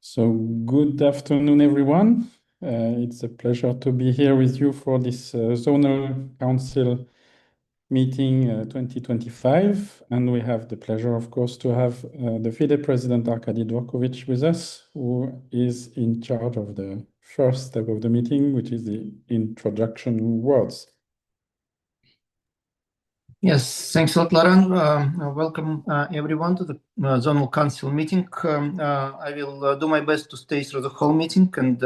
So good afternoon, everyone. It's a pleasure to be here with you for this Zonal Council meeting 2025. And we have the pleasure, of course, to have the FIDE President Arkady Dvorkovich with us, who is in charge of the first step of the meeting, which is the introduction words. Yes, thanks a lot, Lauren. Welcome everyone to the Zonal Council meeting. I will do my best to stay through the whole meeting and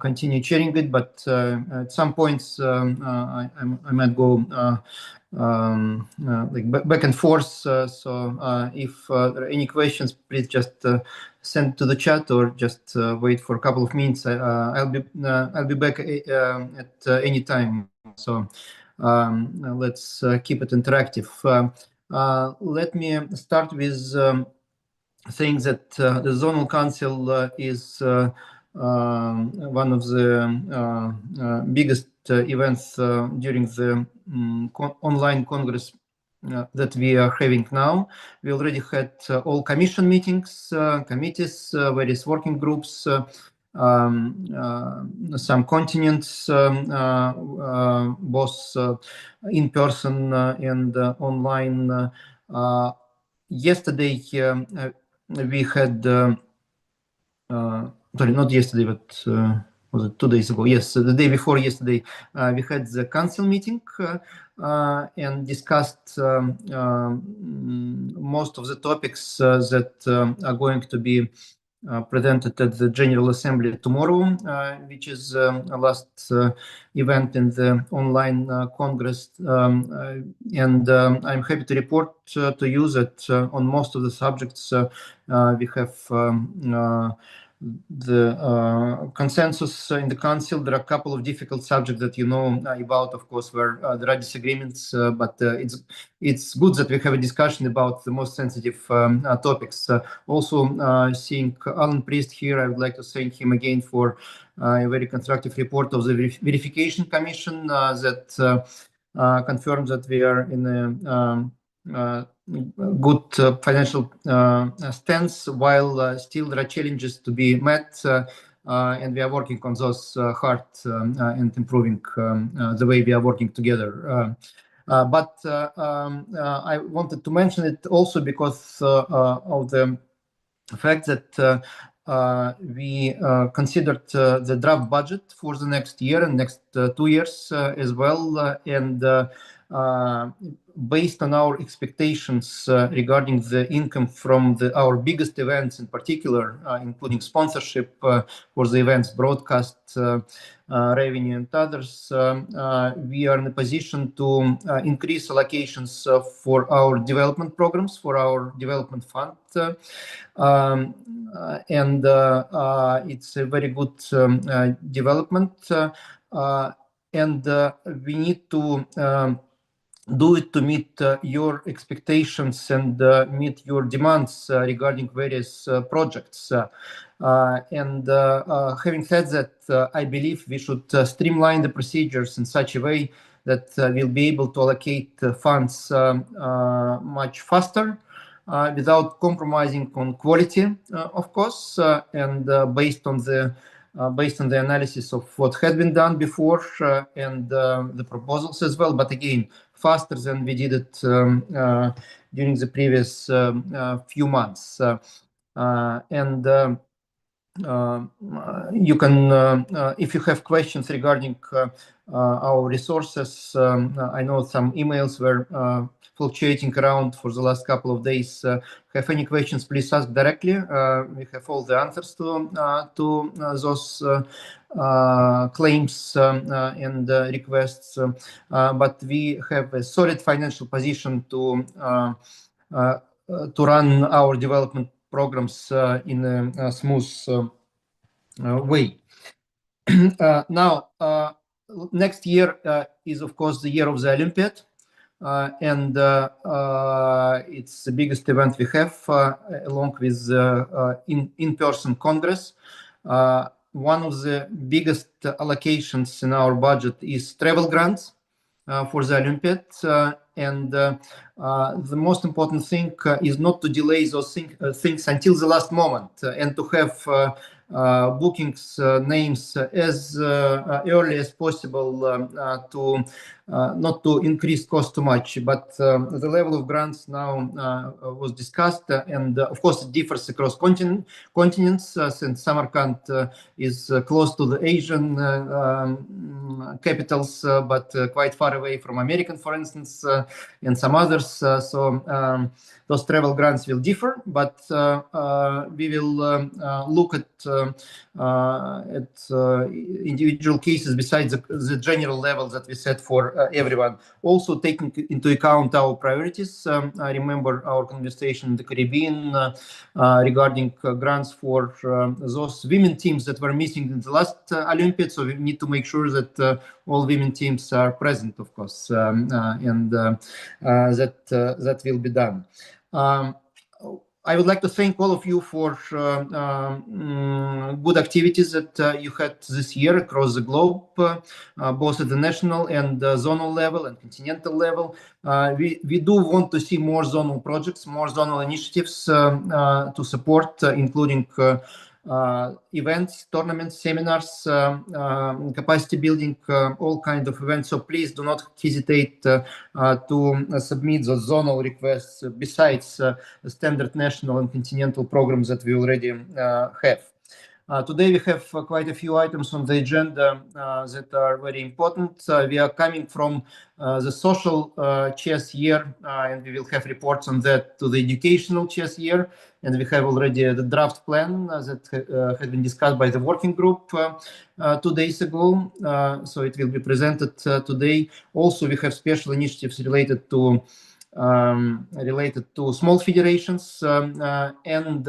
continue chairing it, but at some points I might go like back and forth. So if there are any questions, please just send to the chat or just wait for a couple of minutes. I'll be back at any time. So. Let's keep it interactive. Let me start with saying that the Zonal Council is one of the biggest events during the online Congress that we are having now. We already had all commission meetings, committees, various working groups, some continents, both in person and online. Yesterday we had, sorry, not yesterday, but was it 2 days ago? Yes, the day before yesterday, we had the council meeting and discussed most of the topics that are going to be presented at the General Assembly tomorrow, which is the last event in the online Congress. And I'm happy to report to you that on most of the subjects we have the consensus in the council. There are a couple of difficult subjects that you know about, of course, where there are disagreements, but it's good that we have a discussion about the most sensitive topics. Also, seeing Alan Priest here, I would like to thank him again for a very constructive report of the verification commission that confirms that we are in a good financial stance, while still there are challenges to be met, and we are working on those hard and improving the way we are working together. But I wanted to mention it also because of the fact that we considered the draft budget for the next year and next 2 years as well, and based on our expectations regarding the income from our biggest events in particular, including sponsorship for the events, broadcast revenue and others, we are in a position to increase allocations for our development programs, for our development fund. And it's a very good development, and we need to do it to meet your expectations and meet your demands regarding various projects. And having said that, I believe we should streamline the procedures in such a way that we'll be able to allocate funds much faster without compromising on quality, of course, and based on the analysis of what had been done before and the proposals as well. But again, faster than we did it during the previous few months. And you can, if you have questions regarding our resources, I know some emails were fluctuating around for the last couple of days. Have any questions, please ask directly. We have all the answers to those claims and requests, but we have a solid financial position to run our development programs in a smooth way. Now, next year is, of course, the year of the Olympiad. And it's the biggest event we have, along with in-person Congress. One of the biggest allocations in our budget is travel grants. for the Olympiad. And the most important thing is not to delay those things until the last moment and to have bookings names as early as possible to not to increase cost too much. But the level of grants now was discussed, and of course it differs across continents, since Samarkand is close to the Asian capitals, but quite far away from American, for instance, and some others. So those travel grants will differ, but we will look at individual cases besides the general level that we set for everyone. Also taking into account our priorities. I remember our conversation in the Caribbean regarding grants for those women teams that were missing in the last Olympiad. So we need to make sure that all women teams are present, of course, and that will be done. I would like to thank all of you for good activities that you had this year across the globe, both at the national and zonal level and continental level. We do want to see more zonal projects, more zonal initiatives to support, including events, tournaments, seminars, capacity building, all kinds of events. So please do not hesitate to submit those zonal requests besides the standard national and continental programs that we already have. Today we have quite a few items on the agenda that are very important. We are coming from the social chess year, and we will have reports on that to the educational chess year. And we have already the draft plan that had been discussed by the working group 2 days ago. So it will be presented today. Also, we have special initiatives related to small federations and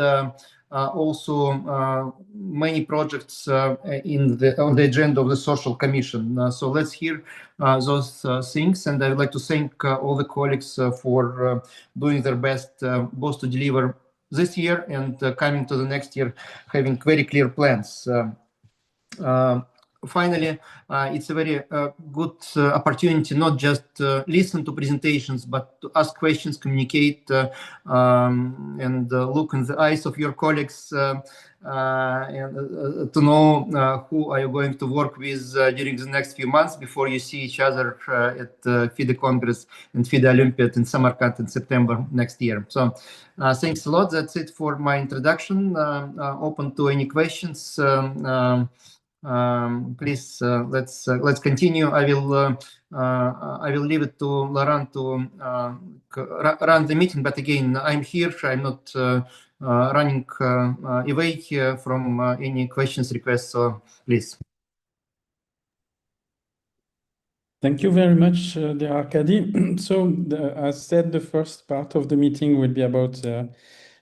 also many projects on the agenda of the Social Commission. So let's hear those things, and I would like to thank all the colleagues for doing their best both to deliver this year and coming to the next year having very clear plans. Finally, it's a very good opportunity not just listen to presentations, but to ask questions, communicate, and look in the eyes of your colleagues and to know who are you going to work with during the next few months before you see each other at FIDE Congress and FIDE Olympiad in Samarkand in September next year. So thanks a lot. That's it for my introduction. Open to any questions. Please let's continue. I will leave it to Laurent to run the meeting. But again, I'm here. I'm not running away here from any questions, requests. So please. Thank you very much, dear Arkady. So, as said, the first part of the meeting will be about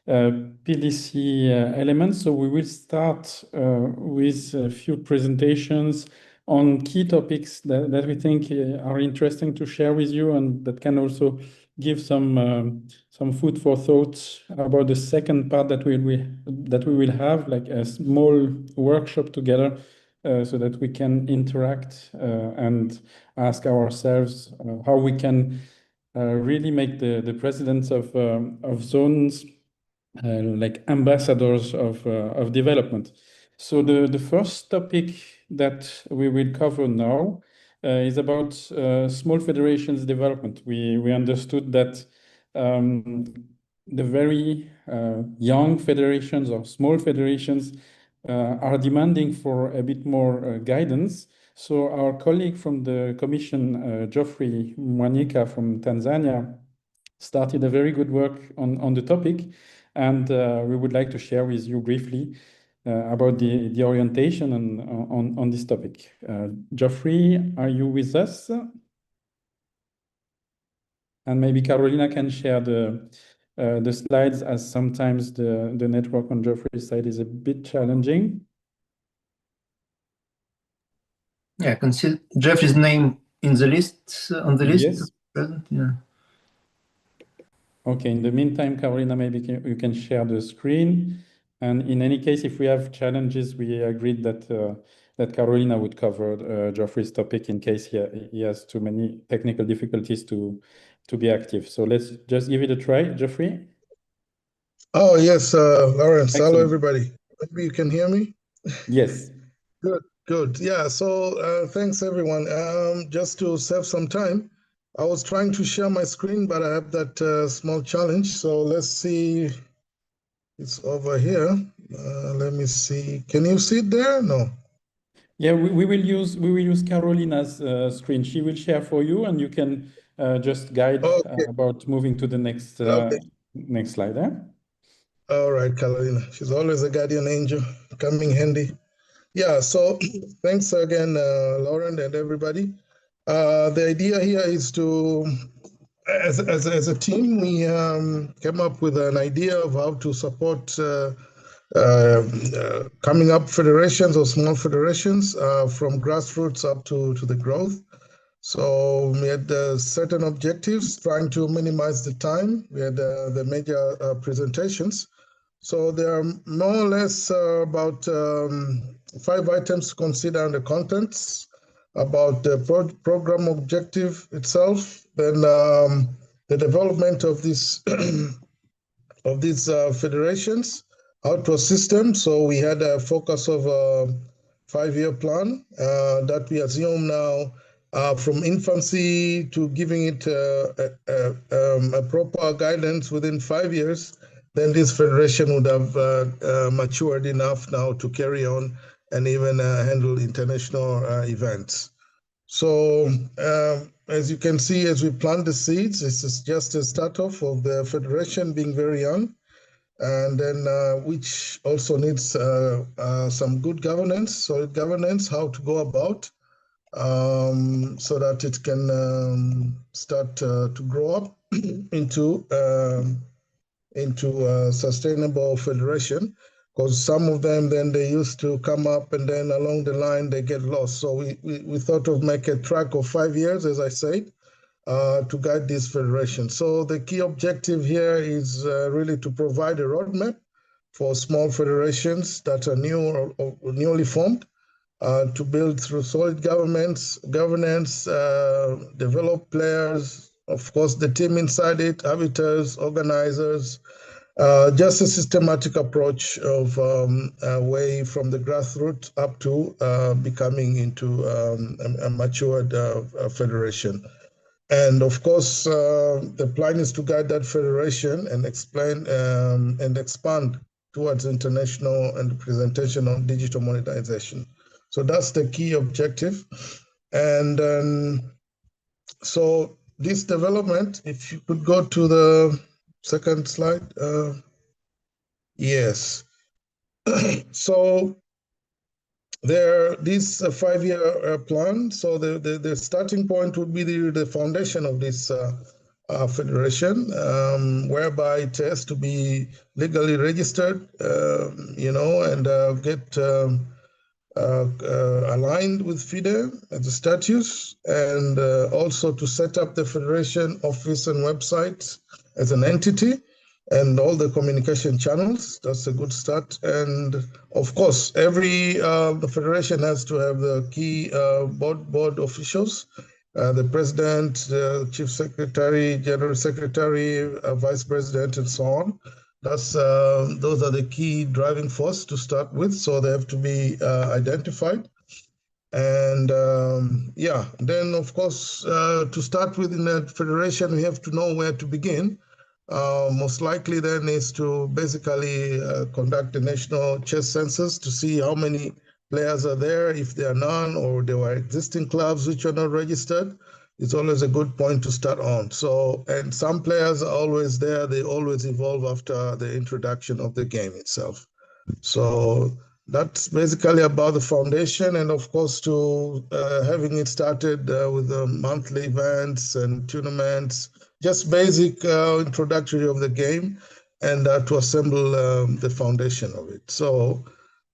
PDC elements. So we will start with a few presentations on key topics that we think are interesting to share with you, and that can also give some food for thought about the second part that we will have, like a small workshop together, so that we can interact and ask ourselves how we can really make the presidents of zones like ambassadors of development. So the first topic that we will cover now is about small federations development. We understood that the very young federations or small federations are demanding for a bit more guidance. So our colleague from the Commission, Geoffrey Mwanyika from Tanzania, started a very good work on the topic, and we would like to share with you briefly about the orientation on this topic. Geoffrey, are you with us? And maybe Carolina can share the slides, as sometimes the network on Geoffrey's side is a bit challenging. Yeah, I can see Geoffrey's name in the list on the list. Yes. Present. Yeah. Okay, in the meantime, Carolina, maybe you can share the screen. And in any case, if we have challenges, we agreed that that Carolina would cover Geoffrey's topic in case he has too many technical difficulties to be active. So let's just give it a try, Geoffrey. Oh, yes, Lawrence. Excellent. Hello, everybody. Maybe you can hear me? Yes. Good, good. Yeah, so thanks, everyone. Just to save some time, I was trying to share my screen, but I have that small challenge. So let's see. It's over here. Let me see. Can you see it there? No. Yeah, we will use Carolina's screen. She will share for you, and you can just guide Okay, about moving to the next lovely. next slide. Eh? All right, Carolina. She's always a guardian angel, coming handy. Yeah, so thanks again, Lauren and everybody. The idea here is to, as a team, we came up with an idea of how to support coming up federations or small federations from grassroots up to the growth. So we had certain objectives, trying to minimize the time. We had the major presentations. So there are more or less about 5 items to consider in the contents, about the program objective itself, then the development of this of these federations, how to assist them. So we had a focus of a 5-year plan that we assume now from infancy to giving it a proper guidance within 5 years, then this federation would have matured enough now to carry on and even handle international events. So as you can see, as we plant the seeds, this is just a start off of the federation being very young, and then which also needs some good governance, solid governance, how to go about so that it can start to grow up into a sustainable federation. Because some of them, then they used to come up and then along the line they get lost. So we thought of make a track of 5 years, as I said, to guide this federation. So the key objective here is really to provide a roadmap for small federations that are new or newly formed to build through solid governance, develop players, of course, the team inside it, arbiters, organizers, just a systematic approach of way from the grassroots up to becoming into a matured federation. And of course, the plan is to guide that federation and explain and expand towards international and presentation on digital monetization. So that's the key objective. And so this development, if you could go to the second slide. Yes. So this 5-year plan. So the starting point would be the foundation of this federation, whereby it has to be legally registered, and get aligned with FIDE as the statutes, and also to set up the federation office and website as an entity and all the communication channels. That's a good start. And of course, the federation has to have the key board officials, the president, the chief secretary, general secretary, vice president, and so on. Those are the key driving force to start with. So they have to be identified. And then of course, to start with in the federation, we have to know where to begin. Most likely then is to basically conduct a national chess census to see how many players are there, if there are none, or there were existing clubs which are not registered. It's always a good point to start on. So, and some players are always there, they always evolve after the introduction of the game itself. So that's basically about the foundation, and of course to having it started with the monthly events and tournaments, just basic introductory of the game, and to assemble the foundation of it. So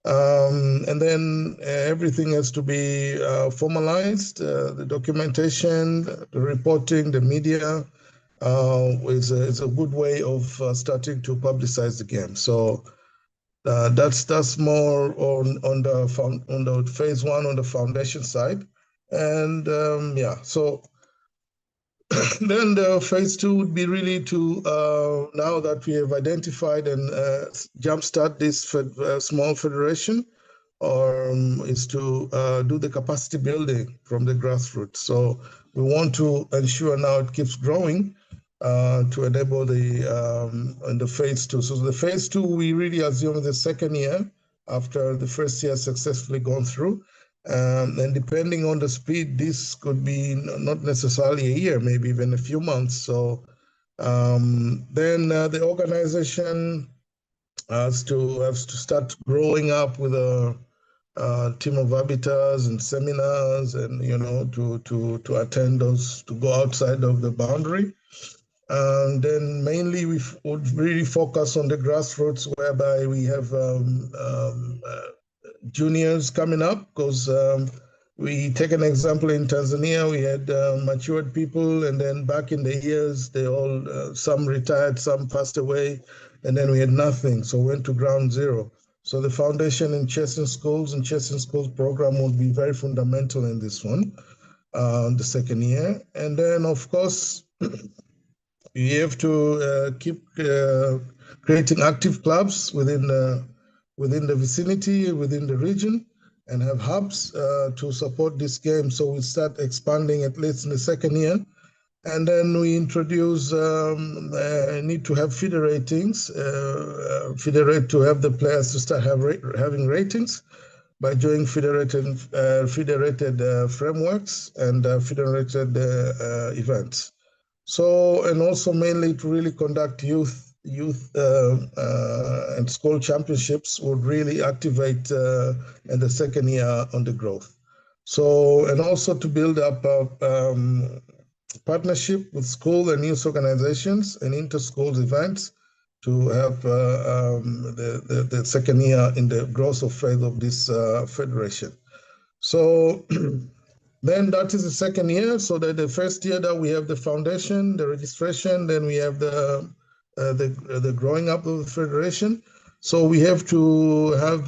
and then everything has to be formalized, the documentation, the reporting, the media is a good way of starting to publicize the game. So That's more on the phase one on the foundation side, and yeah. So then the phase two would be really to now that we have identified and jumpstart this small federation, is to do the capacity building from the grassroots. So we want to ensure now it keeps growing to enable the phase two. So the phase two, we really assume the second year after the first year successfully gone through. And depending on the speed, this could be not necessarily a year, maybe even a few months. So then the organization has to start growing up with a team of arbiters and seminars, and to attend those, to go outside of the boundary. And then mainly we would really focus on the grassroots, whereby we have juniors coming up, because we take an example in Tanzania, we had matured people, and then back in the years, they all, some retired, some passed away, and then we had nothing. So we went to ground zero. So the foundation in chess and schools program will be very fundamental in this one, the second year. And then of course, you have to keep creating active clubs within the vicinity, within the region, and have hubs to support this game. So we start expanding at least in the second year. And then we introduce need to have FIDE ratings, to have the players to start having ratings by doing FIDE-rated frameworks and FIDE-rated events. So, and also mainly to really conduct youth and school championships would really activate in the second year on the growth. So, and also to build up a partnership with school and youth organizations and inter-schools events to have the second year in the growth of phase of this federation. So then that is the second year. So that the first year that we have the foundation, the registration, then we have the growing up of the federation. So we have to have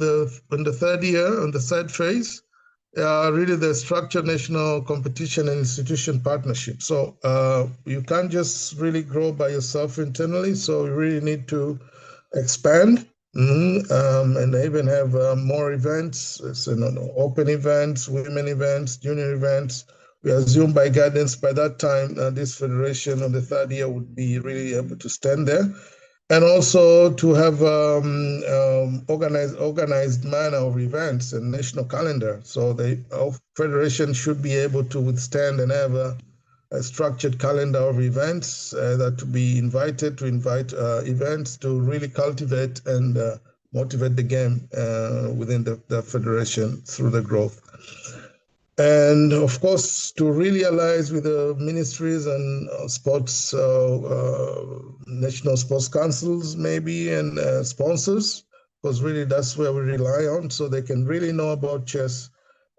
in the third year, on the third phase, really the structured national competition and institution partnership. So you can't just really grow by yourself internally. So you really need to expand and even have more events, open events, women events, junior events. We assume by guidance by that time, this federation on the third year would be really able to stand there. And also to have organized manner of events and national calendar. So our federation should be able to withstand and have a structured calendar of events that to be invited, to invite events to really cultivate and motivate the game within the federation through the growth. And of course, to really allies with the ministries and sports, national sports councils maybe, and sponsors, because really that's where we rely on, so they can really know about chess.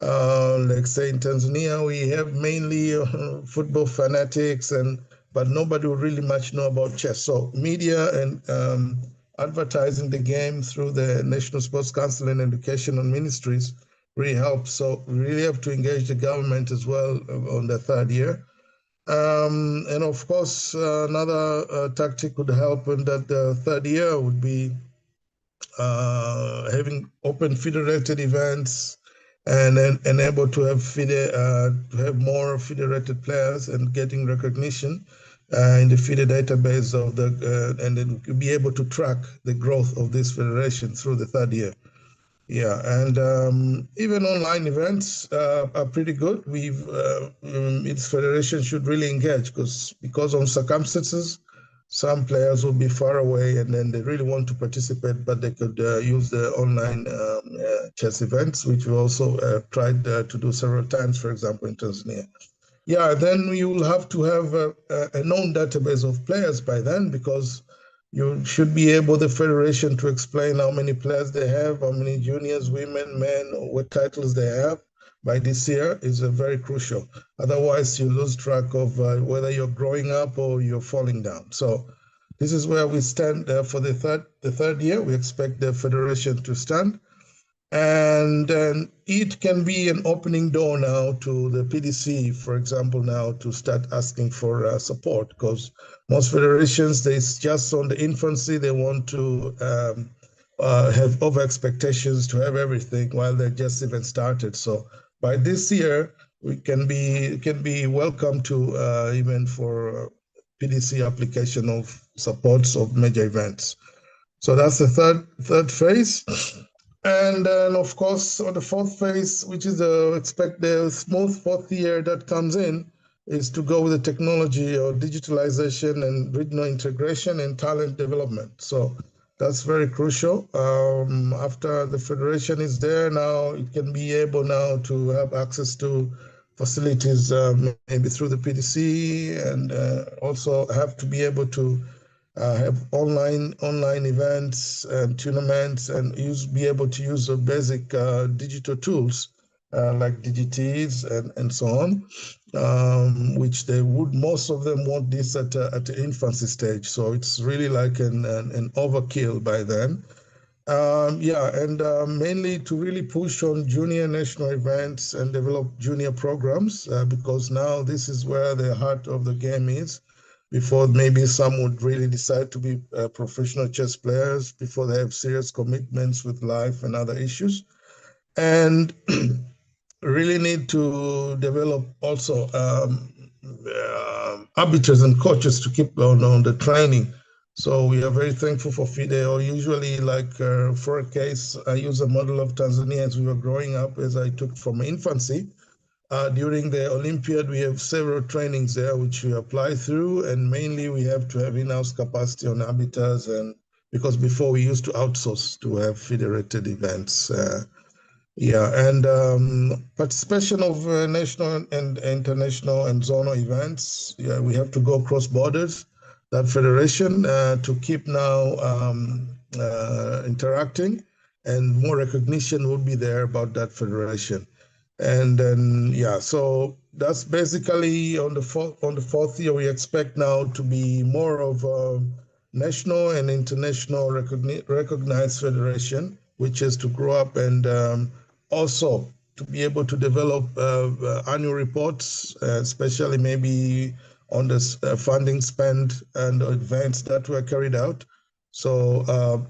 Like say in Tanzania, we have mainly football fanatics, but nobody will really much know about chess. So media and advertising the game through the National Sports Council and Educational Ministries really helps. So we really have to engage the government as well on the third year. And of course, another tactic would help in that the third year would be having open FIDE-rated events and able to have more FIDE-rated players and getting recognition in the FIDE database of and then be able to track the growth of this federation through the third year. Yeah, and even online events are pretty good. Its federation should really engage because of circumstances, some players will be far away and then they really want to participate, but they could use the online chess events, which we also tried to do several times, for example, in Tanzania. Yeah, then you will have to have a known database of players by then, because you should be able, the federation, to explain how many players they have, how many juniors, women, men, what titles they have by this year is very crucial. Otherwise, you lose track of whether you're growing up or you're falling down. So This is where we stand for the third year. We expect the federation to stand. And then it can be an opening door now to the PDC, for example, now to start asking for support, because most federations, they're just on the infancy. They want to have over expectations to have everything while they just even started. So by this year, we can be welcome to even for PDC application of supports of major events. So that's the third phase. And then, of course, on the fourth phase, which is expect the smooth fourth year that comes in, is to go with the technology or digitalization and regional integration and talent development. So that's very crucial. After the federation is there now, it can be able now to have access to facilities, maybe through the PDC, and also have to be able to have online events and tournaments, and be able to use the basic digital tools like DGTs and so on, which most of them want this at the infancy stage. So it's really like an overkill by then. Mainly to really push on junior national events and develop junior programs, because now this is where the heart of the game is. Before maybe some would really decide to be professional chess players before they have serious commitments with life and other issues. And really need to develop also arbiters and coaches to keep on the training. So we are very thankful for FIDE. Or usually, like for a case, I use a model of Tanzania as we were growing up, as I took from infancy. During the Olympiad, we have several trainings there which we apply through, and mainly we have to have in-house capacity on arbiters, and because before we used to outsource to have federated events. Participation of national and international and zonal events. Yeah, we have to go across borders, that federation, to keep now interacting, and more recognition will be there about that federation. And then, so that's basically on the fourth year. We expect now to be more of a national and international recognized federation, which is to grow up and also to be able to develop annual reports, especially maybe on the funding spend and events that were carried out. So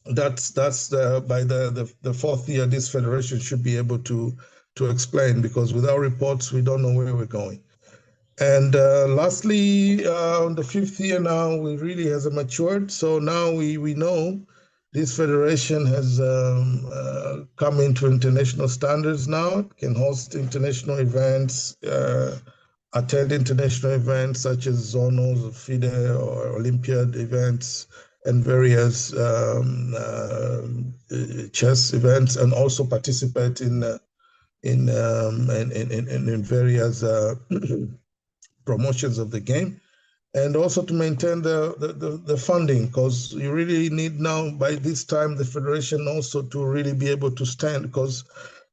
that's by the fourth year, this federation should be able to explain, because without reports, we don't know where we're going. And lastly, on the fifth year now, we really has matured. So now we know this federation has come into international standards now. It can host international events, attend international events such as zonals, FIDE, or Olympiad events, and various chess events, and also participate in various promotions of the game, and also to maintain the funding, because you really need now by this time the federation also to really be able to stand, because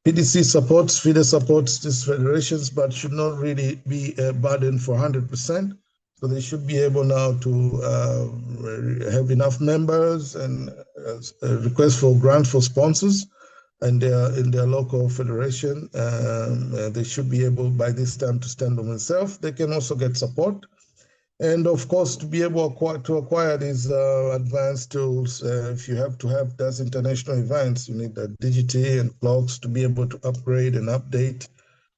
PDC supports, FIDE supports these federations, but should not really be a burden for 100%. So they should be able now to have enough members and request for grants for sponsors, and in their local federation. They should be able by this time to stand on themselves. They can also get support. And of course, to be able to acquire these advanced tools, if you have to have those international events, you need the DGT and clocks to be able to upgrade and update,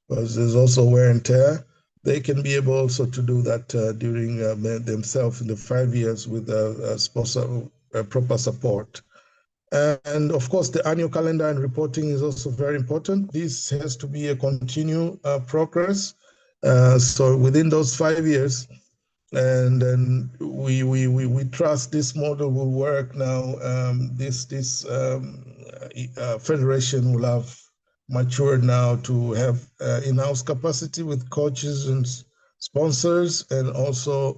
because there's also wear and tear. They can be able also to do that during themselves in the 5 years with proper support. And of course, the annual calendar and reporting is also very important. This has to be a continued progress. So within those 5 years, and then we trust this model will work now. This federation will have matured now to have in-house capacity with coaches and sponsors, and also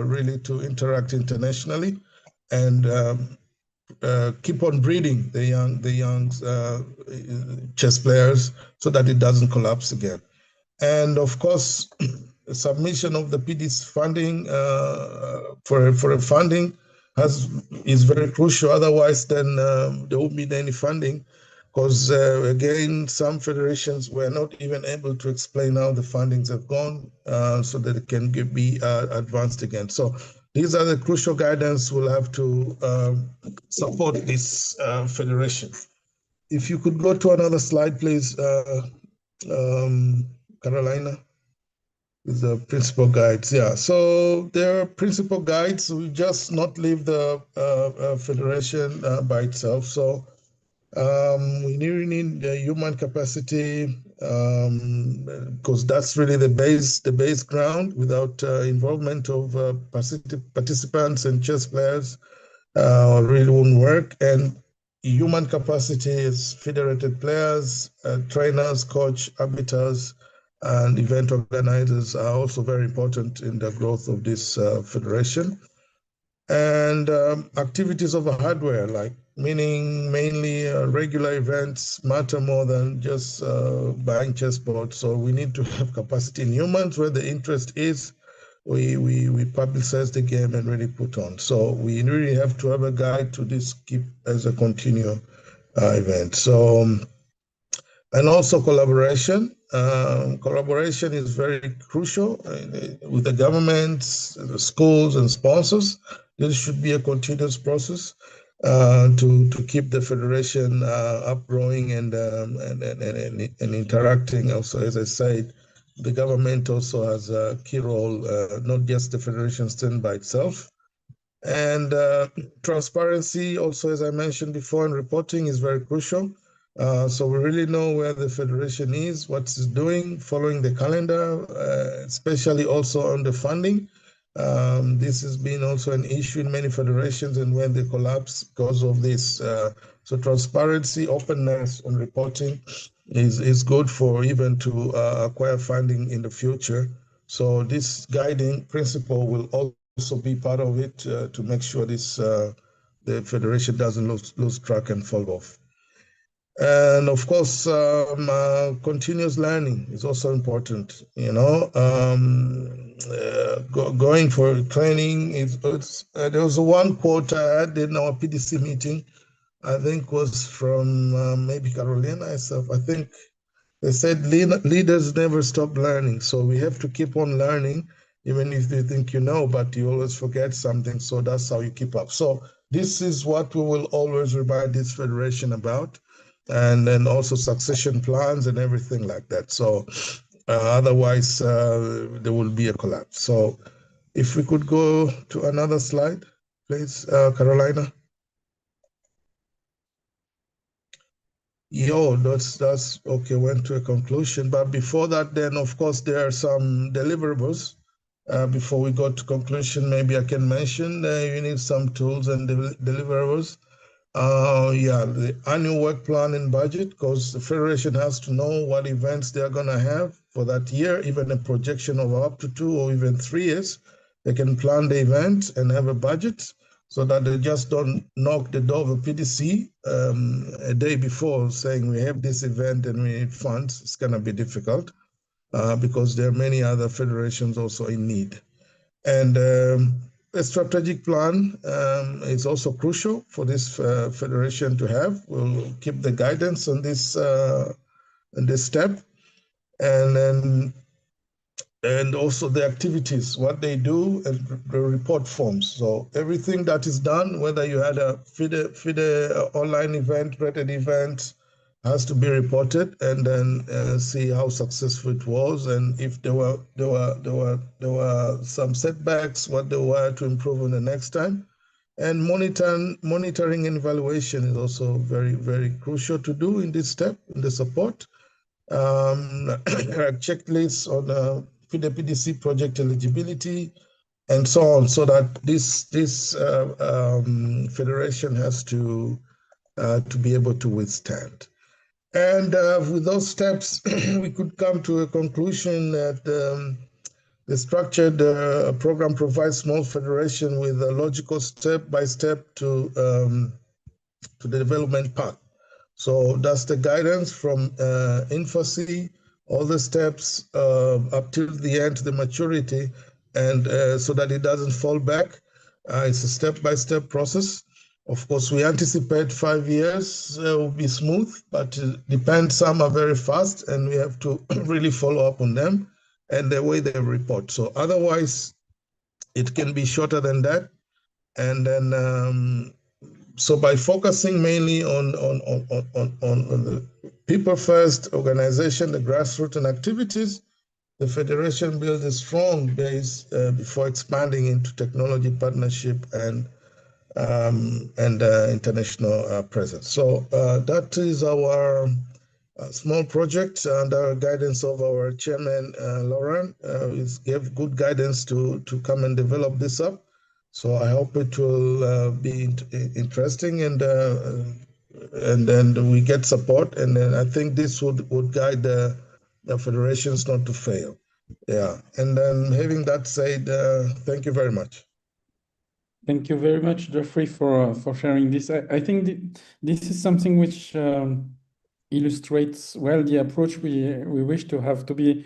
really to interact internationally, and keep on breeding the young chess players so that it doesn't collapse again. And of course, submission of the PD's funding for a funding is very crucial. Otherwise, then there won't be any funding, because again, some federations were not even able to explain how the fundings have gone, so that it can be advanced again. So these are the crucial guidance we'll have to support this federation. If you could go to another slide, please, Carolina. The principal guides, yeah. So there are principal guides. We just not leave the federation by itself. So we really need the human capacity, because that's really the base ground. Without involvement of participants and chess players, really won't work. And human capacity is federated players, trainers, coach, arbiters, and event organizers are also very important in the growth of this federation. And activities of hardware, like meaning mainly regular events, matter more than just buying chessboards. So we need to have capacity in humans where the interest is. We publicize the game and really put on. So we really have to have a guide to this, keep as a continual event. So and also collaboration. Collaboration is very crucial with the governments, the schools, and sponsors. This should be a continuous process to keep the federation upgrowing and interacting. Also, as I said, the government also has a key role, not just the federation stand by itself. And transparency also, as I mentioned before, and reporting is very crucial. So we really know where the federation is, what it's doing, following the calendar, especially also on the funding. This has been also an issue in many federations, and when they collapse because of this. So transparency, openness, and reporting is good for even to acquire funding in the future. So this guiding principle will also be part of it to make sure this the federation doesn't lose track and fall off. And of course, continuous learning is also important. You know, going for training there was one quote I had in our PDC meeting, I think was from maybe Carolina herself. I think they said leaders never stop learning, so we have to keep on learning, even if you think you know, but you always forget something. So that's how you keep up. So this is what we will always remind this federation about. And then also succession plans and everything like that. So otherwise, there will be a collapse. So if we could go to another slide, please, Carolina. That's okay, went to a conclusion. But before that, then, of course, there are some deliverables. Before we go to conclusion, maybe I can mention you need some tools and deliverables. The annual work plan and budget, because the federation has to know what events they're going to have for that year, even a projection of up to 2 or even 3 years. They can plan the event and have a budget so that they just don't knock the door of a PDC a day before saying we have this event and we need funds. It's going to be difficult because there are many other federations also in need. And a strategic plan is also crucial for this federation to have. We'll keep the guidance on this step, and also the activities, what they do, and the report forms. So everything that is done, whether you had a FIDE online event, rated event, has to be reported, and then see how successful it was, and if there were some setbacks, what there were to improve on the next time. And monitoring and evaluation is also very, very crucial to do in this step, in the support. Checklists on FIDE PDC project eligibility, and so on, so that this federation has to be able to withstand. And with those steps, we could come to a conclusion that the structured program provides small federation with a logical step-by-step to the development path. So that's the guidance from InfoC all the steps up till the end, the maturity, and so that it doesn't fall back. It's a step-by-step process. Of course, we anticipate 5 years will be smooth, but it depends. Some are very fast, and we have to really follow up on them and the way they report. So otherwise, it can be shorter than that. And then, so by focusing mainly on the people first organization, the grassroots and activities, the Federation builds a strong base before expanding into technology partnership and international presence. So that is our small project under guidance of our chairman, Laurent. He gave good guidance to come and develop this up. So I hope it will be interesting and then we get support. And then I think this would guide the federations not to fail. Yeah. And then having that said, thank you very much. Thank you very much, Geoffrey, for sharing this. I think this is something which illustrates well the approach we wish to have, to be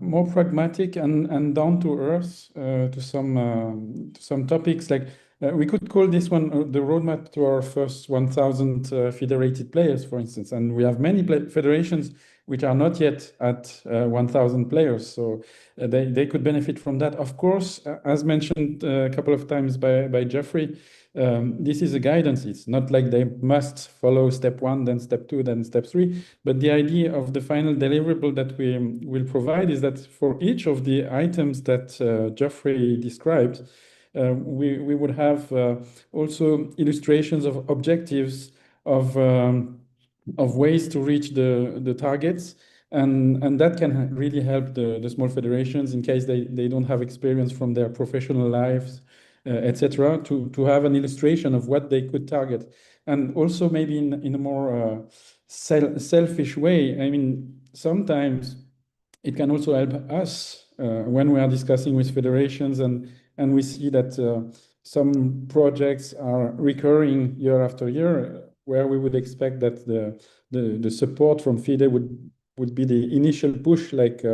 more pragmatic and down to earth to some topics. Like we could call this one the roadmap to our first 1,000 federated players, for instance. And we have many federations which are not yet at 1,000 players, so they could benefit from that. Of course, as mentioned a couple of times by Geoffrey, this is a guidance. It's not like they must follow step 1, then step 2, then step 3. But the idea of the final deliverable that we will provide is that for each of the items that Geoffrey described, we would have also illustrations of objectives of ways to reach the targets. And that can really help the small federations in case they don't have experience from their professional lives, etc., to have an illustration of what they could target. And also maybe in a more selfish way. I mean, sometimes it can also help us when we are discussing with federations and we see that some projects are recurring year after year, where we would expect that the support from FIDE would be the initial push, like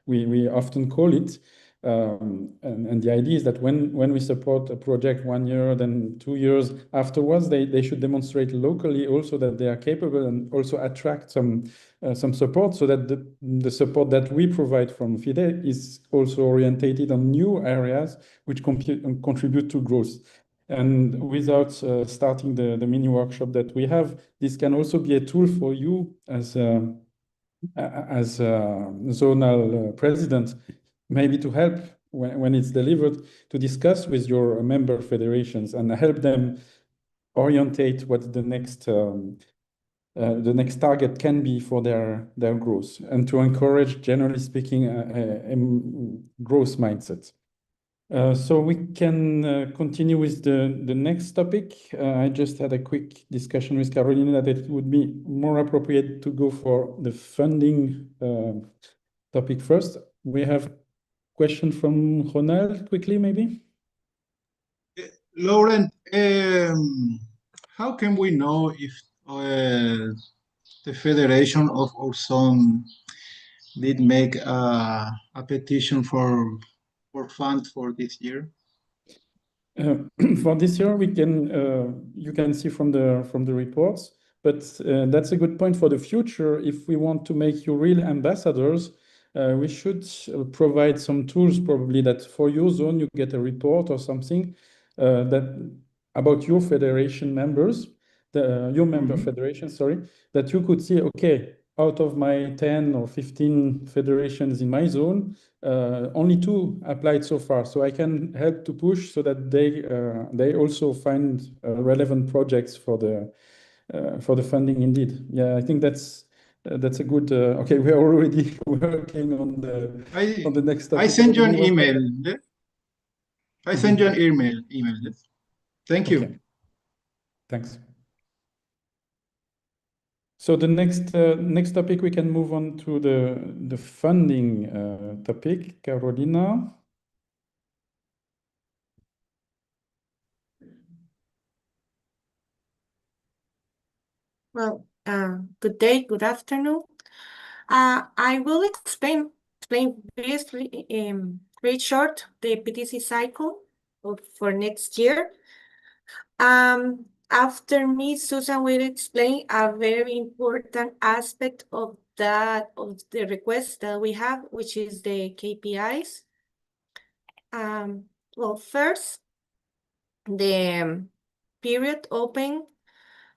we often call it. And the idea is that when we support a project 1 year, then 2 years afterwards, they should demonstrate locally also that they are capable and also attract some support, so that the support that we provide from FIDE is also orientated on new areas which contribute to growth. And without starting the mini workshop that we have, this can also be a tool for you as zonal president, maybe to help when it's delivered, to discuss with your member federations and help them orientate what the next target can be for their growth, and to encourage, generally speaking, a growth mindset. So we can continue with the next topic. I just had a quick discussion with Carolina that it would be more appropriate to go for the funding topic first. We have a question from Ronald, quickly, maybe? Laurent, how can we know if the Federation of our zone did make a petition for funds for this year? For this year, we can you can see from the reports, but that's a good point for the future. If we want to make you real ambassadors, we should provide some tools, probably, that for your zone you get a report or something that about your federation members, your member federation, sorry, that you could see, okay, out of my 10 or 15 federations in my zone, only 2 applied so far. So I can help to push so that they also find relevant projects for the funding. Indeed, yeah, I think that's a good. Okay, we are already working on the next topic. I sent you an email. I sent you an email. Yes. Thank you. Okay. Thanks. So the next topic, we can move on to the funding topic. Carolina. Well, good day, good afternoon. I will explain very short the PTC cycle for next year. After me, Susan will explain a very important aspect of the request that we have, which is the KPIs. Well, first, the period open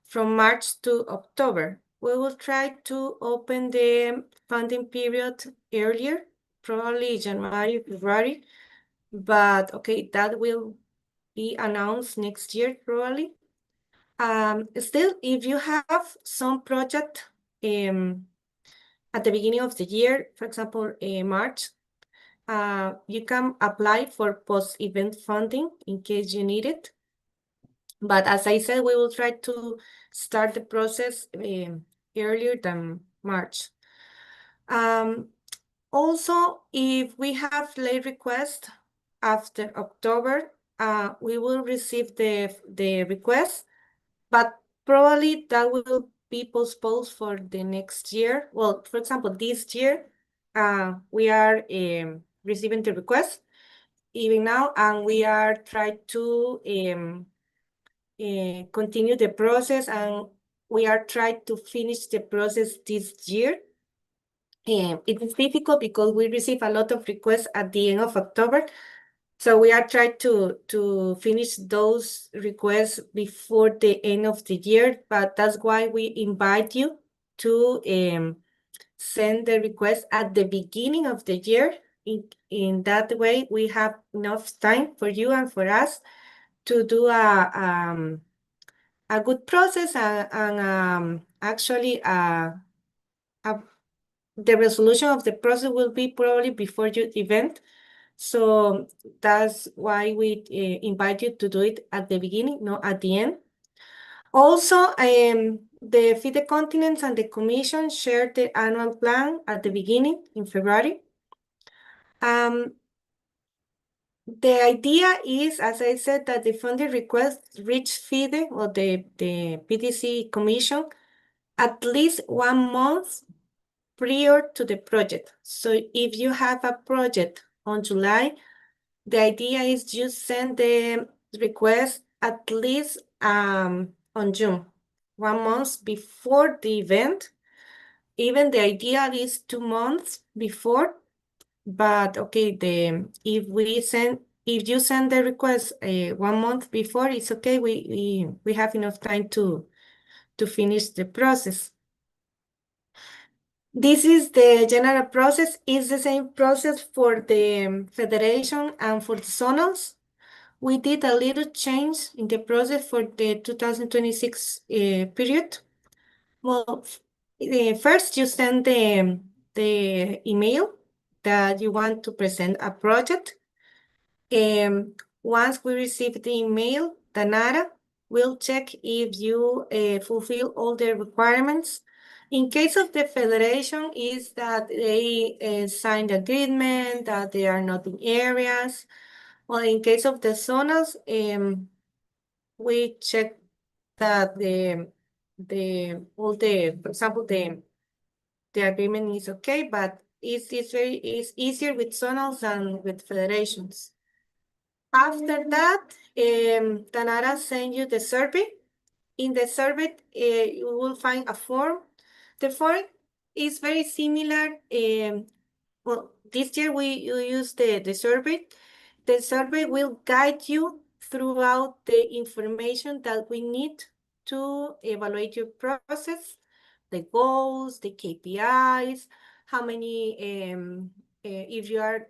from March to October. We will try to open the funding period earlier, probably January, February, but okay, that will be announced next year, probably. Still, if you have some project at the beginning of the year, for example, March, you can apply for post-event funding in case you need it. But as I said, we will try to start the process earlier than March. Also, if we have late request after October, we will receive the request, but probably that will be postponed for the next year. Well, for example, this year, we are receiving the request even now, and we are trying to continue the process, and we are trying to finish the process this year. It is difficult because we receive a lot of requests at the end of October. So we are trying to finish those requests before the end of the year, but that's why we invite you to send the request at the beginning of the year. In that way, we have enough time for you and for us to do a good process and actually the resolution of the process will be probably before your event. So that's why we invite you to do it at the beginning, not at the end. Also, the FIDE continents and the commission shared the annual plan at the beginning in February. The idea is, as I said, that the funding request reach FIDE or the PTC commission at least 1 month prior to the project. So if you have a project on July, the idea is you send the request at least on June, 1 month before the event. Even the idea is 2 months before, but okay, if you send the request 1 month before, it's okay. We have enough time to finish the process. This is the general process. It's the same process for the federation and for the zonals. We did a little change in the process for the 2026 period. Well, first you send the email that you want to present a project. Once we receive the email, Danara will check if you fulfill all the requirements. In case of the federation, is that they signed agreement, that they are not in areas. Well, in case of the zonas, we check that for example, the agreement is okay, but it's easier with zonals than with federations. After that, Tanara send you the survey. In the survey, you will find a form. The form is very similar. Well, this year we use the survey. The survey will guide you throughout the information that we need to evaluate your process, the goals, the KPIs, how many, if you are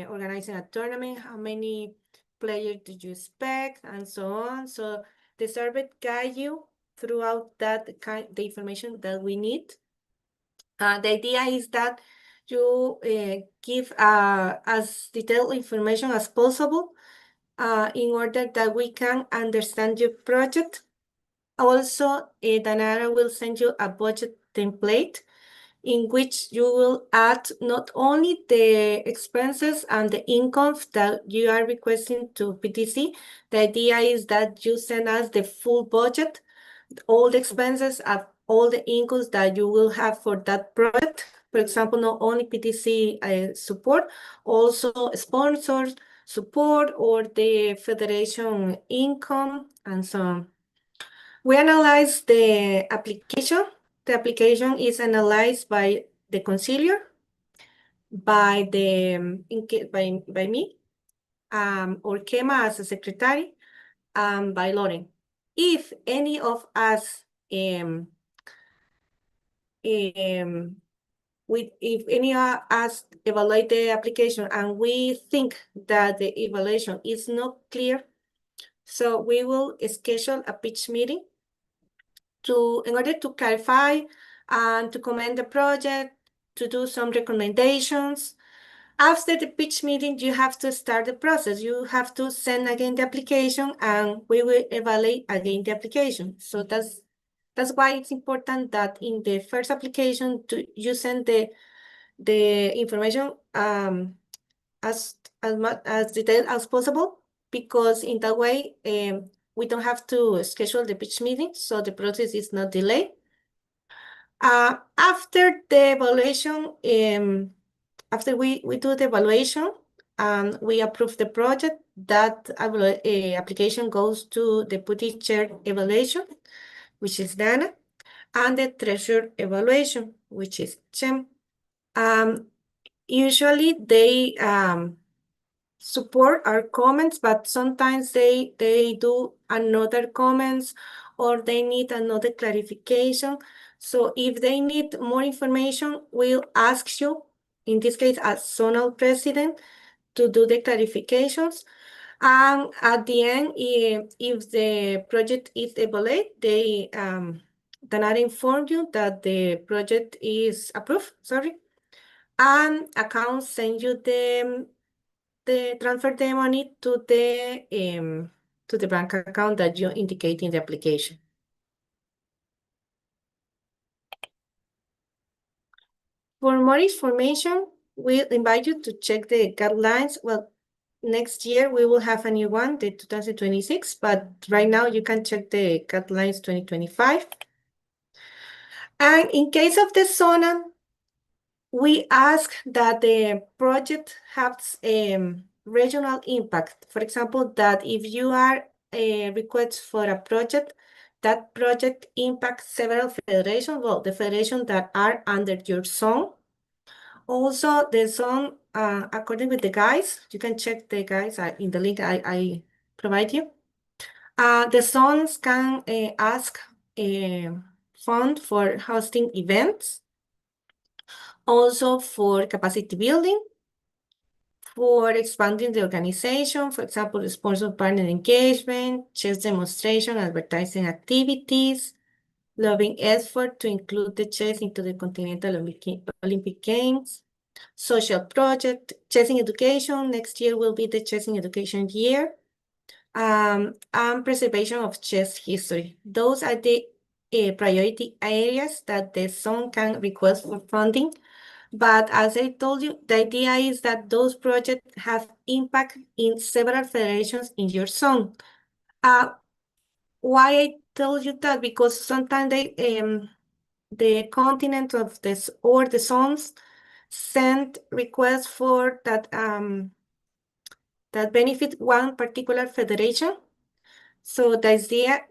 organizing a tournament, how many players do you expect, and so on. So the survey guide you throughout the information that we need. The idea is that you give as detailed information as possible in order that we can understand your project. Also, Danara will send you a budget template in which you will add not only the expenses and the income that you are requesting to PTC. The idea is that you send us the full budget, all the expenses, all the incomes that you will have for that project. For example, not only PTC support, also sponsors support or the federation income and so on. We analyze the application. The application is analyzed by the conciliar, by me, or Kema as a secretary, by Lauren. If any of us if any of us evaluate the application and we think that the evaluation is not clear, so we will schedule a pitch meeting in order to clarify and to commend the project, to do some recommendations. After the pitch meeting, you have to start the process. You have to send again the application and we will evaluate again the application. So that's why it's important that in the first application you send the information as much as detailed as possible, because in that way we don't have to schedule the pitch meeting, so the process is not delayed. After the evaluation, after we do the evaluation and we approve the project, that application goes to the deputy chair evaluation, which is Dana, and the treasurer evaluation, which is Chem. Usually they support our comments, but sometimes they do another comments or they need another clarification. So if they need more information, we'll ask you, in this case as zonal president, to do the clarifications. And at the end, if the project is evaluated, they then inform you that the project is approved, and accounts send you the transfer the money to the bank account that you indicate in the application. For more information, we invite you to check the guidelines. Well, next year we will have a new one, the 2026, but right now you can check the guidelines 2025. And in case of the zonal, we ask that the project has regional impact. For example, that if you are a request for a project, that project impacts several federations, well, the federations that are under your zone. Also, the zone, according with the guides, you can check the guides in the link I provide you. The zones can ask fund for hosting events, also for capacity building, for expanding the organization, for example, sponsor partner engagement, chess demonstration, advertising activities, lobbying effort to include the chess into the Continental Olympic Games, social project, chessing education. Next year will be the chessing education year, and preservation of chess history. Those are the priority areas that the zone can request for funding. But as I told you, the idea is that those projects have impact in several federations in your zone. Why I told you that? Because sometimes the continent of this or the zones send requests for that that benefit one particular federation. So the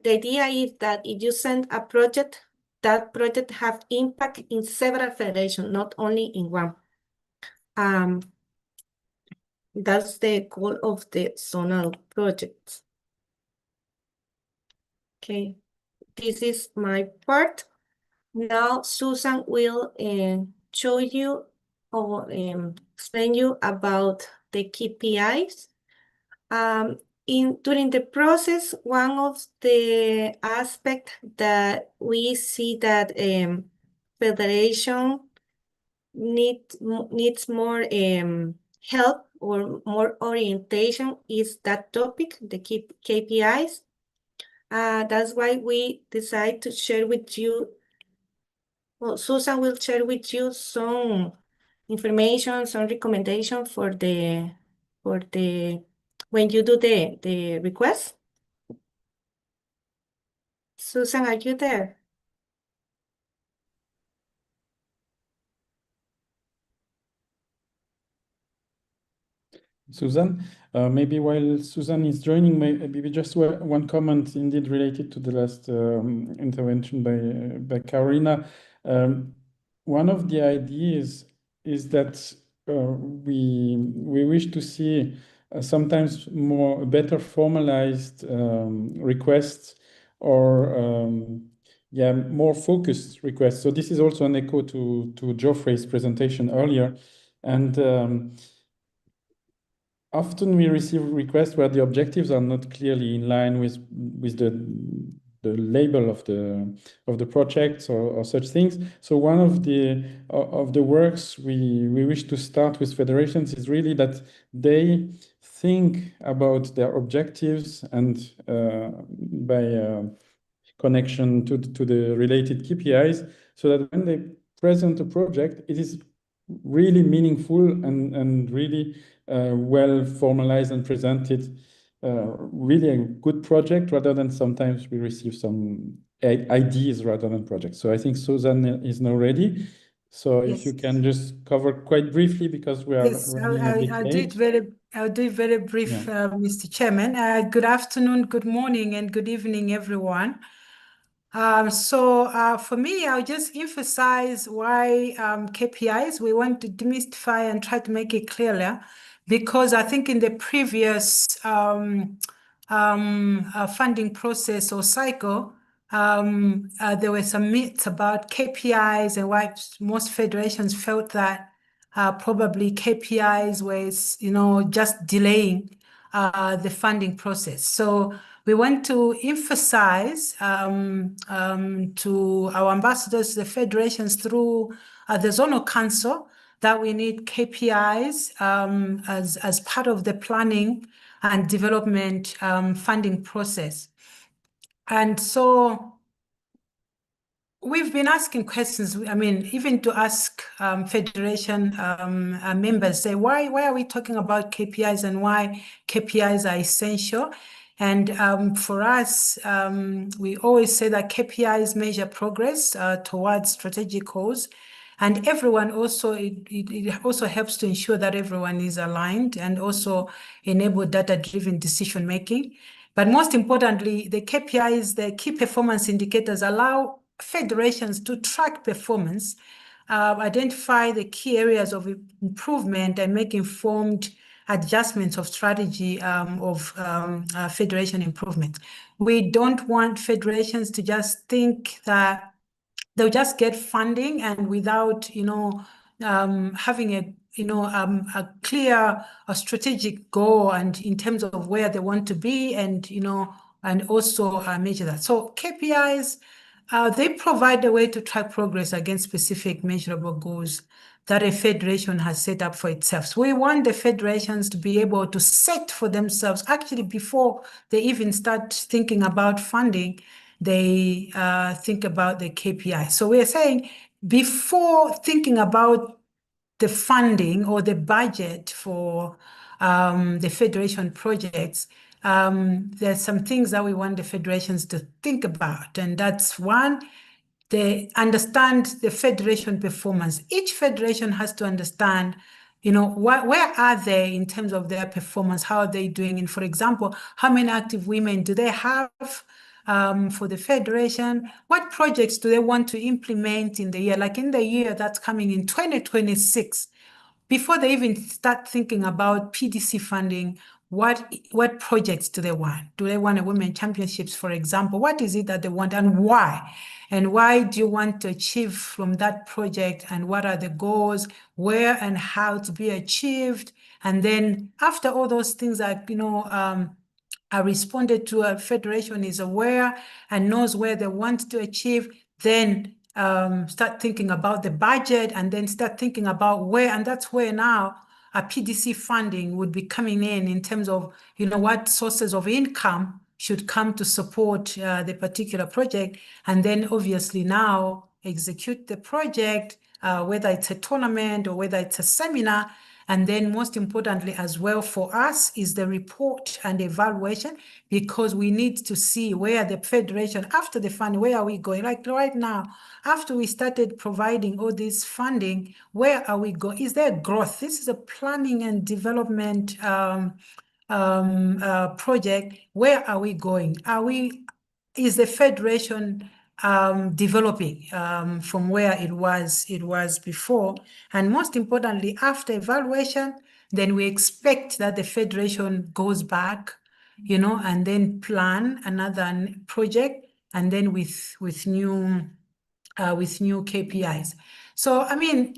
idea is that if you send a project, that project have impact in several federations, not only in one. That's the goal of the zonal project. Okay, this is my part. Now Susan will show you or explain you about the KPIs. During the process, one of the aspects that we see that federation needs more help or more orientation is that topic, the KPIs. That's why we decide to share with you. Well, Susan will share with you some information, some recommendation for the when you do the request. Susan, are you there? Susan. Maybe while Susan is joining, maybe just one comment indeed related to the last intervention by Karina. One of the ideas is that we wish to see sometimes better formalized requests or more focused requests. So this is also an echo to Geoffrey's presentation earlier, and often we receive requests where the objectives are not clearly in line with the label of the projects or such things. So one of the works we wish to start with federations is really that they think about their objectives and by connection to the related KPIs, so that when they present a project, it is really meaningful and really well formalized and presented, really a good project, rather than sometimes we receive some ideas rather than projects. So I think Susan is now ready. So if you can just cover quite briefly, because we are running a bit late. I'll do it very brief, Mr. Chairman. Good afternoon, good morning, and good evening, everyone. For me, I'll just emphasize why KPIs, we want to demystify and try to make it clearer, because I think in the previous funding process or cycle, there were some myths about KPIs and why most federations felt that probably KPIs were, just delaying the funding process. So we want to emphasize to our ambassadors, the federations, through the Zonal Council, that we need KPIs as part of the planning and development funding process. And so we've been asking questions. I mean, even to ask federation members, say, why are we talking about KPIs and why KPIs are essential? And for us, we always say that KPIs measure progress towards strategic goals. And everyone also, it also helps to ensure that everyone is aligned and also enable data-driven decision-making. But most importantly, the KPIs, the key performance indicators, allow federations to track performance, identify the key areas of improvement, and make informed adjustments of strategy of federation improvement. We don't want federations to just think that they'll just get funding and without, having a clear strategic goal and in terms of where they want to be, and also measure that. So KPIs, they provide a way to track progress against specific measurable goals that a federation has set up for itself. So we want the federations to be able to set for themselves, actually before they even start thinking about funding, they think about the KPI. So we're saying, before thinking about the funding or the budget for the federation projects, there's some things that we want the federations to think about. And that's one, they understand the federation performance. Each federation has to understand, where are they in terms of their performance? How are they doing? And for example, how many active women do they have for the federation? What projects do they want to implement in the year? Like in the year that's coming in 2026, before they even start thinking about PDC funding, what projects do they want? Do they want a women championships, for example? What is it that they want and why? And why do you want to achieve from that project? And what are the goals? Where and how to be achieved? And then after all those things are, are responded to, a federation is aware and knows where they want to achieve, then start thinking about the budget, and then start thinking about where, and that's where now a PDC funding would be coming in terms of, what sources of income should come to support the particular project, and then obviously now execute the project whether it's a tournament or whether it's a seminar. And then most importantly as well for us is the report and evaluation, because we need to see where the federation, after the funding, where are we going? Like right now, after we started providing all this funding, where are we going? Is there growth? This is a planning and development project. Where are we going? Is the federation developing from where it was before? And most importantly, after evaluation, then we expect that the federation goes back, and then plan another project, and then with new KPIs. So I mean,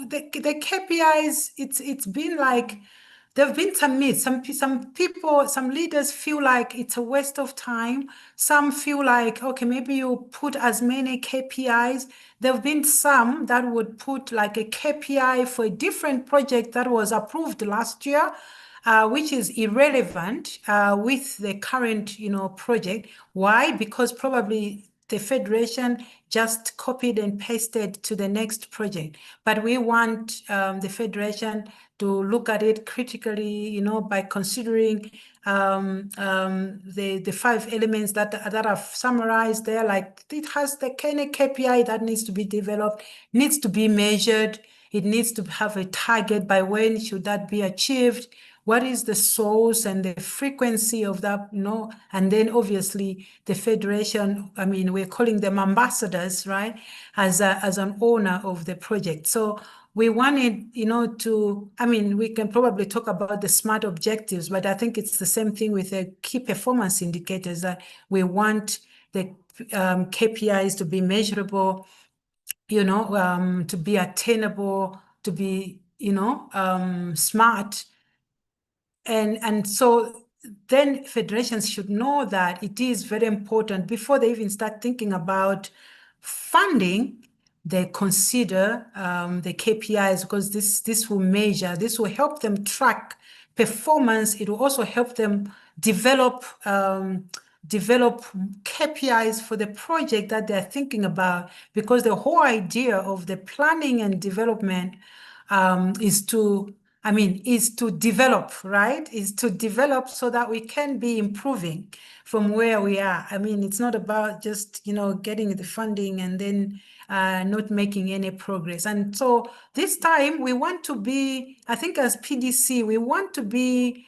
the KPIs, it's been like, there have been some myths. Some people, some leaders feel like it's a waste of time. Some feel like, okay, maybe you put as many KPIs. There have been some that would put like a KPI for a different project that was approved last year, which is irrelevant with the current, project. Why? Because probably the federation just copied and pasted to the next project. But we want the federation to look at it critically, by considering the 5 elements that are summarized there. Like, it has the kind of KPI that needs to be developed, needs to be measured. It needs to have a target. By when should that be achieved? What is the source and the frequency of that, And then obviously the federation, I mean, we're calling them ambassadors, right? As an owner of the project. So we wanted, we can probably talk about the SMART objectives, but I think it's the same thing with the key performance indicators, that we want the KPIs to be measurable, to be attainable, to be, smart. And so then federations should know that it is very important, before they even start thinking about funding, they consider the KPIs, because this will measure, this will help them track performance. It will also help them develop KPIs for the project that they're thinking about, because the whole idea of the planning and development is to develop, right? Is to develop so that we can be improving from where we are. I mean, it's not about just, getting the funding and then not making any progress. And so this time we want to be, I think as PDC, we want to be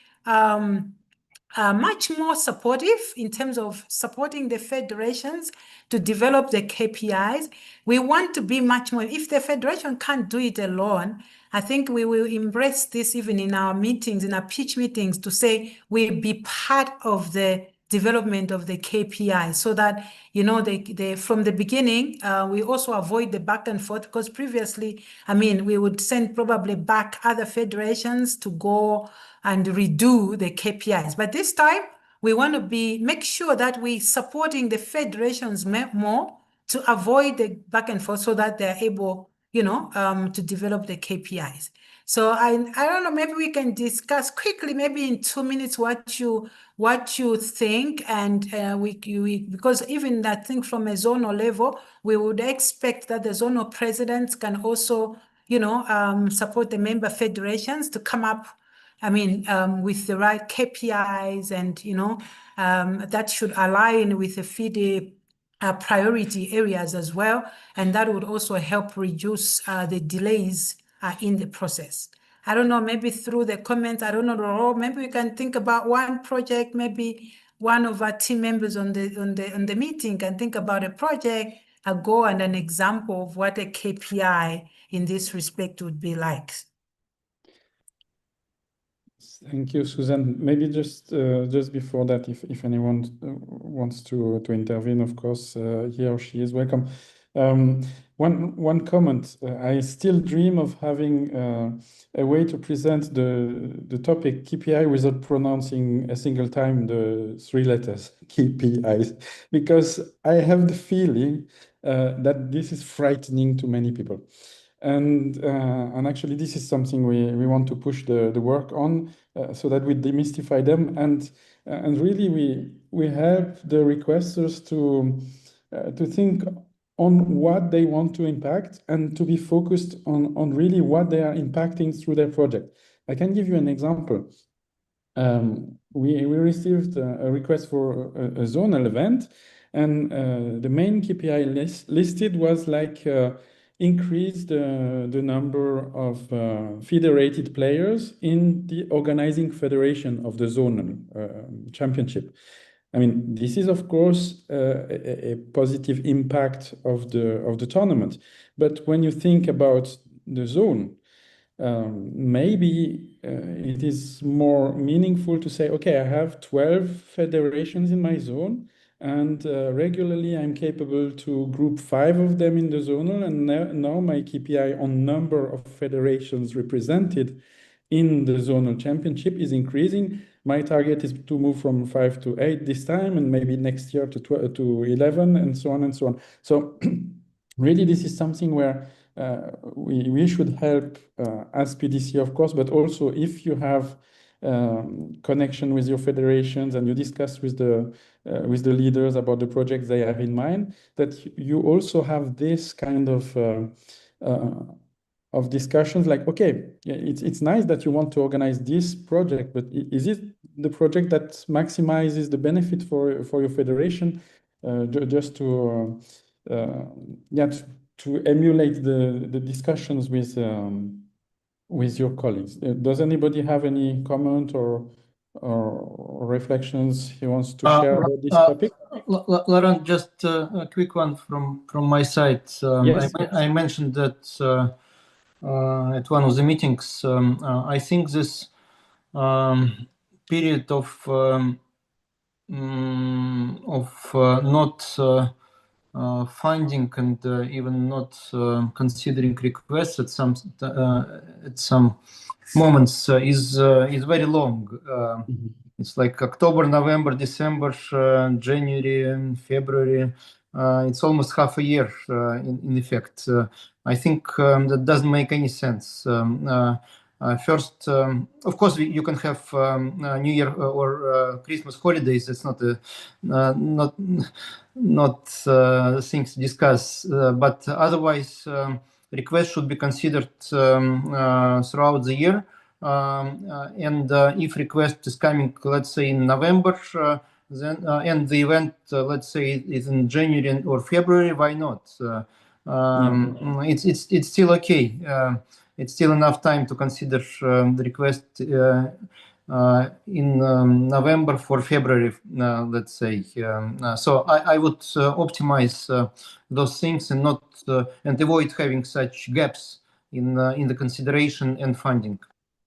much more supportive in terms of supporting the federations to develop the KPIs. We want to be much more, if the federation can't do it alone, I think we will embrace this even in our meetings, in our pitch meetings, to say we'll be part of the development of the KPI, so that, from the beginning, we also avoid the back and forth, because previously, we would send probably back other federations to go and redo the KPIs. But this time, we want to make sure that we're supporting the federations more to avoid the back and forth, so that they're able, to develop the KPIs. So I don't know, maybe we can discuss quickly, maybe in 2 minutes, what you think, and because even I think from a zonal level, we would expect that the zonal presidents can also, support the member federations to come up, with the right KPIs, and that should align with the FIDE priority areas as well, and that would also help reduce the delays in the process. I don't know, maybe through the comments, I don't know, or maybe we can think about one project, maybe one of our team members on the meeting can think about a project, a goal, and an example of what a KPI in this respect would be like. Thank you, Susan. Maybe just before that, if anyone wants to intervene, of course, he or she is welcome. One comment. I still dream of having a way to present the topic KPI without pronouncing a single time the 3 letters KPIs, because I have the feeling that this is frightening to many people. And actually, this is something we want to push the work on, so that we demystify them, and really we help the requesters to think on what they want to impact and to be focused on really what they are impacting through their project. I can give you an example. We received a request for a zonal event, and the main KPI listed was like increase the number of federated players in the organizing federation of the zonal championship. I mean, this is of course a positive impact of the tournament, but when you think about the zone, maybe it is more meaningful to say, okay, I have 12 federations in my zone, and regularly I'm capable to group 5 of them in the zonal, and now my KPI on number of federations represented in the zonal championship is increasing. My target is to move from 5 to 8 this time, and maybe next year to 11, and so on and so on. So really, this is something where we should help as PDC, of course, but also if you have connection with your federations and you discuss with the leaders about the projects they have in mind, that you also have this kind of discussions like, okay, it's nice that you want to organize this project, but is it the project that maximizes the benefit for your federation? Just to to emulate the discussions with your colleagues. Does anybody have any comment or reflections he wants to share about this topic? Laurent, just a quick one from my side. Yes. I mentioned that at one of the meetings. I think this period of not funding and even not considering requests at some moments is very long. It's like October, November, December, January, and February. It's almost half a year in effect. I think that doesn't make any sense. First, of course, you can have New Year or Christmas holidays. It's not things to discuss. But otherwise, requests should be considered throughout the year. And if request is coming, let's say in November, then and the event, let's say, is in January or February, why not? It's still okay. It's still enough time to consider the request in November for February, let's say. So I would optimize those things and not and avoid having such gaps in the consideration and funding.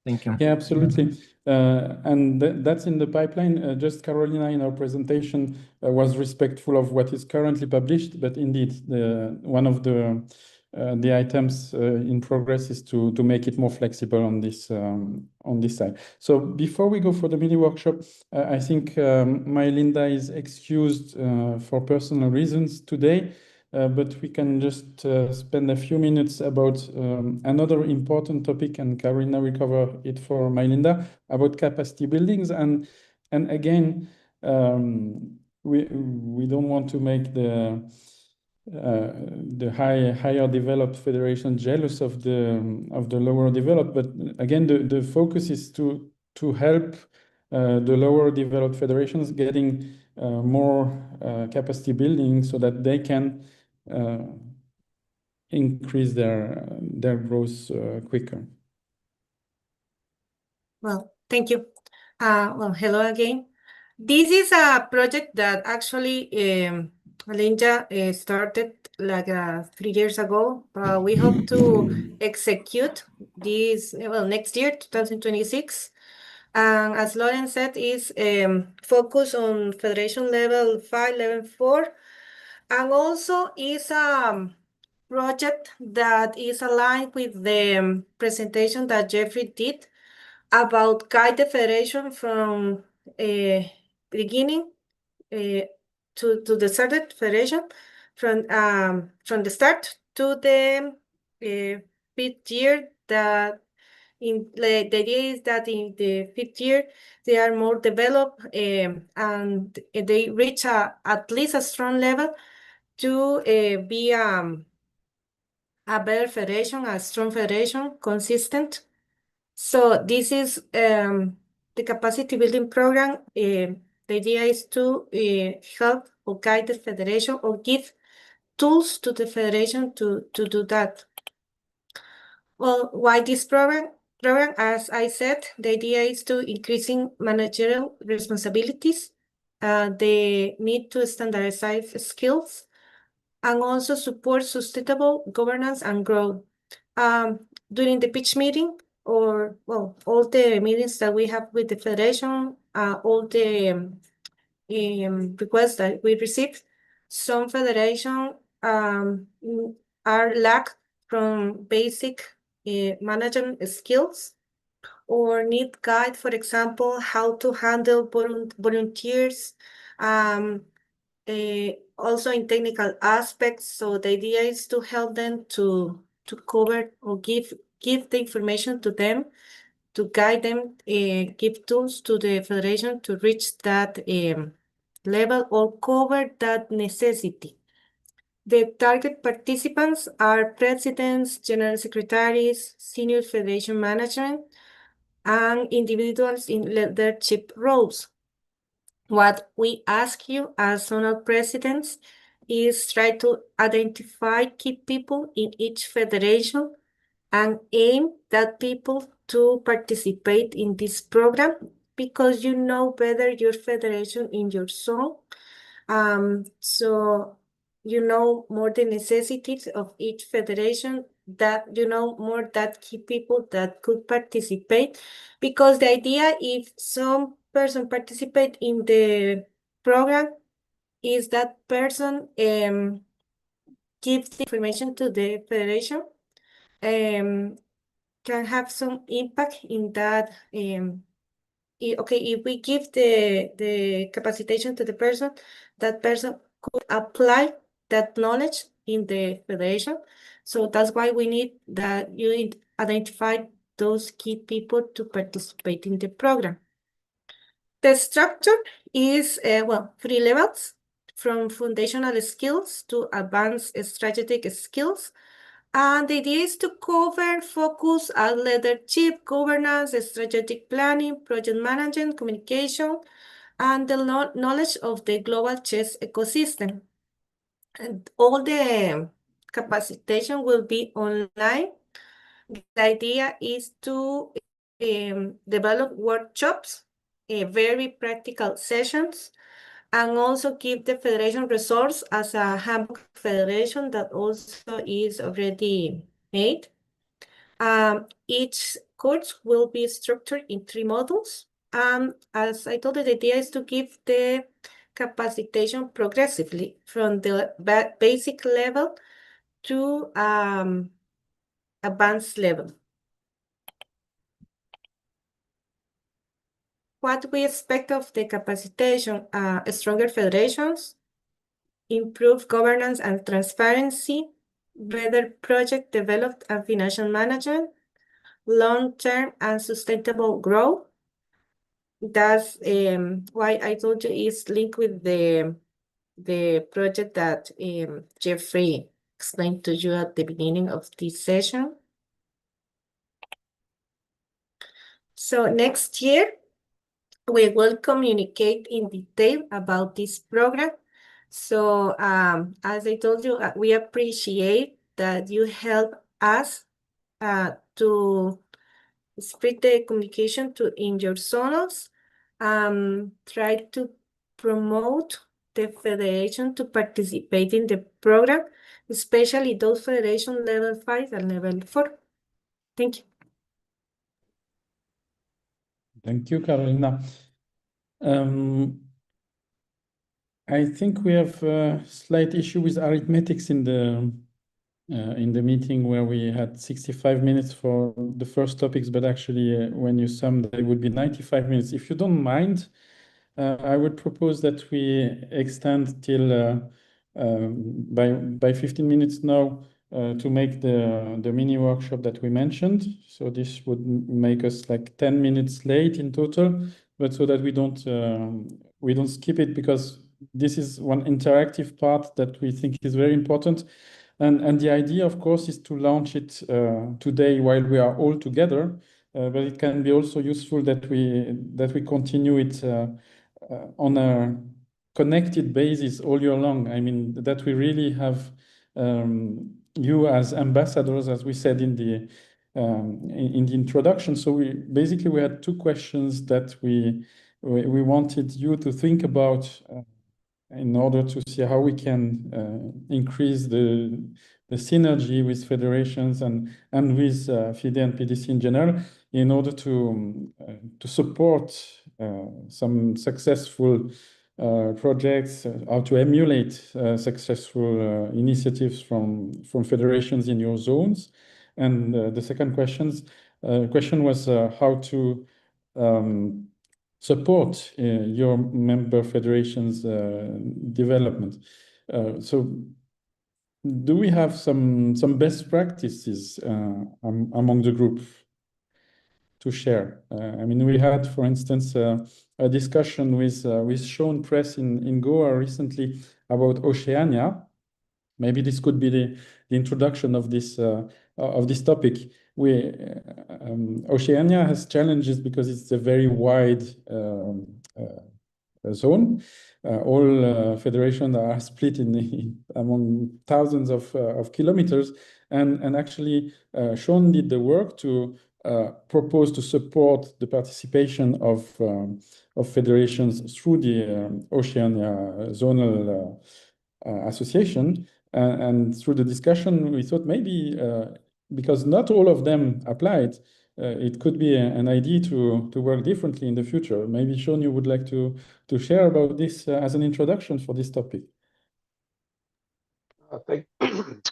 Thank you. Yeah, absolutely. And that's in the pipeline. Just Carolina in our presentation was respectful of what is currently published, but indeed, one of the items in progress is to make it more flexible on this side. So before we go for the mini workshop, I think my Linda is excused for personal reasons today. But we can just spend a few minutes about another important topic, and Carolina will cover it for Mylinda, about capacity buildings. And again, we don't want to make the higher developed federation jealous of the lower developed. But again, the focus is to help the lower developed federations getting more capacity building so that they can increase their growth quicker. Well, thank you. Well, hello again. This is a project that actually Linda started like 3 years ago. We hope to execute this next year, 2026. And as Lauren said, is focus on federation level 5, level 4, and also is a project that is aligned with the presentation that Jeffrey did about guide the federation from beginning to the started federation from the start to the 5th year. That the idea is that in the 5th year they are more developed and they reach at least a strong level to be a better federation, a strong federation, consistent. So this is the capacity building program. The idea is to help or guide the federation or give tools to the federation to do that. Well, why this program? As I said, the idea is to increasing managerial responsibilities, the need to standardize skills, and also support sustainable governance and growth. During the pitch meeting, or well, all the meetings that we have with the federation, all the requests that we receive, some federation are lack from basic management skills or need guide, for example, how to handle volunteers, also in technical aspects. So the idea is to help them to cover or give the information to them, to guide them, give tools to the federation to reach that level or cover that necessity. The target participants are presidents, general secretaries, senior federation management, and individuals in leadership roles. What we ask you as zonal presidents is try to identify key people in each federation and aim that people to participate in this program because you know better your federation in your zone. So you know more the necessities of each federation, that you know more that key people that could participate, because the idea if some person participate in the program is that person gives the information to the federation, can have some impact in that. Okay, if we give the capacitation to the person, that person could apply that knowledge in the federation. So that's why we need that you identify those key people to participate in the program. The structure is, well, 3 levels, from foundational skills to advanced strategic skills. And the idea is to cover, focus on leadership, governance, strategic planning, project management, communication, and the knowledge of the global chess ecosystem. And all the capacitation will be online. The idea is to develop workshops, very practical sessions, and also give the federation resource as a handbook federation that also is already made. Each course will be structured in 3 modules. As I told you, the idea is to give the capacitation progressively from the basic level to advanced level. What we expect of the capacitation, stronger federations, improved governance and transparency, better project development and financial management, long-term and sustainable growth. That's why I told you it's linked with the project that Jeffrey explained to you at the beginning of this session. So next year, we will communicate in detail about this program. So as I told you, we appreciate that you help us to spread the communication in your zonals. Try to promote the federation to participate in the program, especially those federation level 5 and level 4. Thank you. Thank you, Carolina. I think we have a slight issue with arithmetics in the meeting where we had 65 minutes for the first topics, but actually when you sum, it would be 95 minutes. If you don't mind, I would propose that we extend till by 15 minutes now to make the mini workshop that we mentioned. So this would make us like 10 minutes late in total, but so that we don't skip it, because this is one interactive part that we think is very important. And the idea, of course, is to launch it today while we are all together. But it can be also useful that we continue it on a connected basis all year long. I mean, that we really have you as ambassadors, as we said in the introduction. So we had two questions that we wanted you to think about in order to see how we can increase the synergy with federations and with FIDE and PDC in general, in order to support some successful projects, how to emulate successful initiatives from federations in your zones. And the second question was how to support your member federations' development. So do we have some best practices among the group to share? I mean, we had, for instance, a discussion with Sean Press in Goa recently about Oceania. Maybe this could be the introduction of this topic. Oceania has challenges because it's a very wide zone. All federations are split among thousands of kilometers, and actually Sean did the work to propose to support the participation of federations through the Oceania Zonal Association. And through the discussion, we thought maybe because not all of them applied, it could be an idea to work differently in the future. Maybe Sean, you would like to share about this as an introduction for this topic.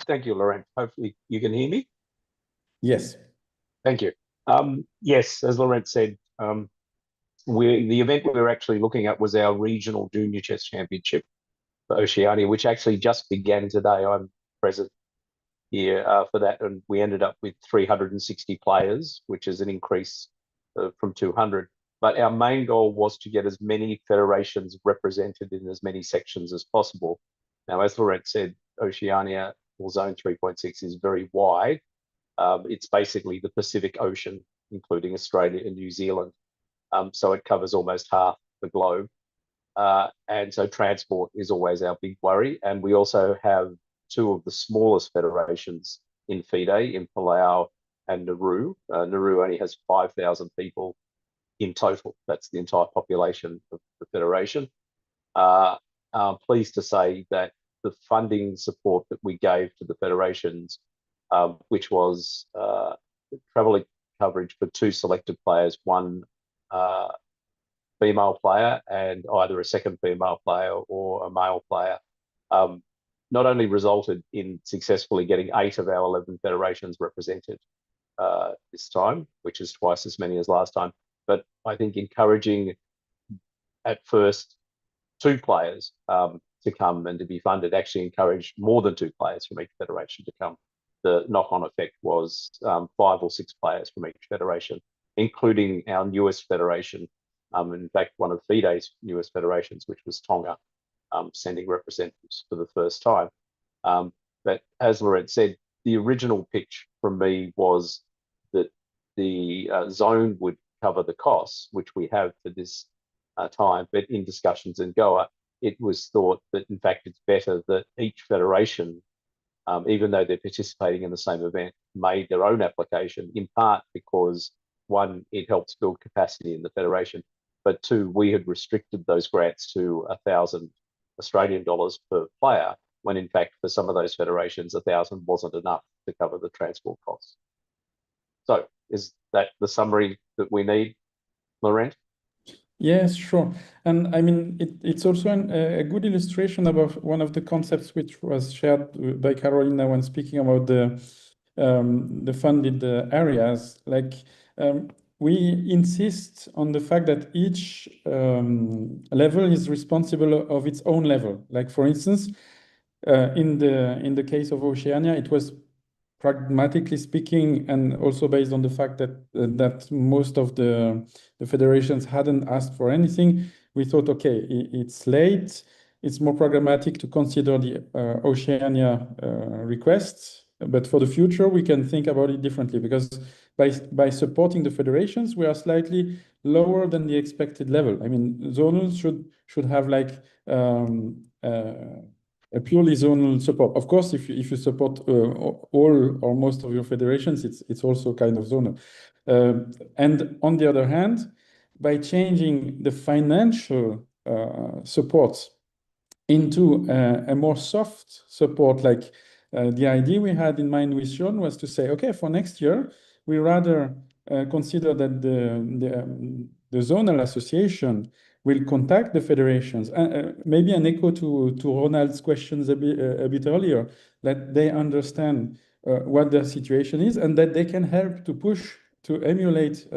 Thank you, Laurent. Hopefully you can hear me. Yes. Thank you. Yes, as Laurent said, the event we were actually looking at was our regional junior chess championship for Oceania, which actually just began today. I'm present here for that, and we ended up with 360 players, which is an increase from 200. But our main goal was to get as many federations represented in as many sections as possible. Now, as Laurent said, Oceania, or Zone 3.6, is very wide. It's basically the Pacific Ocean, including Australia and New Zealand. So it covers almost half the globe. And so transport is always our big worry. And we also have two of the smallest federations in FIDE, in Palau and Nauru. Nauru only has 5,000 people in total. That's the entire population of the federation. I'm pleased to say that the funding support that we gave to the federations, which was travel coverage for two selected players, one female player and either a second female player or a male player, not only resulted in successfully getting 8 of our 11 federations represented this time, which is twice as many as last time, but I think encouraging at first 2 players to come and to be funded actually encouraged more than 2 players from each federation to come. The knock-on effect was 5 or 6 players from each federation, including our newest federation. In fact, one of FIDE's newest federations, which was Tonga, sending representatives for the first time. But as Laurent said, the original pitch from me was that the zone would cover the costs, which we have for this time. But in discussions in Goa, it was thought that, in fact, it's better that each federation, even though they're participating in the same event, made their own application, in part because, 1, it helps build capacity in the federation, but 2, we had restricted those grants to 1,000 Australian dollars per player, when in fact for some of those federations 1,000 wasn't enough to cover the transport costs. So is that the summary that we need, Laurent? Yes, sure. And I mean, it's also a good illustration about one of the concepts which was shared by Carolina when speaking about the funded areas. Like, we insist on the fact that each level is responsible of its own level. Like, for instance, in the case of Oceania, it was, pragmatically speaking, and also based on the fact that most of the federations hadn't asked for anything, we thought, okay, it's late. it's more programmatic to consider the Oceania requests. But for the future, we can think about it differently, because by supporting the federations, we are slightly lower than the expected level. I mean, zonals should have like a purely zonal support. Of course, if you support all or most of your federations, it's also kind of zonal. And on the other hand, by changing the financial support into a more soft support, like the idea we had in mind with Sean was to say, okay, for next year, we rather consider that the zonal association will contact the federations. Maybe an echo to Ronald's questions a bit earlier, that they understand what their situation is and that they can help to push to emulate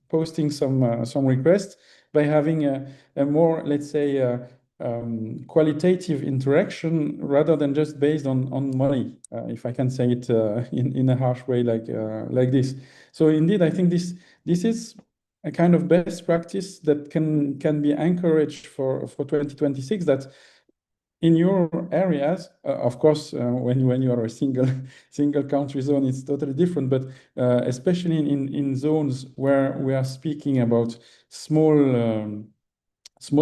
posting some requests by having a more, let's say, qualitative interaction rather than just based on money, if I can say it in a harsh way like this. So indeed, I think this is a kind of best practice that can be encouraged for 2026, that in your areas, of course, when you are a single country zone, it's totally different. But especially in zones where we are speaking about small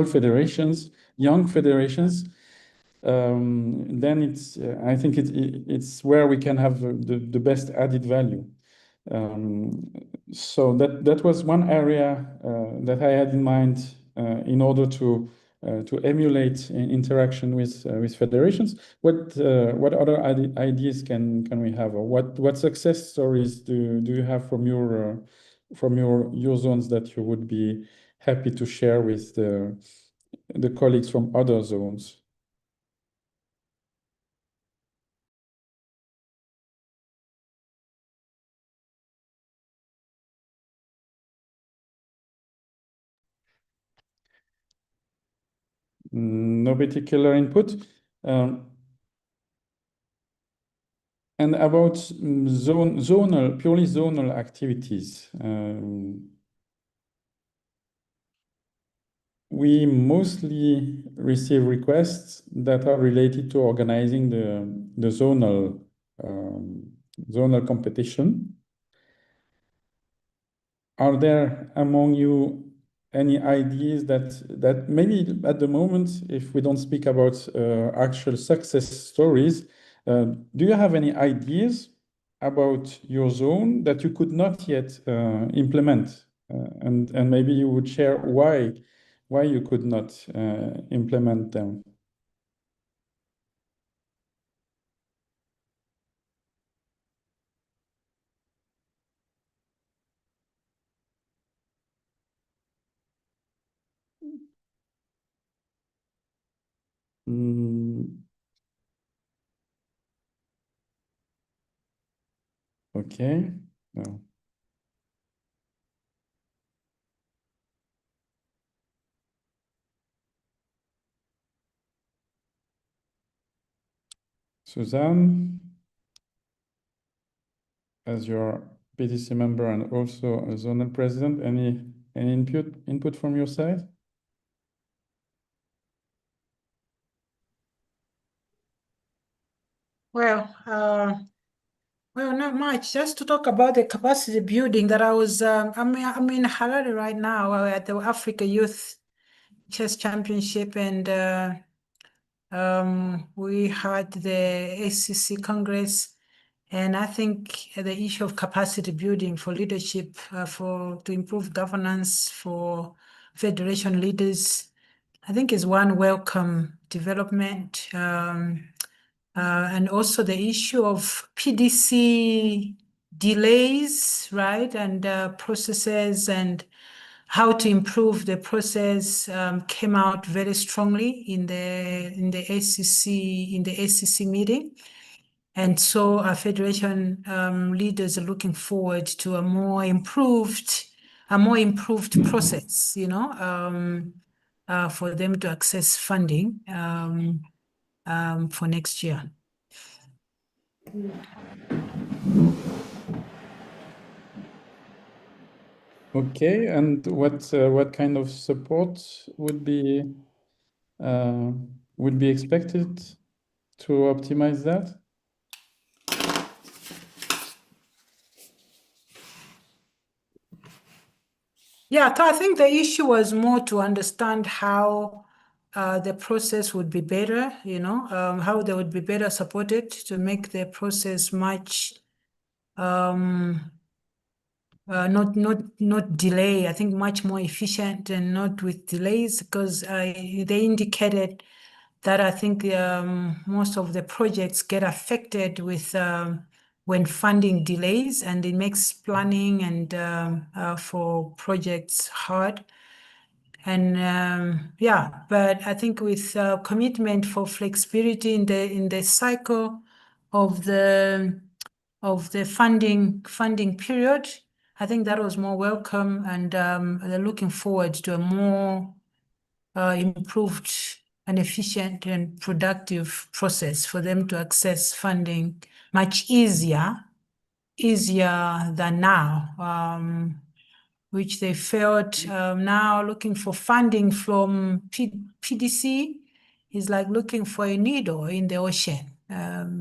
federations, young federations, then it's I think it's where we can have the best added value. So that was one area that I had in mind in order to emulate interaction with federations. What other ideas can we have, or what success stories do you have from your zones that you would be happy to share with the colleagues from other zones? No particular input. And about purely zonal activities, we mostly receive requests that are related to organizing the zonal competition. Are there among you any ideas that maybe at the moment, if we don't speak about actual success stories, do you have any ideas about your zone that you could not yet implement? And maybe you would share why you could not implement them. Okay. No. Suzanne, as your PDC member and also a zonal president, any input from your side? Well, not much. Just to talk about the capacity building that I'm in Harare right now at the Africa Youth Chess Championship, and we had the ACC Congress, and I think the issue of capacity building for leadership, to improve governance for federation leaders, I think is one welcome development. And also the issue of PDC delays, right, and processes and how to improve the process came out very strongly in the ACC meeting. And so our federation leaders are looking forward to a more improved process, for them to access funding for next year. Okay, and what kind of support would be would be expected to optimize that? Yeah, so I think the issue was more to understand how the process would be better, how they would be better supported to make the process much not delay. I think much more efficient and not with delays, because they indicated that I think most of the projects get affected with when funding delays, and it makes planning and for projects hard. And yeah, but I think with commitment for flexibility in the cycle of the funding period, I think that was more welcome, and they're looking forward to a more improved and efficient and productive process for them to access funding much easier than now, which they felt now looking for funding from PDC is like looking for a needle in the ocean.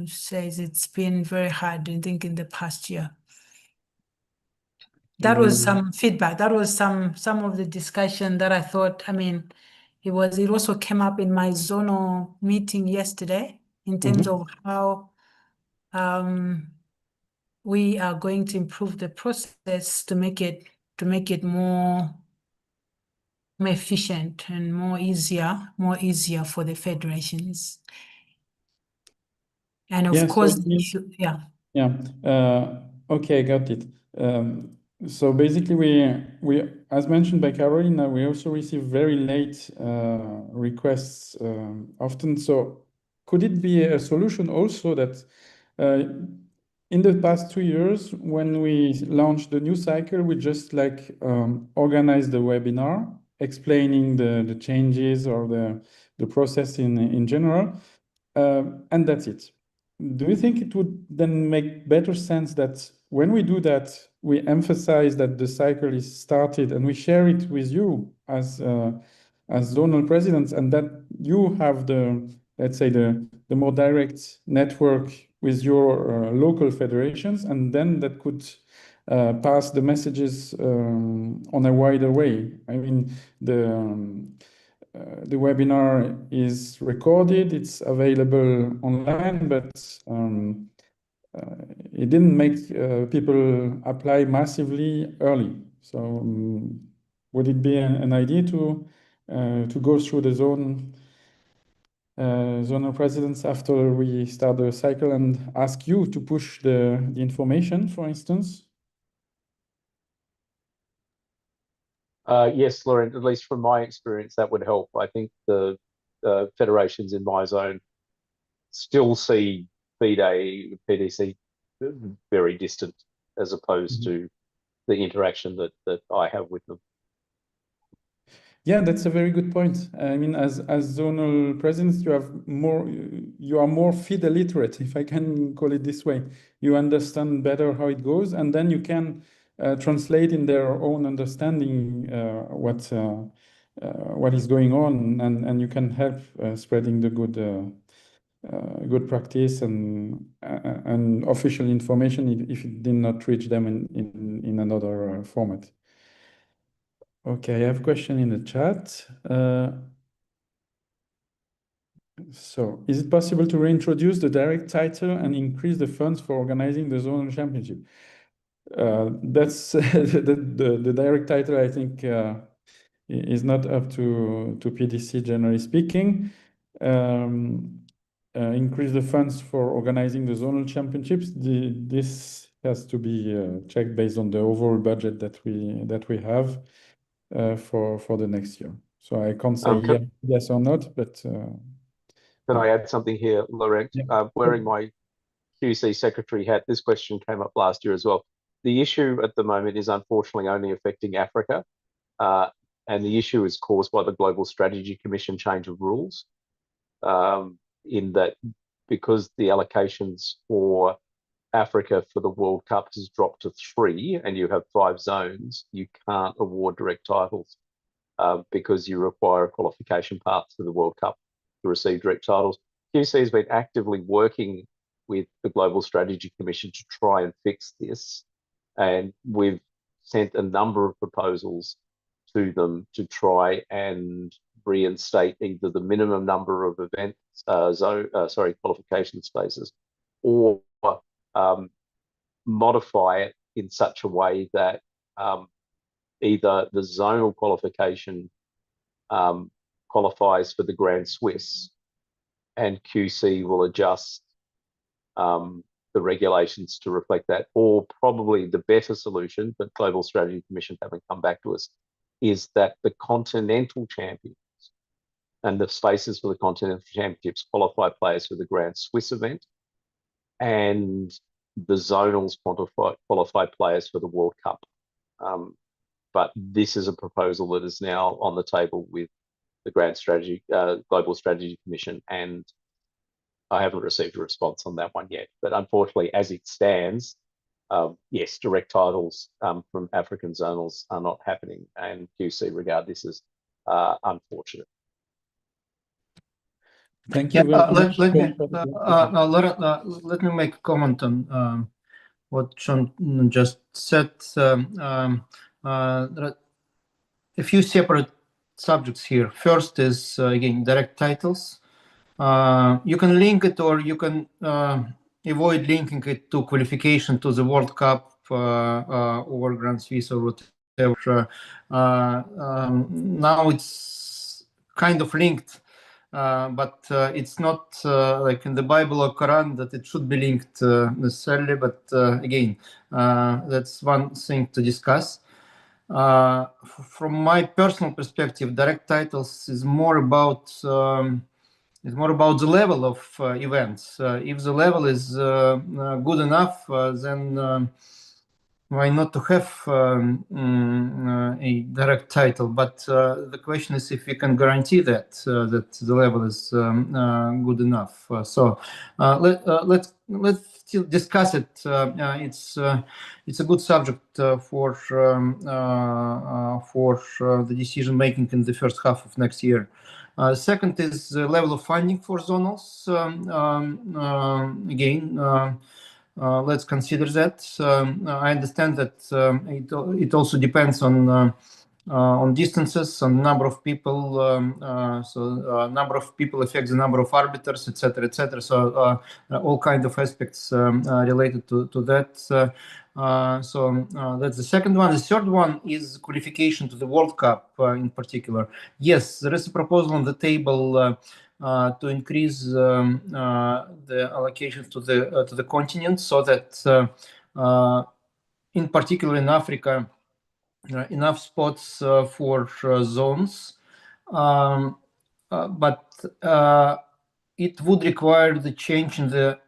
Says it's been very hard, I think, in the past year. That was some feedback. That was some of the discussion that I thought, I mean, it also came up in my zonal meeting yesterday in terms of how we are going to improve the process to make it more efficient and more easier for the federations. And of course, yeah. Yeah. Okay, got it. So basically, we, as mentioned by Carolina, we also receive very late requests often. So could it be a solution also that in the past 2 years, when we launched the new cycle, we just organized the webinar explaining the changes or the process in general, and that's it. Do you think it would then make better sense that when we do that, we emphasize that the cycle is started and we share it with you as zonal presidents, and that you have let's say the more direct network with your local federations, and then that could pass the messages on a wider way? I mean, the webinar is recorded, it's available online, but it didn't make people apply massively early. So would it be an idea to go through the zonal presidents after we start the cycle and ask you to push the information, for instance? Yes, Laurent, at least from my experience, that would help. I think the federations in my zone still see FIDE, PDC very distant as opposed to the interaction that I have with them. Yeah, that's a very good point. I mean, as zonal presidents, you are more FIDE literate, if I can call it this way. You understand better how it goes, and then you can translate in their own understanding what is going on, and you can help spreading the good practice and official information if it did not reach them in another format. Okay, I have a question in the chat. So, is it possible to reintroduce the direct title and increase the funds for organizing the zonal championship? That's the direct title, I think, is not up to PDC, generally speaking. Increase the funds for organizing the zonal championships. This has to be checked based on the overall budget that we have for the next year. So I can't say yes or not, but can I add something here, Laurent? Yeah. Wearing my QC secretary hat, this question came up last year as well. The issue at the moment is unfortunately only affecting Africa, and the issue is caused by the Global Strategy Commission change of rules, in that because the allocations for Africa for the World Cup has dropped to 3 and you have 5 zones, you can't award direct titles. because you require a qualification path to the World Cup to receive direct titles. QC has been actively working with the Global Strategy Commission to try and fix this, and we've sent a number of proposals to them to try and reinstate either the minimum number of events, qualification spaces, or modify it in such a way that either the zonal qualification qualifies for the Grand Swiss, and QC will adjust the regulations to reflect that, or probably the better solution, but Global Strategy Commission haven't come back to us, is that the continental champions and the spaces for the continental championships qualify players for the Grand Swiss event, and the zonals qualify players for the World Cup. But this is a proposal that is now on the table with the Global Strategy Commission, and I haven't received a response on that one yet. But unfortunately, as it stands, yes, direct titles from African zonals are not happening, and QC regard this as unfortunate. Thank you very much. Let me make a comment on what Sean just said. There are a few separate subjects here. First is, again, direct titles. You can link it, or you can avoid linking it to qualification to the World Cup or Grand Swiss or whatever. Now it's kind of linked, but it's not like in the Bible or Quran that it should be linked necessarily. But again, that's one thing to discuss. From my personal perspective, direct titles is more about the level of events. If the level is good enough, then why not to have a direct title? But the question is if we can guarantee that the level is good enough. So let's still discuss it. It's a good subject for the decision making in the first half of next year. Second is the level of funding for zonals. Again, let's consider that. I understand that it also depends on distances, on number of people. So number of people affects the number of arbiters, etc., etc. So all kinds of aspects related to that. So that's the second one. The third one is qualification to the World Cup in particular. Yes, there is a proposal on the table to increase the allocation to the continent, so that in particular in Africa, enough spots for zones, but it would require the change in the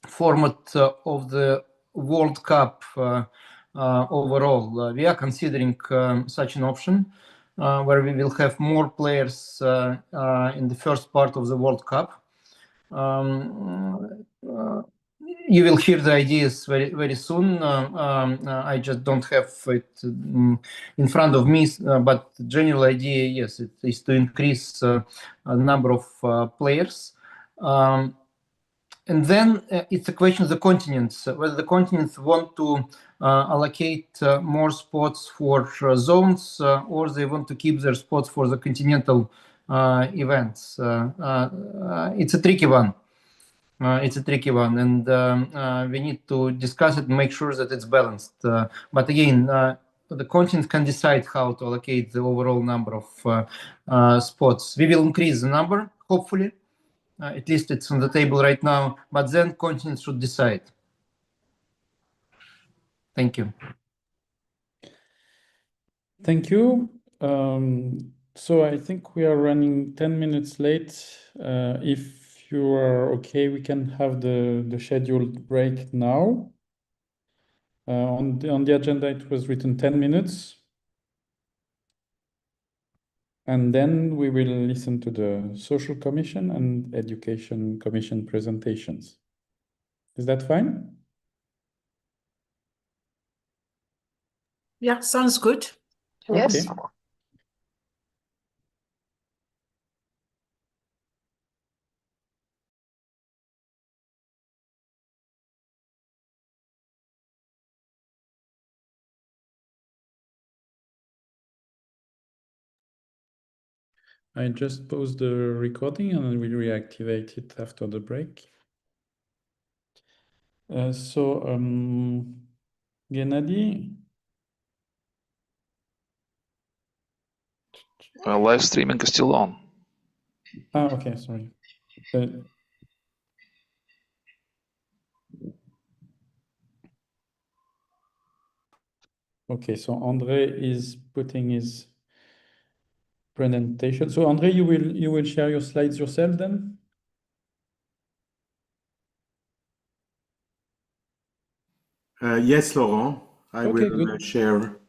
format of the World Cup overall. We are considering such an option where we will have more players in the first part of the World Cup. You will hear the ideas very, very soon. I just don't have it in front of me, but the general idea, yes, it is to increase the number of players. And then it's a question of the continents, whether the continents want to allocate more spots for zones, or they want to keep their spots for the continental events. It's a tricky one. And we need to discuss it and make sure that it's balanced. But again, the continent can decide how to allocate the overall number of spots. We will increase the number, hopefully. At least it's on the table right now, but then continents should decide. Thank you. Thank you. So I think we are running 10 minutes late. If you are okay, we can have the scheduled break now. On the agenda, it was written 10 minutes. And then we will listen to the Social Commission and Education Commission presentations. Is that fine? Yeah, sounds good. Yes. I just paused the recording and we'll reactivate it after the break. Gennady? Live streaming is still on. Okay, sorry. Okay, so Andre is putting his presentation. So Andre, you will share your slides yourself then? Yes, Laurent, I Okay, will good. share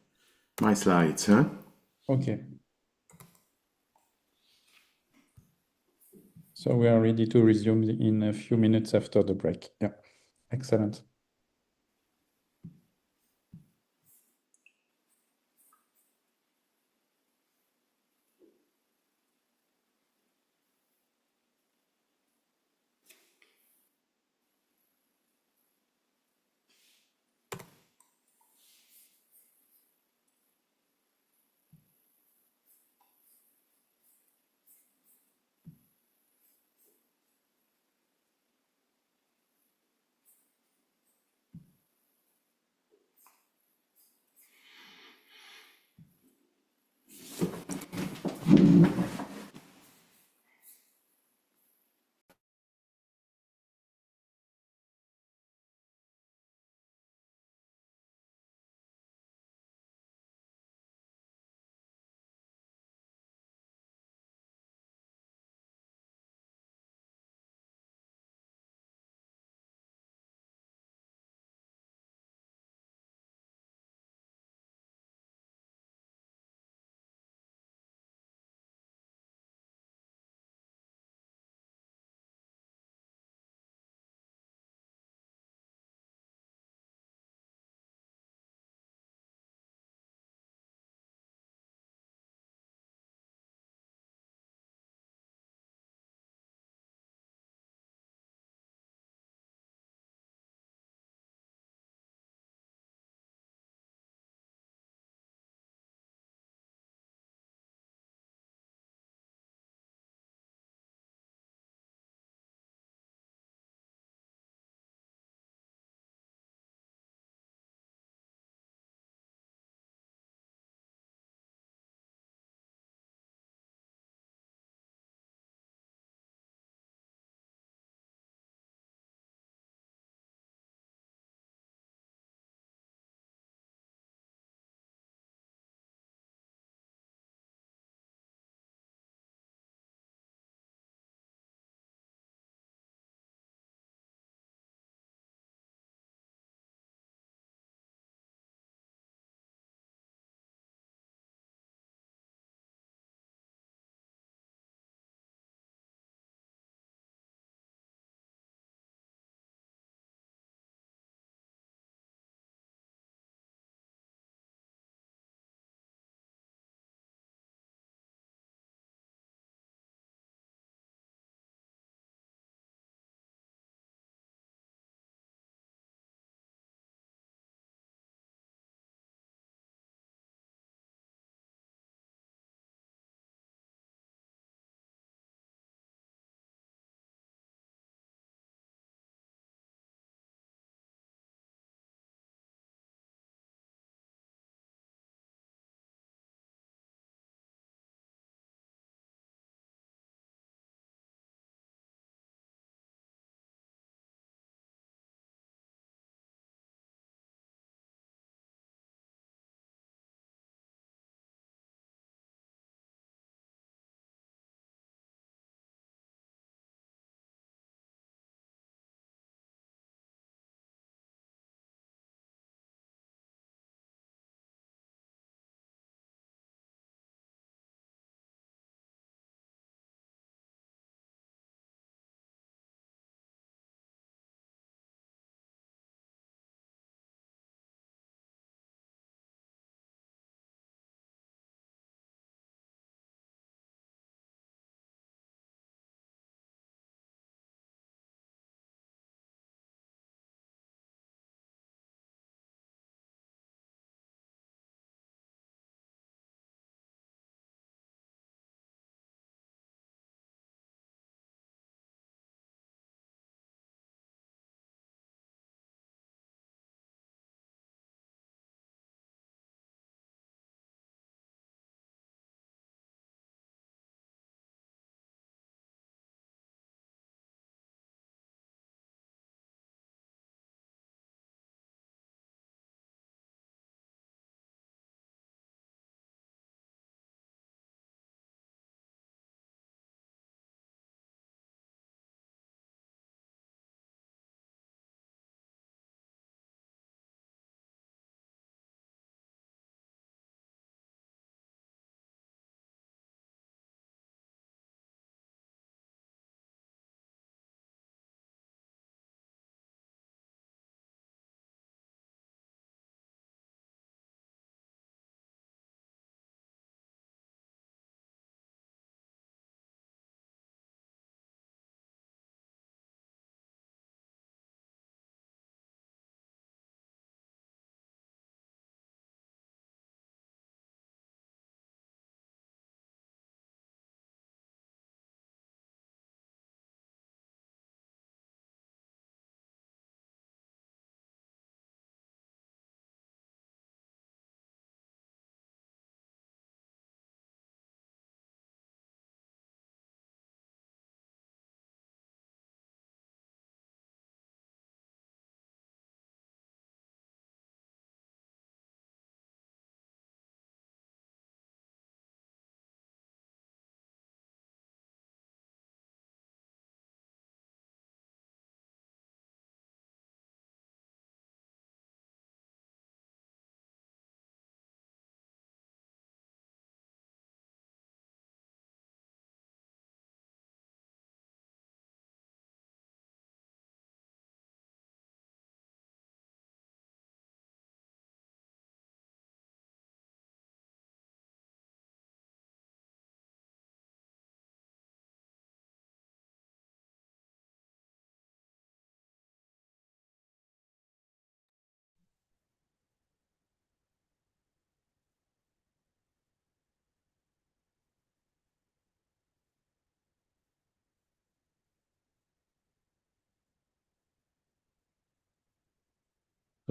my slides. Huh? Okay. So we are ready to resume in a few minutes after the break. Yeah, excellent.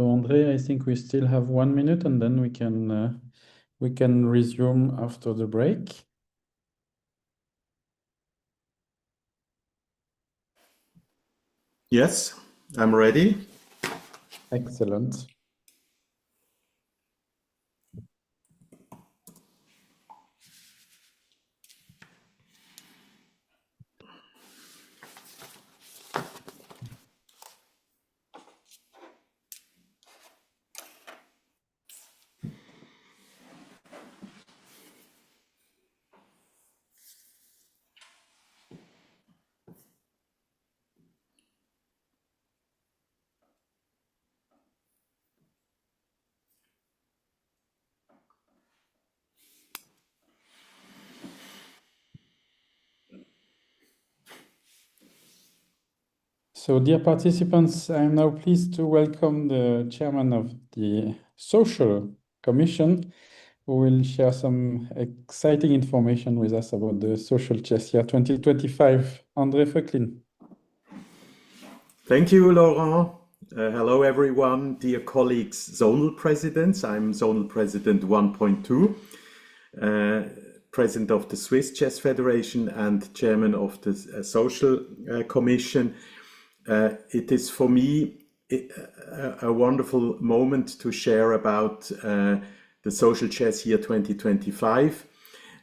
So Andre, I think we still have 1 minute, and then we can resume after the break. Yes, I'm ready. Excellent. So, dear participants, I am now pleased to welcome the chairman of the Social Commission, who will share some exciting information with us about the Social Chess Year 2025. André Vöcklin. Thank you, Laurent. Hello, everyone, dear colleagues, zonal presidents. I'm zonal president 1.2, president of the Swiss Chess Federation and chairman of the Social Commission. It is for me a wonderful moment to share about the Social Chess Year 2025.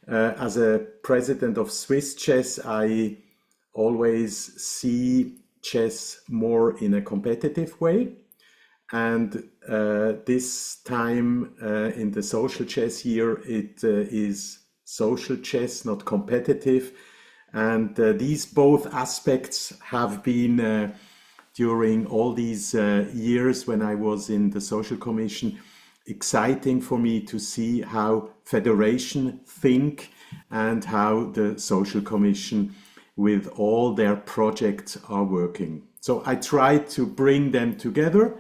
As a president of Swiss Chess, I always see chess more in a competitive way. And this time in the Social Chess Year, it is social chess, not competitive. And these both aspects have been during all these years when I was in the Social Commission exciting for me to see how federation think and how the Social Commission with all their projects are working. So I tried to bring them together,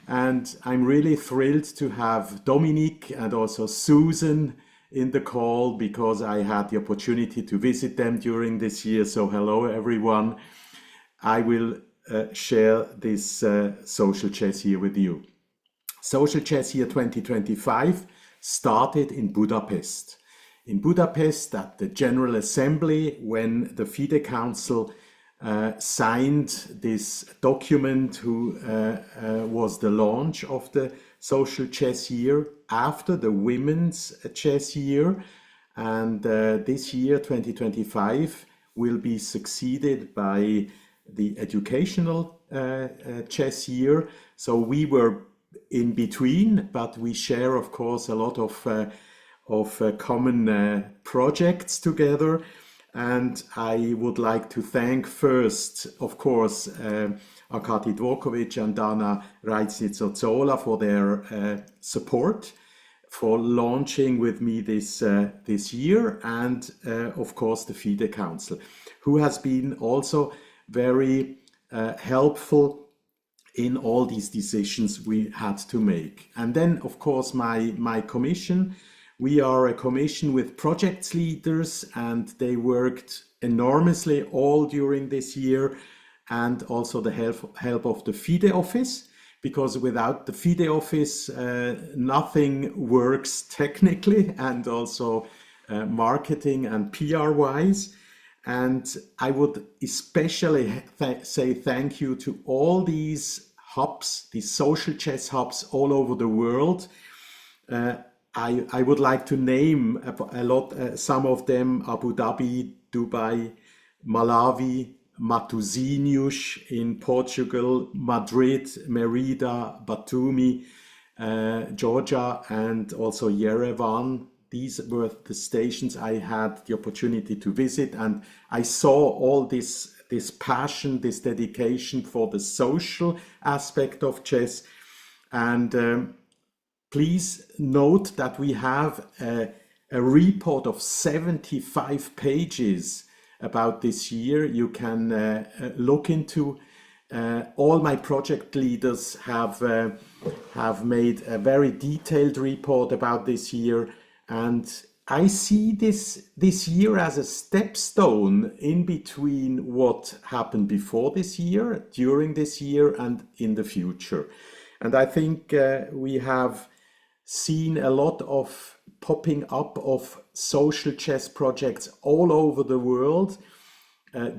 and I'm really thrilled to have Dominique and also Susan in the call because I had the opportunity to visit them during this year. So hello everyone. I will share this Social Chess Year with you. Social Chess Year 2025 started in Budapest. In Budapest at the General Assembly when the FIDE Council signed this document who was the launch of the Social Chess Year after the Women's Chess Year. And this year, 2025, will be succeeded by the Educational Chess Year. So we were in between, but we share, of course, a lot of common projects together. And I would like to thank first, of course, Arkady Dvorkovich and Dana Reitznitzer-Zola for their support for launching with me this year, and of course the FIDE Council, who has been also very helpful in all these decisions we had to make. And then, of course, my commission. We are a commission with project leaders, and they worked enormously all during this year, and also the help of the FIDE office, because without the FIDE office, nothing works technically and also marketing and PR wise. And I would especially say thank you to all these hubs, these social chess hubs all over the world. I would like to name some of them: Abu Dhabi, Dubai, Malawi, Matosinhos in Portugal, Madrid, Merida, Batumi, Georgia, and also Yerevan. These were the stations I had the opportunity to visit, and I saw all this passion, this dedication for the social aspect of chess. And please note that we have a report of 75 pages about this year. You can look into. All my project leaders have made a very detailed report about this year, and I see this year as a stepstone in between what happened before this year, during this year, and in the future. And I think we have seen a lot of popping up of social chess projects all over the world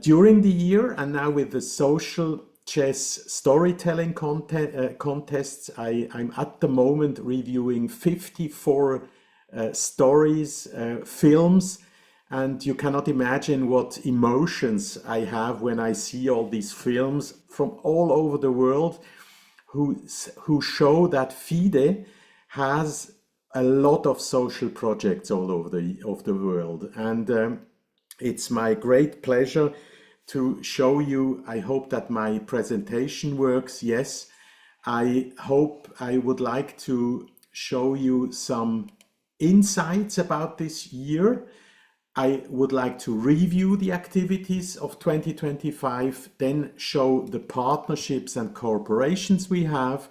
during the year, and now with the social chess storytelling contests, I'm at the moment reviewing 54 stories, films, and you cannot imagine what emotions I have when I see all these films from all over the world who show that FIDE has a lot of social projects all over the world. And it's my great pleasure to show you. I hope that my presentation works. Yes, I would like to show you some insights about this year. I would like to review the activities of 2025, then show the partnerships and cooperations we have,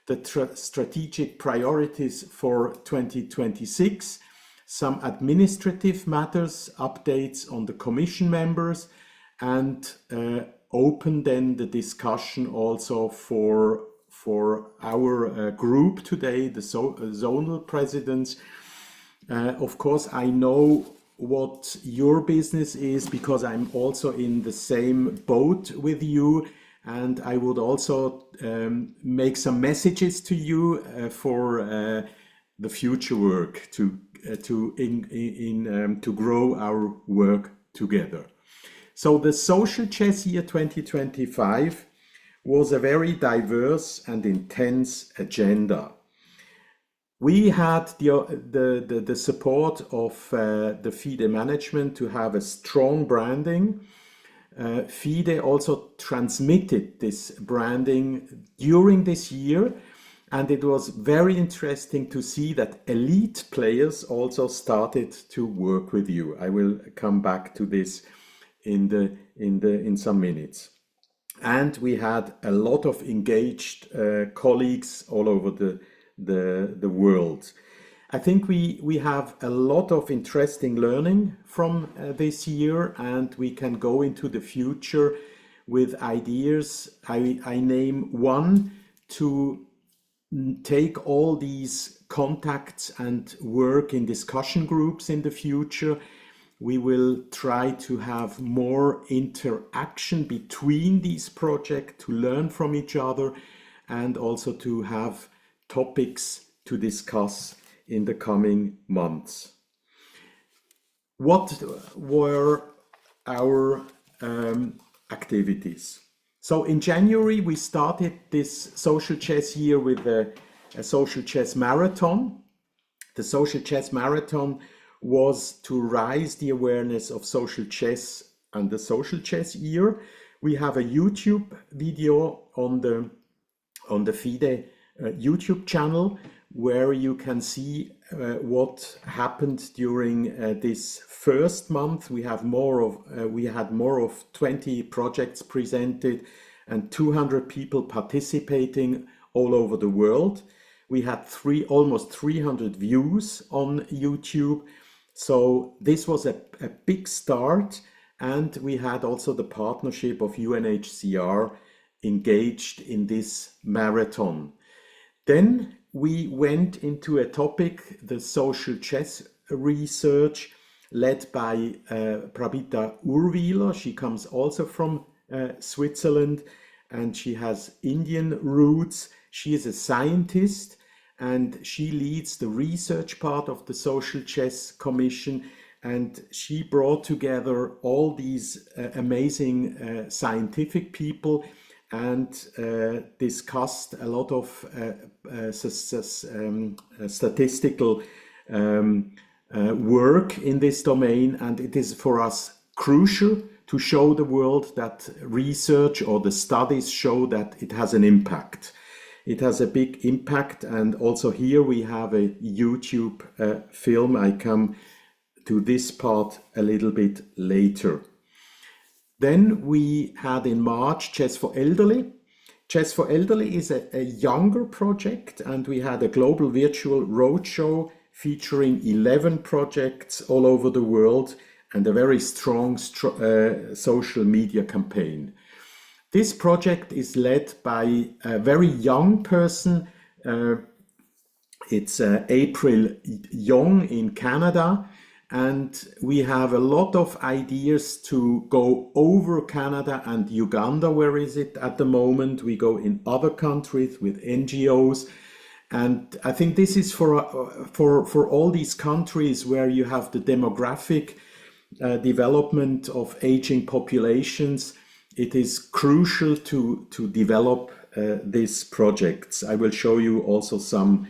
the strategic priorities for 2026, some administrative matters, updates on the commission members, and open then the discussion also for our group today, the zonal presidents. Of course, I know what your business is because I'm also in the same boat with you, and I would also make some messages to you for the future work to grow our work together. So the Social Chess Year 2025 was a very diverse and intense agenda. We had the support of the FIDE management to have a strong branding. FIDE also transmitted this branding during this year, and it was very interesting to see that elite players also started to work with you. I will come back to this in some minutes. And we had a lot of engaged colleagues all over the world. I think we have a lot of interesting learning from this year, and we can go into the future with ideas. I name one: to take all these contacts and work in discussion groups in the future. We will try to have more interaction between these projects to learn from each other, and also to have topics to discuss in the coming months. What were our activities? So in January, we started this social chess year with a social chess marathon. The social chess marathon was to raise the awareness of social chess and the social chess year. We have a YouTube video on the FIDE YouTube channel where you can see what happened during this first month. We had more of 20 projects presented and 200 people participating all over the world. We had almost 300 views on YouTube. So this was a big start, and we had also the partnership of UNHCR engaged in this marathon. Then we went into a topic, the social chess research, led by Pravita Urwila. She comes also from Switzerland, and she has Indian roots. She is a scientist, and she leads the research part of the Social Chess Commission, and she brought together all these amazing scientific people and discussed a lot of statistical work in this domain. And it is for us crucial to show the world that research or the studies show that it has an impact. It has a big impact, and also here we have a YouTube film. I come to this part a little bit later. Then we had in March Chess for Elderly. Chess for Elderly is a younger project, and we had a global virtual roadshow featuring 11 projects all over the world and a very strong social media campaign. This project is led by a very young person. It's April Young in Canada, and we have a lot of ideas to go over Canada and Uganda. Where is it at the moment? We go in other countries with NGOs, and I think this is for all these countries where you have the demographic development of aging populations. It is crucial to develop these projects. I will show you also some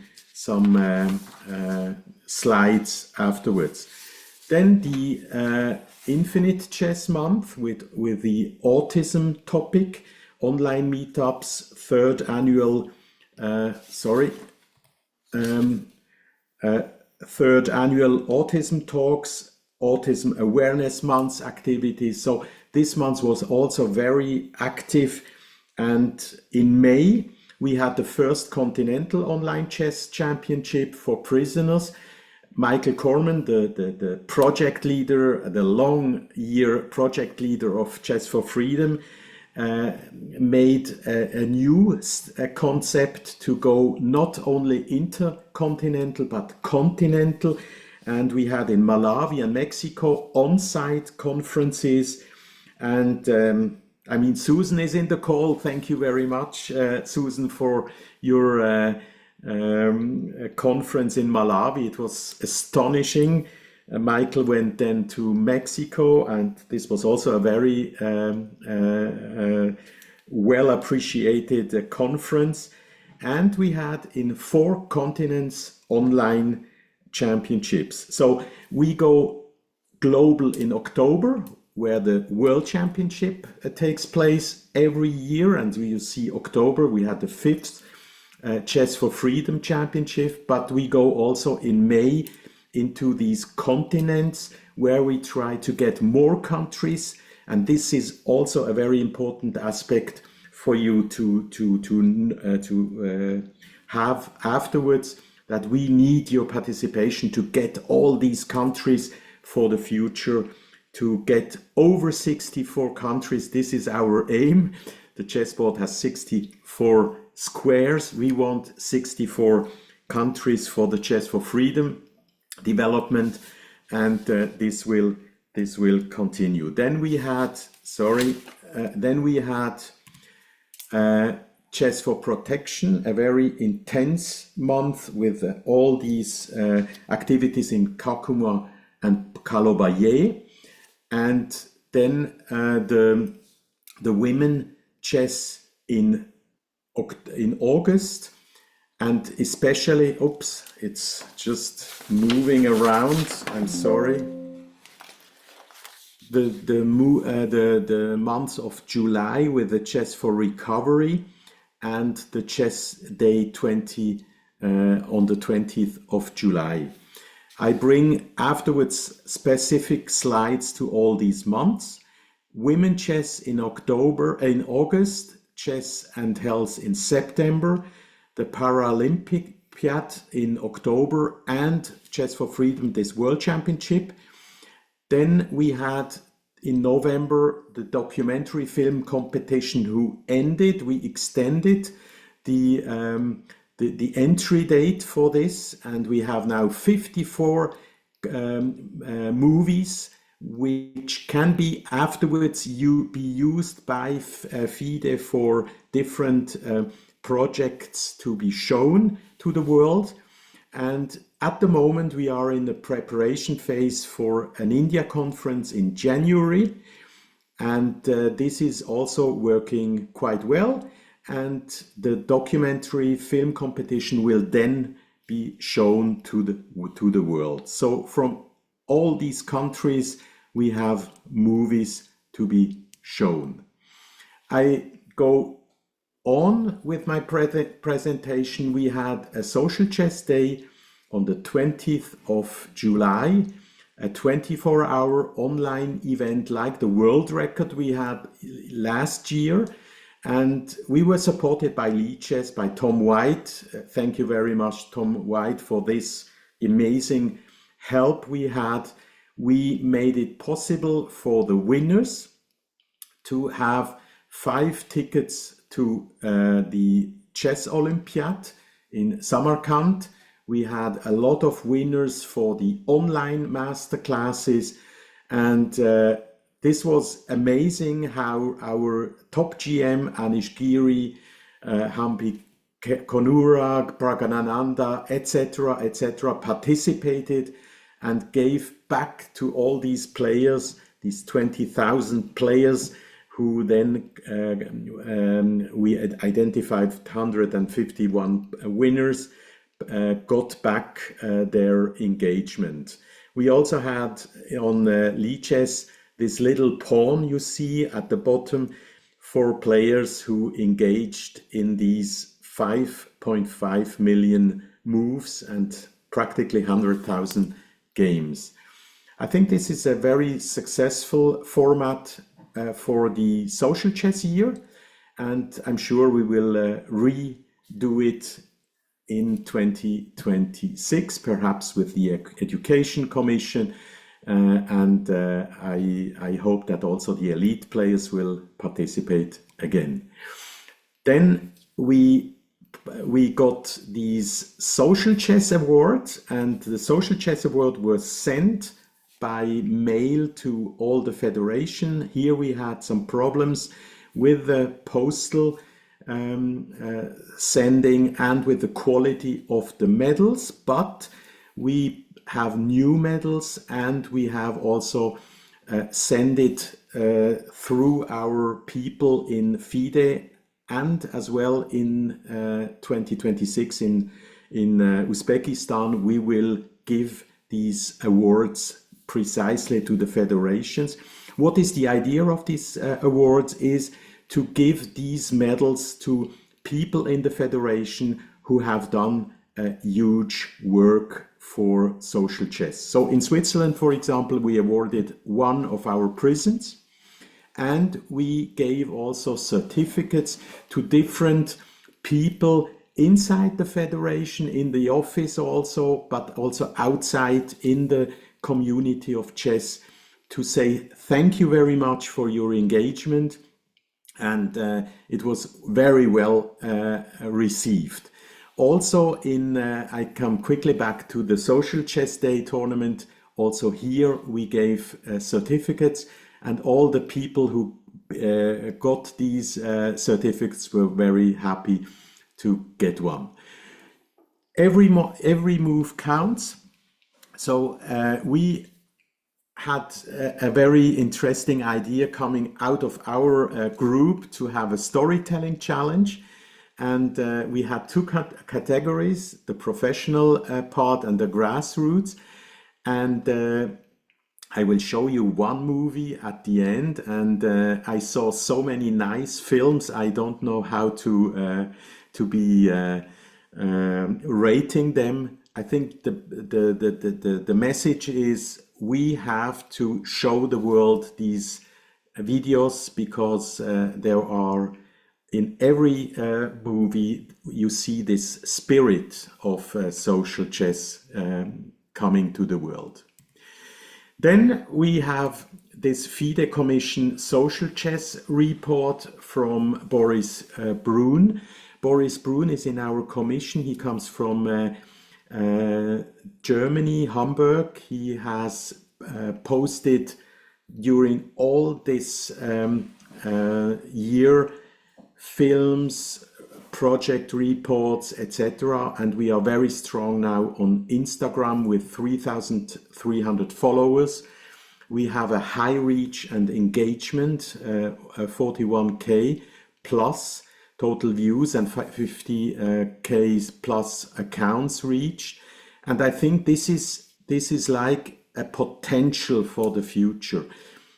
slides afterwards. Then the Infinite Chess Month with the autism topic, online meetups, third annual autism talks, Autism Awareness Month activities. So this month was also very active, and in May we had the first Continental Online Chess Championship for prisoners. Michael Corman, the project leader, the long year project leader of Chess for Freedom, made a new concept to go not only intercontinental but continental. And we had in Malawi and Mexico on-site conferences. And I mean, Susan is in the call. Thank you very much, Susan, for your conference in Malawi. It was astonishing. Michael went then to Mexico, and this was also a very well appreciated conference. And we had in 4 continents online championships. So we go global in October, where the World Championship takes place every year. And you see October, we had the 5th Chess for Freedom Championship, but we go also in May into these continents where we try to get more countries. And this is also a very important aspect for you to have afterwards, that we need your participation to get all these countries for the future, to get over 64 countries. This is our aim. The chessboard has 64 squares. We want 64 countries for the Chess for Freedom development, and this will continue. Then we had Chess for Protection, a very intense month with all these activities in Kakuma and Kalobaye. And then the women chess in August, and especially, oops, it's just moving around, I'm sorry. The month of July with the Chess for Recovery, and the Chess Day 20 on the 20th of July. I bring afterwards specific slides to all these months. Women chess in August, chess and health in September, the Paralympiad in October, and Chess for Freedom, this World Championship. Then we had in November the documentary film competition who ended. We extended the entry date for this, and we have now 54 movies which can be afterwards be used by FIDE for different projects to be shown to the world. And at the moment we are in the preparation phase for an India conference in January, and this is also working quite well. And the documentary film competition will then be shown to the world. So from all these countries we have movies to be shown. I go on with my presentation. We had a social chess day on the 20th of July, a 24-hour online event like the world record we had last year. And we were supported by Lead Chess, by Tom White. Thank you very much, Tom White, for this amazing help we had. We made it possible for the winners to have 5 tickets to the Chess Olympiad in Samarkand. We had a lot of winners for the online masterclasses, and this was amazing how our top GM, Anish Giri, Hambi Konurag, Praganananda, etc., participated and gave back to all these players, these 20,000 players, who then we identified 151 winners, got back their engagement. We also had on Lichess this little pawn you see at the bottom for players who engaged in these 5.5 million moves and practically 100,000 games. I think this is a very successful format for the social chess year, and I'm sure we will redo it in 2026, perhaps with the Education Commission, and I hope that also the elite players will participate again. Then we got these social chess awards, and the social chess award was sent by mail to all the federation. Here we had some problems with the postal sending and with the quality of the medals, but we have new medals, and we have also sent it through our people in FIDE, and as well in 2026 in Uzbekistan, we will give these awards precisely to the federations. What is the idea of these awards is to give these medals to people in the federation who have done huge work for social chess. So in Switzerland, for example, we awarded one of our prisons, and we gave also certificates to different people inside the federation, in the office also, but also outside in the community of chess, to say thank you very much for your engagement. And it was very well received. Also I come quickly back to the Social Chess Day tournament. Also here we gave certificates, and all the people who got these certificates were very happy to get one. Every move counts. So we had a very interesting idea coming out of our group to have a storytelling challenge. And we had 2 categories, the professional part and the grassroots. And I will show you one movie at the end. And I saw so many nice films. I don't know how to be rating them. I think the message is we have to show the world these videos, because there are, in every movie, you see this spirit of social chess coming to the world. Then we have this FIDE Commission Social Chess report from Boris Brun. Boris Brun is in our commission. He comes from Germany, Hamburg. He has posted during all this year films, project reports, etc. And we are very strong now on Instagram with 3,300 followers. We have a high reach and engagement, 41K plus total views and 50K plus accounts reached. And I think this is like a potential for the future.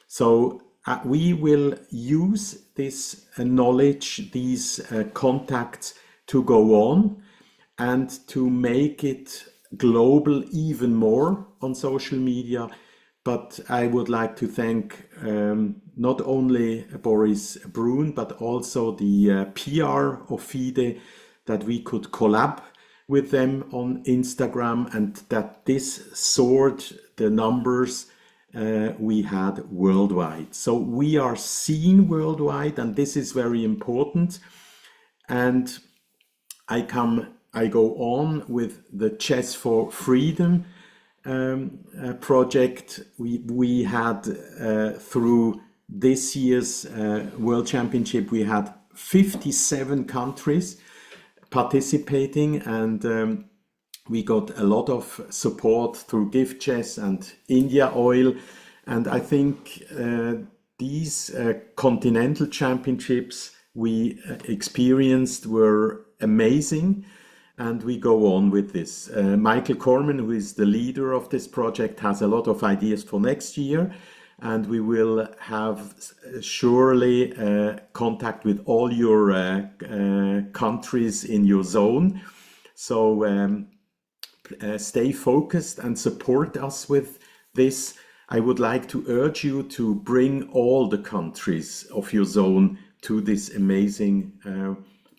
So we will use this knowledge, these contacts, to go on and to make it global even more on social media. But I would like to thank not only Boris Brun, but also the PR of FIDE, that we could collab with them on Instagram, and that this soared the numbers we had worldwide. So we are seen worldwide, and this is very important. And I go on with the Chess for Freedom project. We had through this year's World Championship, we had 57 countries participating, and we got a lot of support through Gift Chess and India Oil. And I think these continental championships we experienced were amazing. And we go on with this. Michael Corman, who is the leader of this project, has a lot of ideas for next year. And we will have surely contact with all your countries in your zone. So stay focused and support us with this. I would like to urge you to bring all the countries of your zone to this amazing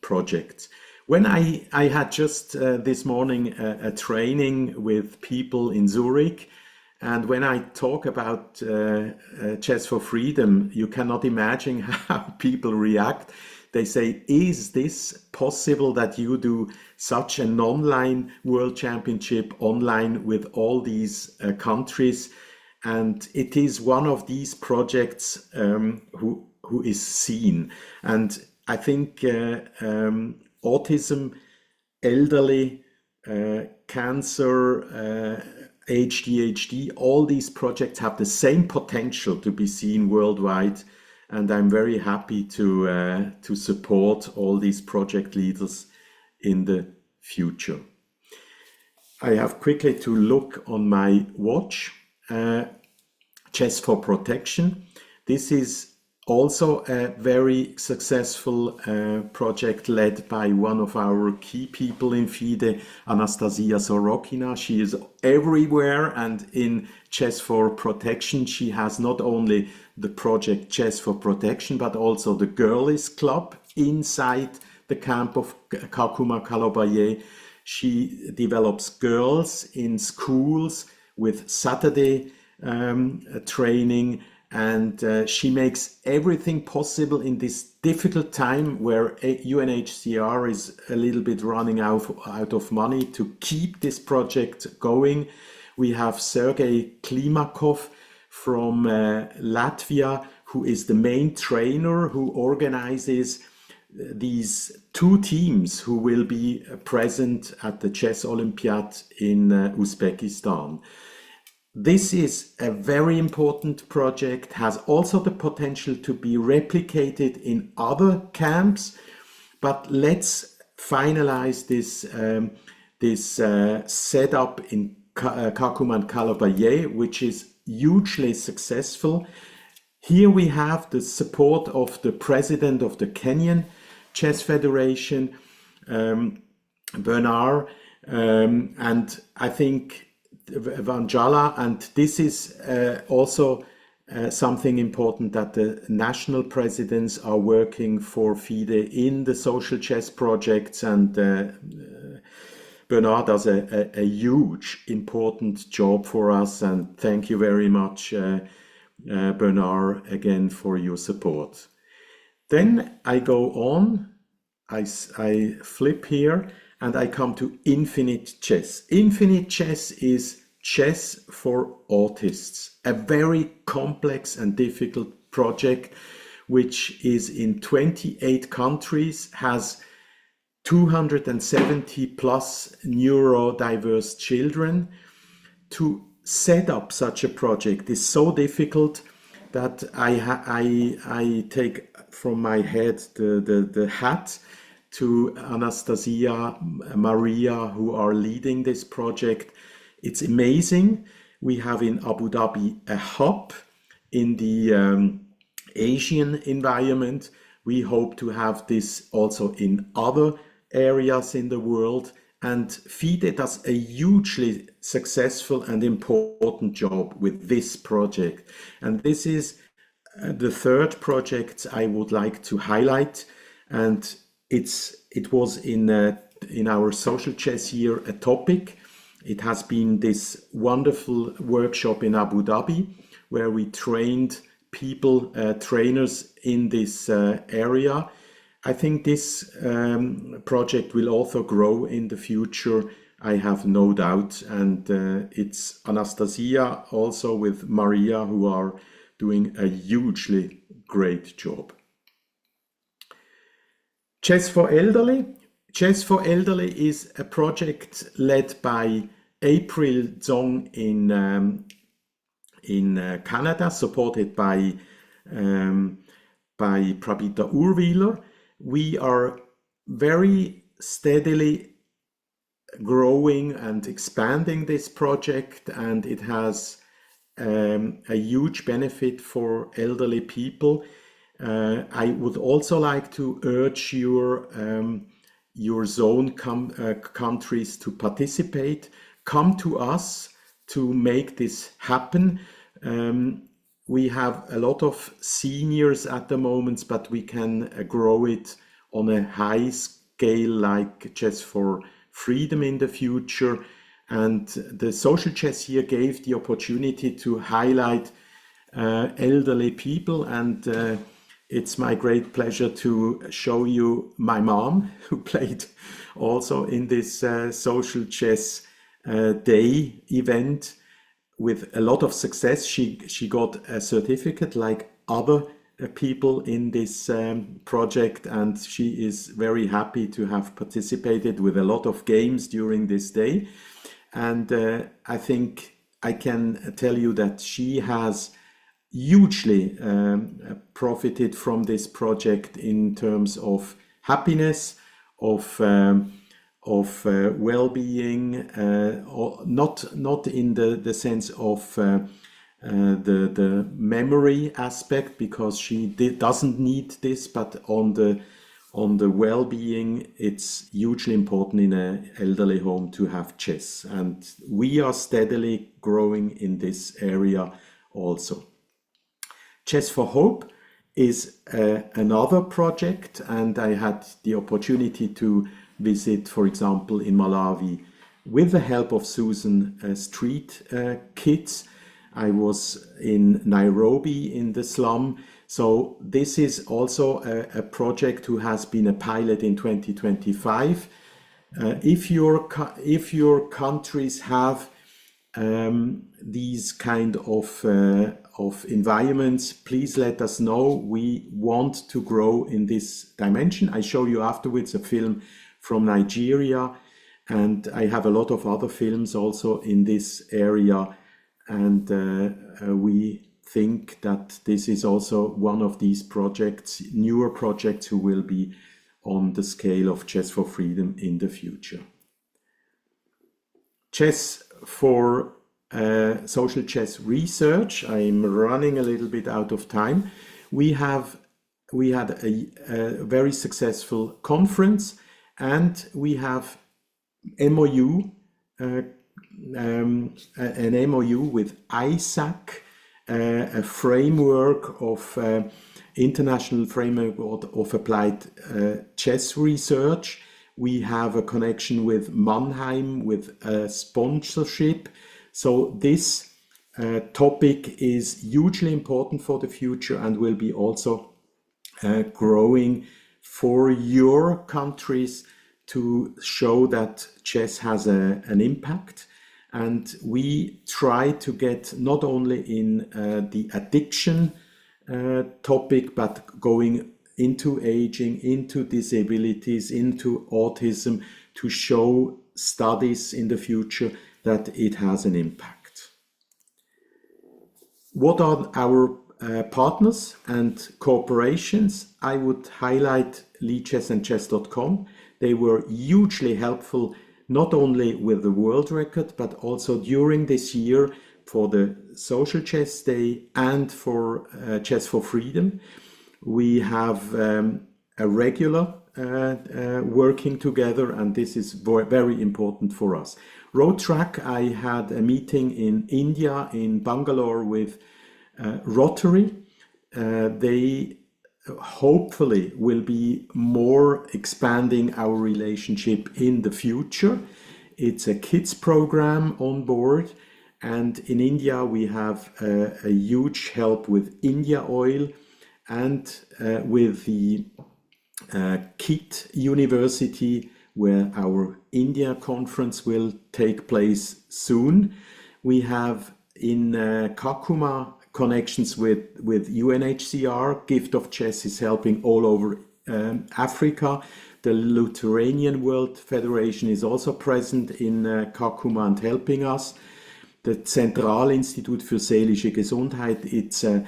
project. When I had just this morning a training with people in Zurich, and when I talk about Chess for Freedom, you cannot imagine how people react. They say, is this possible that you do such an online world championship online with all these countries? And it is one of these projects who is seen. And I think autism, elderly, cancer, ADHD, all these projects have the same potential to be seen worldwide. And I'm very happy to support all these project leaders in the future. I have quickly to look on my watch. Chess for Protection. This is also a very successful project led by one of our key people in FIDE, Anastasia Sorokina. She is everywhere, and in Chess for Protection, she has not only the project Chess for Protection, but also the Girlies Club inside the camp of Kakuma Kalobaye. She develops girls in schools with Saturday training, and she makes everything possible in this difficult time where UNHCR is a little bit running out of money to keep this project going. We have Sergei Klimakov from Latvia, who is the main trainer who organizes these two teams who will be present at the Chess Olympiad in Uzbekistan. This is a very important project, has also the potential to be replicated in other camps, but let's finalize this setup in Kakuma and Kalobaye, which is hugely successful. Here we have the support of the president of the Kenyan Chess Federation, Bernard, and I think Vanjala, and this is also something important, that the national presidents are working for FIDE in the social chess projects, and Bernard does a huge important job for us, and thank you very much Bernard again for your support. Then I go on, I flip here, and I come to Infinite Chess. Infinite Chess is chess for autists, a very complex and difficult project which is in 28 countries, has 270 plus neurodiverse children. To set up such a project is so difficult that I take from my head the hat to Anastasia, Maria, who are leading this project. It's amazing. We have in Abu Dhabi a hub in the Asian environment. We hope to have this also in other areas in the world. And FIDE does a hugely successful and important job with this project. And this is the third project I would like to highlight. And it was in our social chess year a topic. It has been this wonderful workshop in Abu Dhabi where we trained people, trainers in this area. I think this project will also grow in the future, I have no doubt. And it's Anastasia also with Maria who are doing a hugely great job. Chess for Elderly. Chess for Elderly is a project led by April Zong in Canada, supported by Prabita Urwieler. We are very steadily growing and expanding this project, and it has a huge benefit for elderly people. I would also like to urge your zone countries to participate. Come to us to make this happen. We have a lot of seniors at the moment, but we can grow it on a high scale like Chess for Freedom in the future. And the social chess here gave the opportunity to highlight elderly people, and it's my great pleasure to show you my mom, who played also in this social chess day event with a lot of success. She got a certificate like other people in this project, and she is very happy to have participated with a lot of games during this day. And I think I can tell you that she has hugely profited from this project in terms of happiness, of well-being, not in the sense of the memory aspect, because she doesn't need this, but on the well-being, it's hugely important in an elderly home to have chess, and we are steadily growing in this area also. Chess for Hope is another project, and I had the opportunity to visit, for example, in Malawi with the help of Susan Street Kids. I was in Nairobi in the slum. So this is also a project who has been a pilot in 2025. If your countries have these kind of environments, please let us know. We want to grow in this dimension. I show you afterwards a film from Nigeria, and I have a lot of other films also in this area, and we think that this is also one of these projects, newer projects, who will be on the scale of Chess for Freedom in the future. Chess for social chess research. I'm running a little bit out of time. We had a very successful conference, and we have MOU, an MOU with ISAC, a framework of international framework of applied chess research. We have a connection with Mannheim with a sponsorship. So this topic is hugely important for the future and will be also growing for your countries to show that chess has an impact. And we try to get not only in the addiction topic, but going into aging, into disabilities, into autism, to show studies in the future that it has an impact. What are our partners and corporations? I would highlight Lichess and Chess.com. They were hugely helpful, not only with the world record, but also during this year for the Social Chess Day and for Chess for Freedom. We have a regular working together, and this is very important for us. Road Track, I had a meeting in India, in Bangalore, with Rotary. They hopefully will be more expanding our relationship in the future. It's a kids program on board, And in India, we have a huge help with India Oil and with the KIT University, where our India conference will take place soon. We have in Kakuma connections with UNHCR. Gift of Chess is helping all over Africa. The Lithuanian World Federation is also present in Kakuma and helping us. The Zentralinstitut für seelische Gesundheit, it's a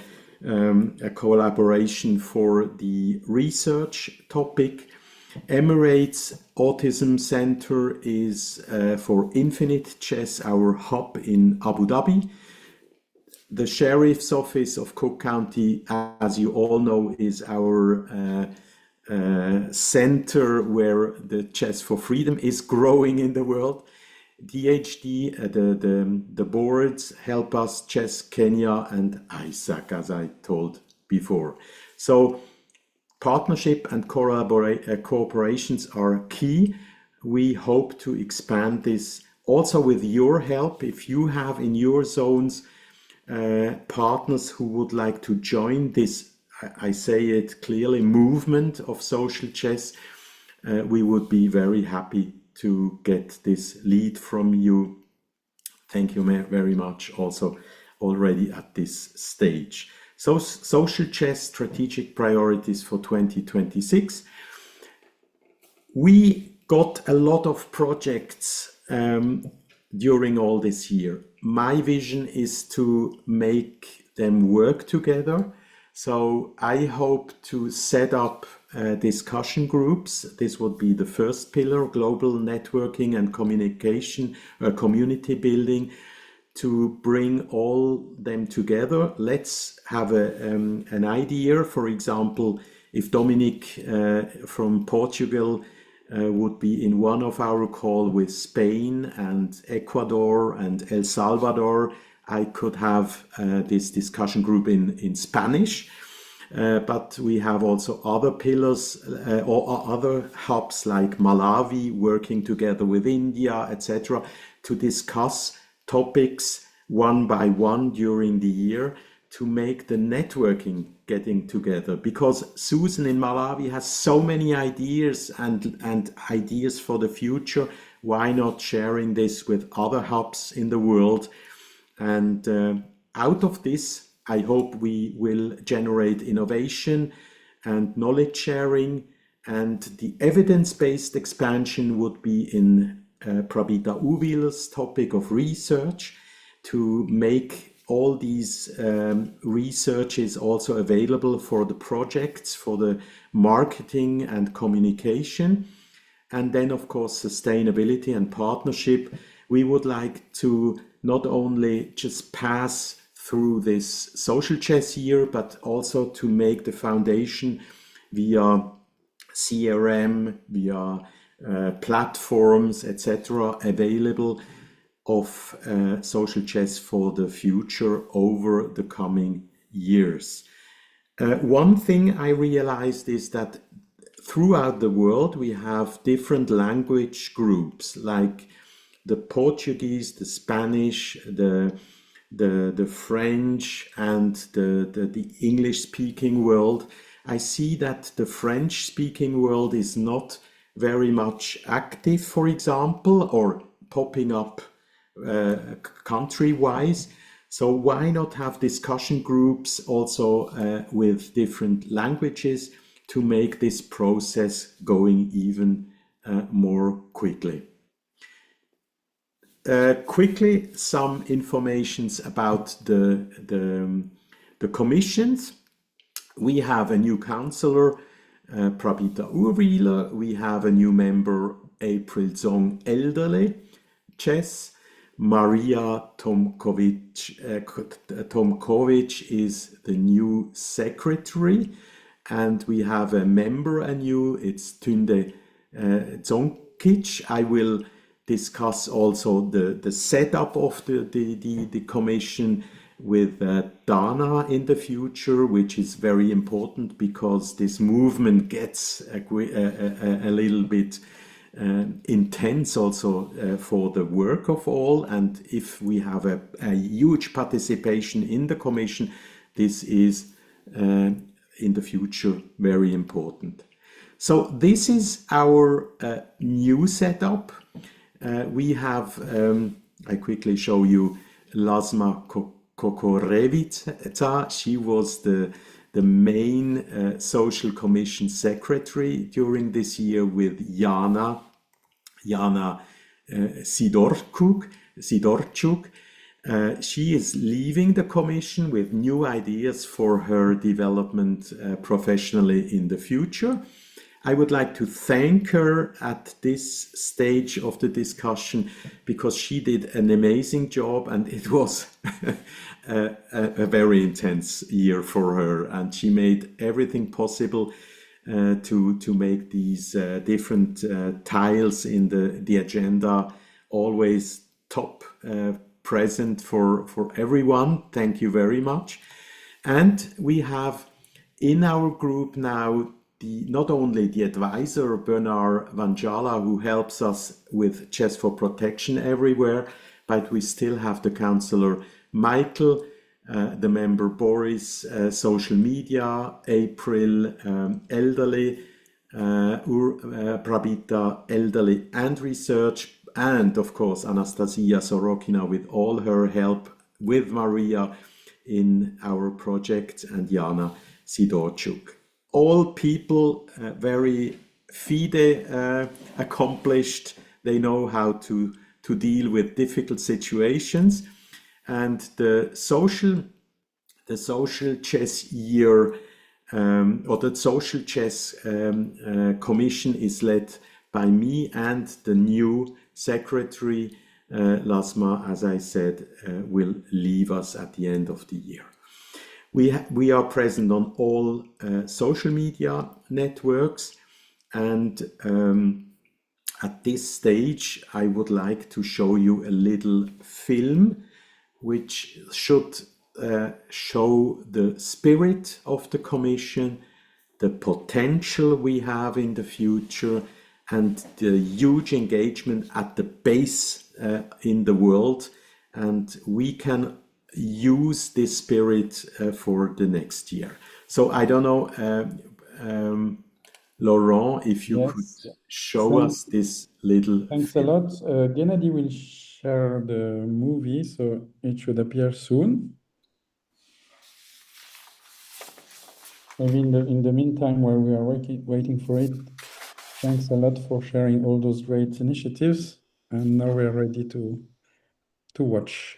collaboration for the research topic. Emirates Autism Center is for Infinite Chess, our hub in Abu Dhabi. The Sheriff's Office of Cook County, as you all know, is our center where the Chess for Freedom is growing in the world. DHD, the boards help us, Chess Kenya and ISAC, as I told before. So partnership and cooperations are key. We hope to expand this also with your help. If you have in your zones partners who would like to join this, I say it clearly, movement of social chess, we would be very happy to get this lead from you. Thank you very much also already at this stage. So social chess strategic priorities for 2026. We got a lot of projects during all this year. My vision is to make them work together. So I hope to set up discussion groups. This would be the first pillar, global networking and communication, community building, to bring all them together. Let's have an idea. For example, if Dominic from Portugal would be in one of our call with Spain and Ecuador and El Salvador, I could have this discussion group in Spanish. But we have also other pillars or other hubs like Malawi working together with India, etc., to discuss topics one by one during the year to make the networking getting together. Because Susan in Malawi has so many ideas and ideas for the future. Why not sharing this with other hubs in the world? And out of this, I hope we will generate innovation and knowledge sharing, and the evidence-based expansion would be in Prabita Uvil's topic of research, to make all these researches also available for the projects, for the marketing and communication. And then, of course, sustainability and partnership. We would like to not only just pass through this social chess year, but also to make the foundation via CRM, via platforms, etc., available of social chess for the future over the coming years. One thing I realized is that throughout the world we have different language groups, like the Portuguese, the Spanish, the French, and the English-speaking world. I see that the French-speaking world is not very much active, for example, or popping up country-wise. So why not have discussion groups also with different languages to make this process going even more quickly? Quickly, some informations about the commissions. We have a new counselor, Prabita Urwieler. We have a new member, April Zong Elderly Chess. Maria Tomkovic is the new secretary. And we have a member anew, it's Tunde Zonkic. I will discuss also the setup of the commission with Dana in the future, which is very important because this movement gets a little bit intense also for the work of all. And if we have a huge participation in the Commission, this is in the future very important. So this is our new setup. We have, I quickly show you Lasma Kokorevica. She was the main Social Commission Secretary during this year with Jana Sidorchuk. She is leaving the Commission with new ideas for her development professionally in the future. I would like to thank her at this stage of the discussion because she did an amazing job, and it was a very intense year for her, and she made everything possible to make these different tiles in the agenda always top present for everyone. Thank you very much. And we have in our group now not only the advisor Bernard Vanjala, who helps us with Chess for Protection everywhere, but we still have the counselor Michael, the member Boris, social media, April, elderly, Prabita, elderly and research, and of course Anastasia Sorokina with all her help with Maria in our project, and Jana Sidorchuk. All people very FIDE accomplished. They know how to deal with difficult situations. And the social chess year or the social chess commission is led by me and the new secretary, Lasma, as I said, will leave us at the end of the year. We are present on all social media networks, and at this stage I would like to show you a little film which should show the spirit of the Commission, the potential we have in the future, and the huge engagement at the base in the world, and we can use this spirit for the next year. So I don't know, Laurent, if you could show us this little Thanks film. a lot. Gennady will share the movie, so it should appear soon. Maybe in the meantime, while we are waiting for it, thanks a lot for sharing all those great initiatives. And now we're ready to watch.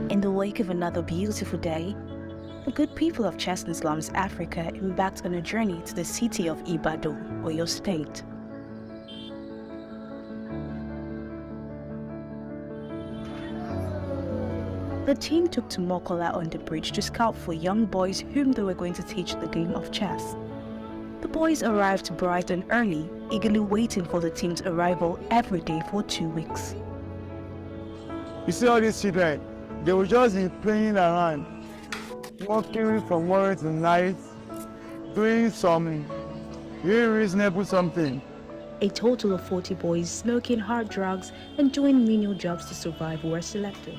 In the wake of another beautiful day, the good people of Chesney Slums, Africa embarked on a journey to the city of Ibadan, Oyo State. The team took to Mokola on the bridge to scout for young boys whom they were going to teach the game of chess. The boys arrived bright and early, eagerly waiting for the team's arrival every day for 2 weeks. You see all these children, they will just be playing around, walking from morning to night, doing some irreasonable something. A total of 40 boys smoking hard drugs and doing menial jobs to survive were selected.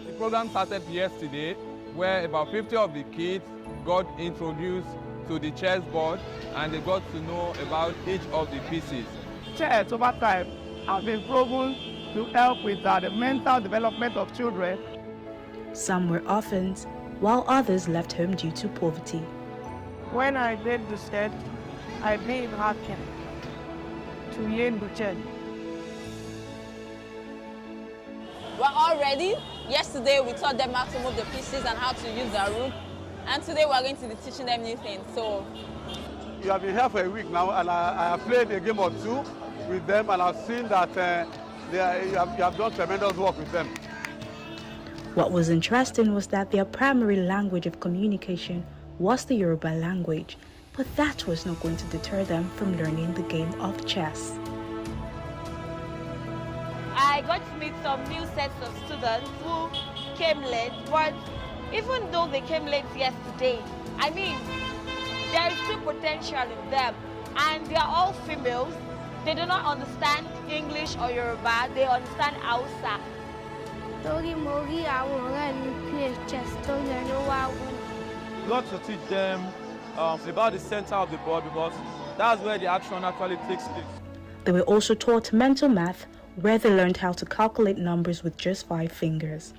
The program started yesterday, where about 50 of the kids got introduced to the chessboard and they got to know about each of the pieces. Chess over time has been proven to help with the mental development of children. Some were orphans, while others left home due to poverty. When I did the set, I been happy to learn the chess. We're all ready. Yesterday we taught them how to move the pieces and how to use their rook. And today we're going to be teaching them new things. So you have been here for a week now, and I have played a game or two with them, and I've seen that you have done tremendous work with them. What was interesting was that their primary language of communication was the Yoruba language, but that was not going to deter them from learning the game of chess. I got to meet some new sets of students who came late, but Even though they came late yesterday, I mean, there is still potential in them. And they are all females. They do not understand English or Yoruba. They understand Hausa. Got to teach them about the center of the board because that's where the action actually takes place. They were also taught mental math, where they learned how to calculate numbers with just 5 fingers.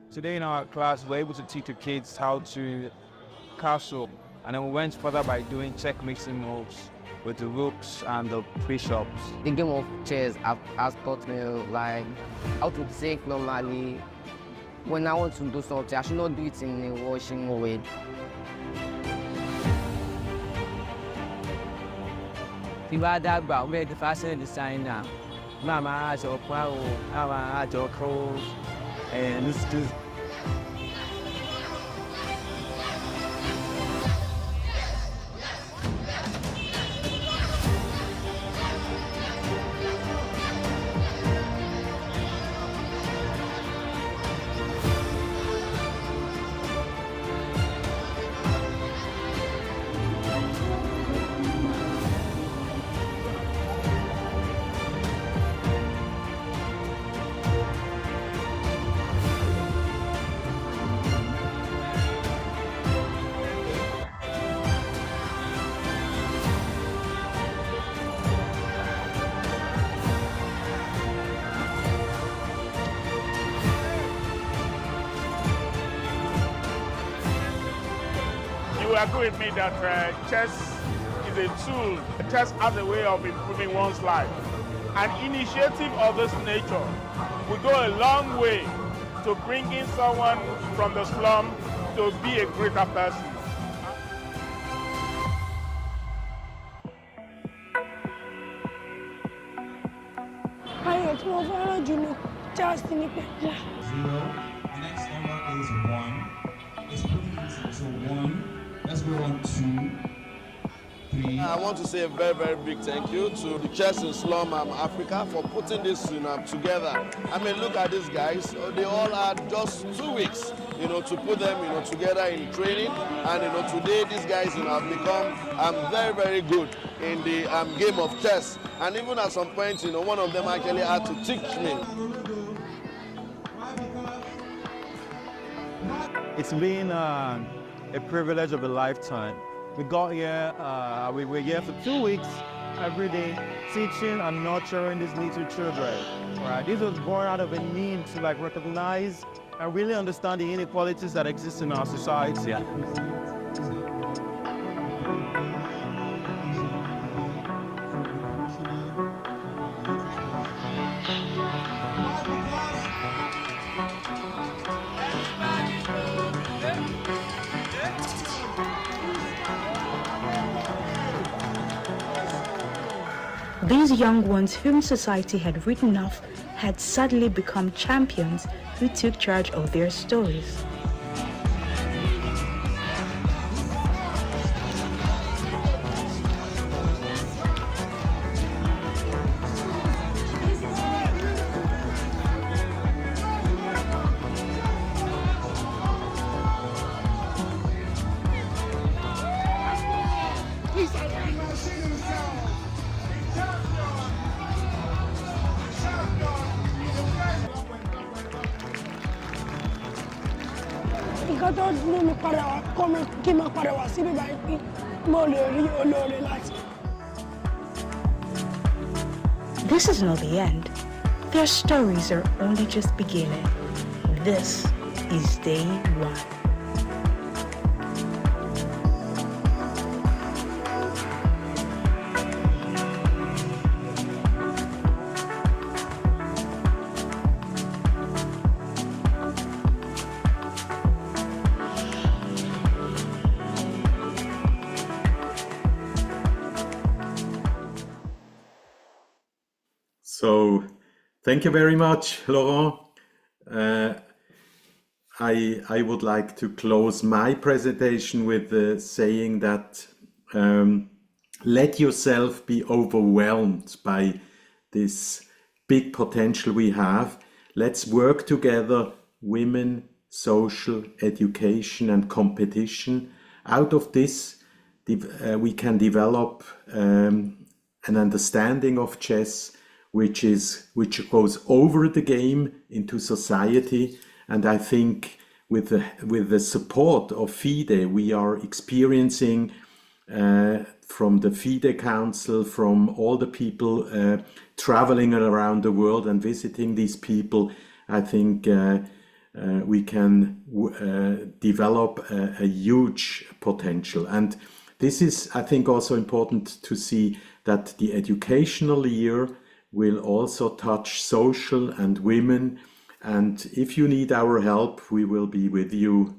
Today in our class, we're able to teach the kids how to castle, and then we went further by doing check mixing moves with the ropes and the push-ups. The game of chess has taught me like how to think normally. When I want to do something, I should not do it in a rushing way. Tí bá dàgbà, mo fẹ́ di fashion designer. Máa aṣọ pàrọ̀, àwọn aṣọ clothes, and this. You agree with me that chess is a tool. Chess has a way of improving one's life. An initiative of this nature will go a long way to bringing someone from the slum to be a greater person. Just in the 0. The next number is 1. It's pretty easy. So 1. Let's go on 2, 3. I want to say a very, very big thank you to the Chess in Slum Africa for putting this together. I mean, look at these guys. They all had just 2 weeks, to put them, together in training. And, today these guys, have become very, very good in the game of chess. And even at some point, one of them actually had to teach me. It's been a privilege of a lifetime. We got here, we were here for 2 weeks, every day, teaching and nurturing these little children. Right? This was born out of a need to recognize and really understand the inequalities that exist in our society. These young ones whom society had written off had suddenly become champions who took charge of their stories. This is not the end. Their stories are only just beginning. This is day 1. So, thank you very much, Laurent. I would like to close my presentation with saying that let yourself be overwhelmed by this big potential we have. Let's work together, women, social, education, and competition. Out of this, we can develop an understanding of chess which goes over the game into society. And I think with the support of FIDE, we are experiencing from the FIDE Council, from all the people traveling around the world and visiting these people, I think we can develop a huge potential. And this is, I think, also important to see that the educational year will also touch social and women. And if you need our help, we will be with you,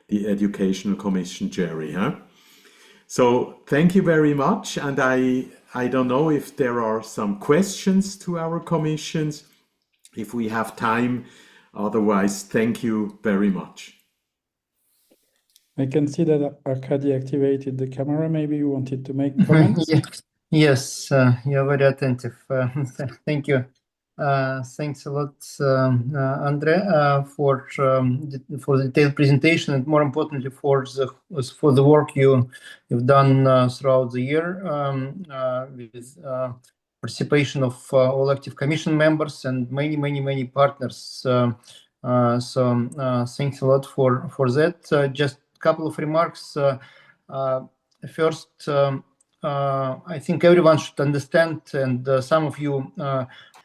the Educational Commission, Jerry. Huh? So thank you very much. And I don't know if there are some questions to our commissions, if we have time. Otherwise, thank you very much. I can see that Arkady activated the camera. Maybe you wanted to make comments? Yes, you're very attentive. Thank you. Thanks a lot, Andre, for the detailed presentation, and more importantly for the work you've done throughout the year with participation of all active commission members and many partners. So thanks a lot for that. Just a couple of remarks. First, I think everyone should understand, and some of you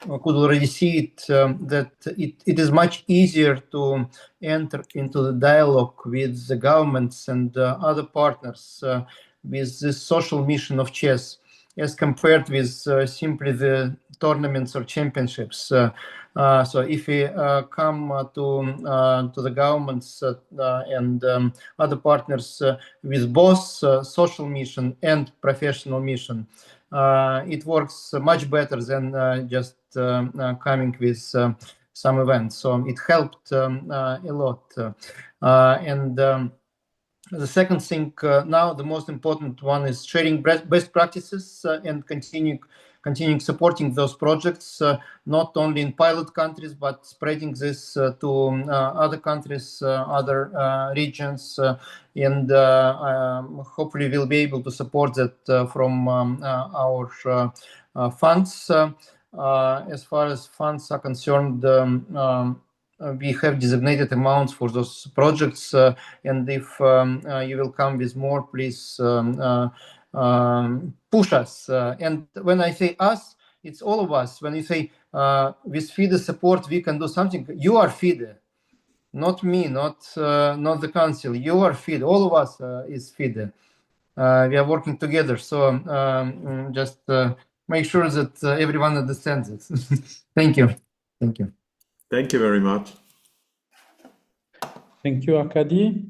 could already see it, that it is much easier to enter into the dialogue with the governments and other partners with this social mission of chess as compared with simply the tournaments or championships. So if we come to the governments and other partners with both social mission and professional mission, it works much better than just coming with some events. So it helped a lot. And the second thing now, the most important one, is sharing best practices and continuing supporting those projects, not only in pilot countries, but spreading this to other countries, other regions, and hopefully we'll be able to support that from our funds. As far as funds are concerned, we have designated amounts for those projects, and if you will come with more, please push us. And when I say us, it's all of us. When you say with FIDE support we can do something, you are FIDE, not me, not the council. You are FIDE. All of us is FIDE. We are working together. So just make sure that everyone understands it. Thank you. Thank you. Thank you very much. Thank you, Arkady.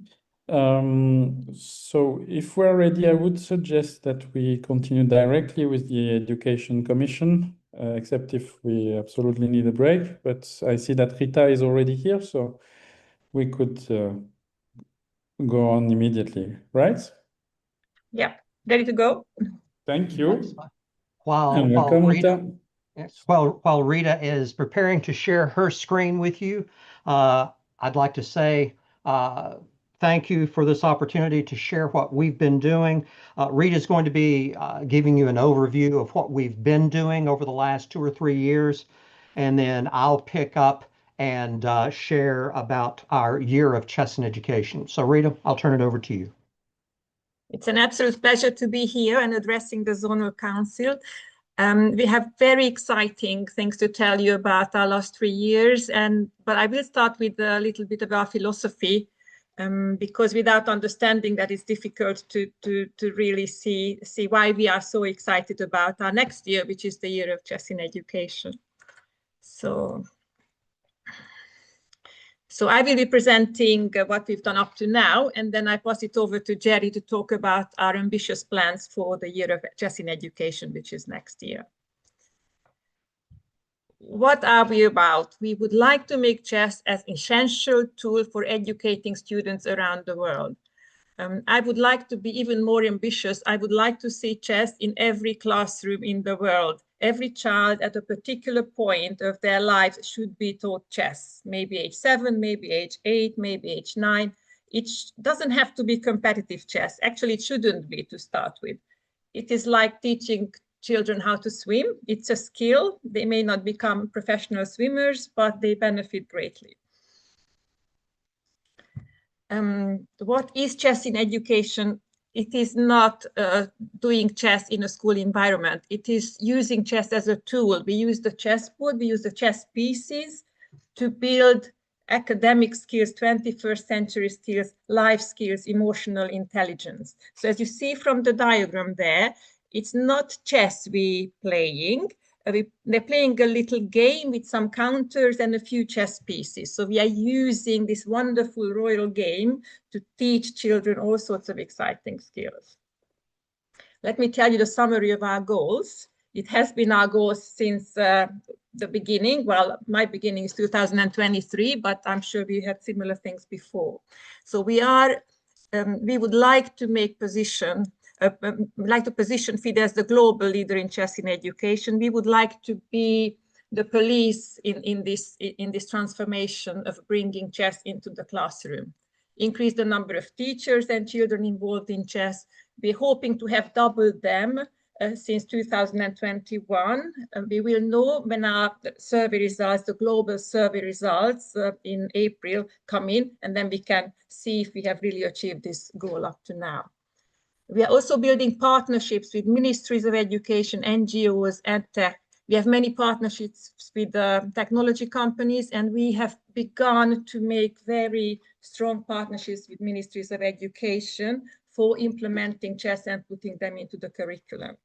So if we're ready, I would suggest that we continue directly with the Education Commission, except if we absolutely need a break. But I see that Rita is already here, so we could go on immediately, right? Yeah, ready to go. Thank you. While welcome, Rita, Rita. yes, while Rita is preparing to share her screen with you, I'd like to say thank you for this opportunity to share what we've been doing. Rita is going to be giving you an overview of what we've been doing over the last 2 or 3 years, and then I'll pick up and share about our year of chess and education. So Rita, I'll turn it over to you. It's an absolute pleasure to be here and addressing the Zonal Council. We have very exciting things to tell you about our last 3 years, but I will start with a little bit of our philosophy, because without understanding that, it's difficult to really see why we are so excited about our next year, which is the year of chess in education. So I will be presenting what we've done up to now, and then I pass it over to Jerry to talk about our ambitious plans for the year of chess in education, which is next year. What are we about? We would like to make chess as an essential tool for educating students around the world. I would like to be even more ambitious. I would like to see chess in every classroom in the world, every child at a particular point of their lives should be taught chess, maybe age 7, maybe age 8, maybe age 9. It doesn't have to be competitive chess. Actually, it shouldn't be to start with. It is like teaching children how to swim. It's a skill. They may not become professional swimmers, but they benefit greatly. What is chess in education? It is not doing chess in a school environment. It is using chess as a tool. We use the chessboard, we use the chess pieces to build academic skills, 21st century skills, life skills, emotional intelligence. So as you see from the diagram there, it's not chess we playing. They're playing a little game with some counters and a few chess pieces. So we are using this wonderful royal game to teach children all sorts of exciting skills. Let me tell you the summary of our goals. It has been our goals since the beginning. Well, my beginning is 2023, but I'm sure we had similar things before. So we would like to make position FIDE as the global leader in chess in education. We would like to be the police in this transformation of bringing chess into the classroom. Increase the number of teachers and children involved in chess. We're hoping to have doubled them since 2021. We will know when our survey results, the global survey results in April come in, and then we can see if we have really achieved this goal up to now. We are also building partnerships with ministries of education, NGOs, and tech. We have many partnerships with technology companies, and we have begun to make very strong partnerships with ministries of education for implementing chess and putting them into the curriculum.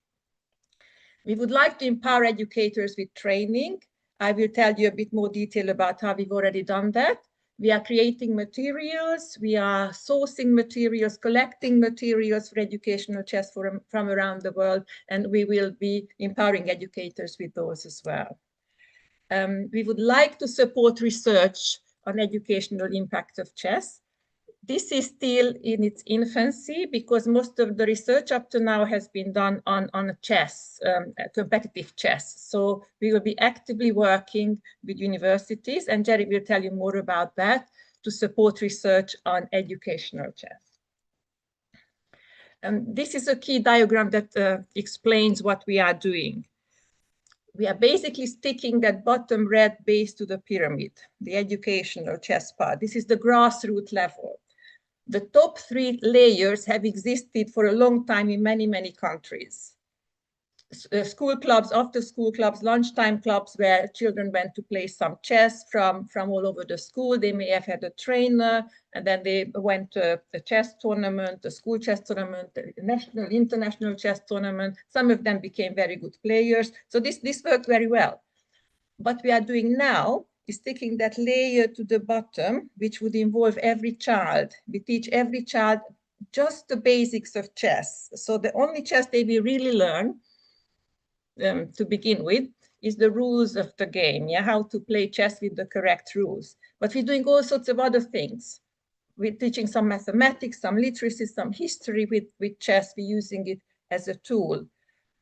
We would like to empower educators with training. I will tell you a bit more detail about how we've already done that. We are creating materials, we are sourcing materials, collecting materials for educational chess from around the world, and we will be empowering educators with those as well. We would like to support research on educational impact of chess. This is still in its infancy because most of the research up to now has been done on chess, competitive chess. So we will be actively working with universities, and Jerry will tell you more about that, to support research on educational chess. This is a key diagram that explains what we are doing. We are basically sticking that bottom red base to the pyramid, the educational chess part. This is the grassroots level. The top 3 layers have existed for a long time in many, many countries. School clubs, after school clubs, lunchtime clubs where children went to play some chess from all over the school. They may have had a trainer, and then they went to a chess tournament, a school chess tournament, a national, international chess tournament. Some of them became very good players. So this worked very well. What we are doing now is taking that layer to the bottom, which would involve every child. We teach every child just the basics of chess. So the only chess they will really learn to begin with is the rules of the game, how to play chess with the correct rules. But we're doing all sorts of other things. We're teaching some mathematics, some literacy, some history with chess. We're using it as a tool.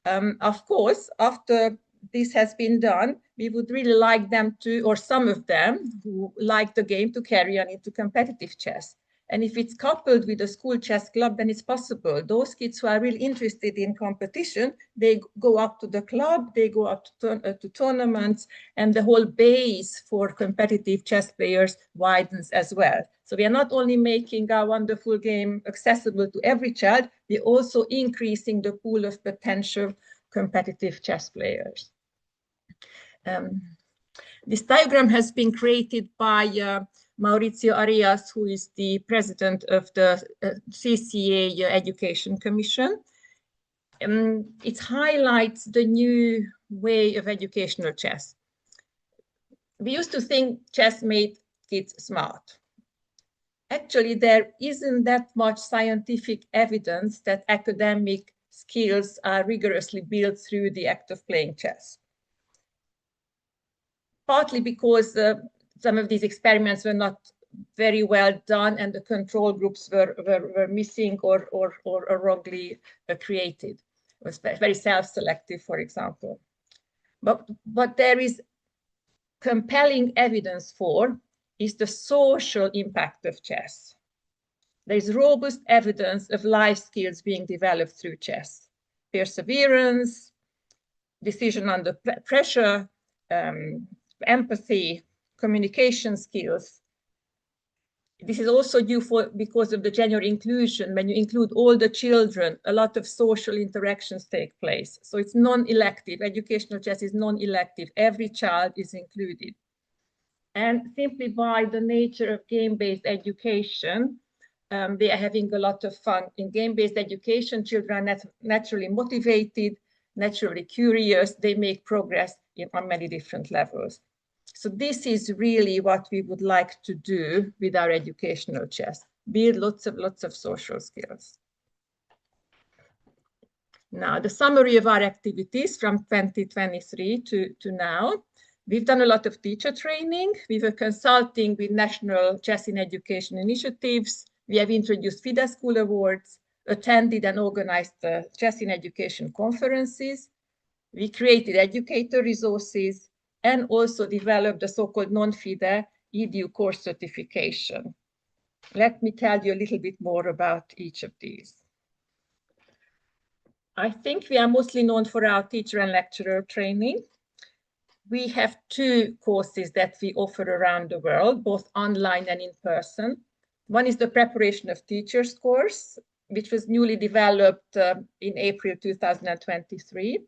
Of course, after this has been done, we would really like them to, or some of them who like the game, to carry on into competitive chess. And if it's coupled with a school chess club, then it's possible. Those kids who are really interested in competition, they go up to the club, they go up to tournaments, and the whole base for competitive chess players widens as well. So we are not only making our wonderful game accessible to every child, we're also increasing the pool of potential competitive chess players. This diagram has been created by Maurizio Arias, who is the president of the CCA Education Commission. It highlights the new way of educational chess. We used to think chess made kids smart. Actually, there isn't that much scientific evidence that academic skills are rigorously built through the act of playing chess. Partly because some of these experiments were not very well done and the control groups were missing or wrongly created. It was very self-selective, for example. But what there is compelling evidence for is the social impact of chess. There is robust evidence of life skills being developed through chess. Perseverance, decision under pressure, empathy, communication skills. This is also due because of the gender inclusion. When you include all the children, a lot of social interactions take place. So it's non-elective. Educational chess is non-elective. Every child is included. And simply by the nature of game-based education, they are having a lot of fun. In game-based education, children are naturally motivated, naturally curious. They make progress on many different levels. So this is really what we would like to do with our educational chess, build lots of social skills. Now, the summary of our activities from 2023 to now. We've done a lot of teacher training. We were consulting with national chess in education initiatives. We have introduced FIDE School Awards, attended and organized chess in education conferences. We created educator resources and also developed the so-called non-FIDE EDU course certification. Let me tell you a little bit more about each of these. I think we are mostly known for our teacher and lecturer training. We have 2 courses that we offer around the world, both online and in person. One is the Preparation of Teachers course, which was newly developed in April 2023,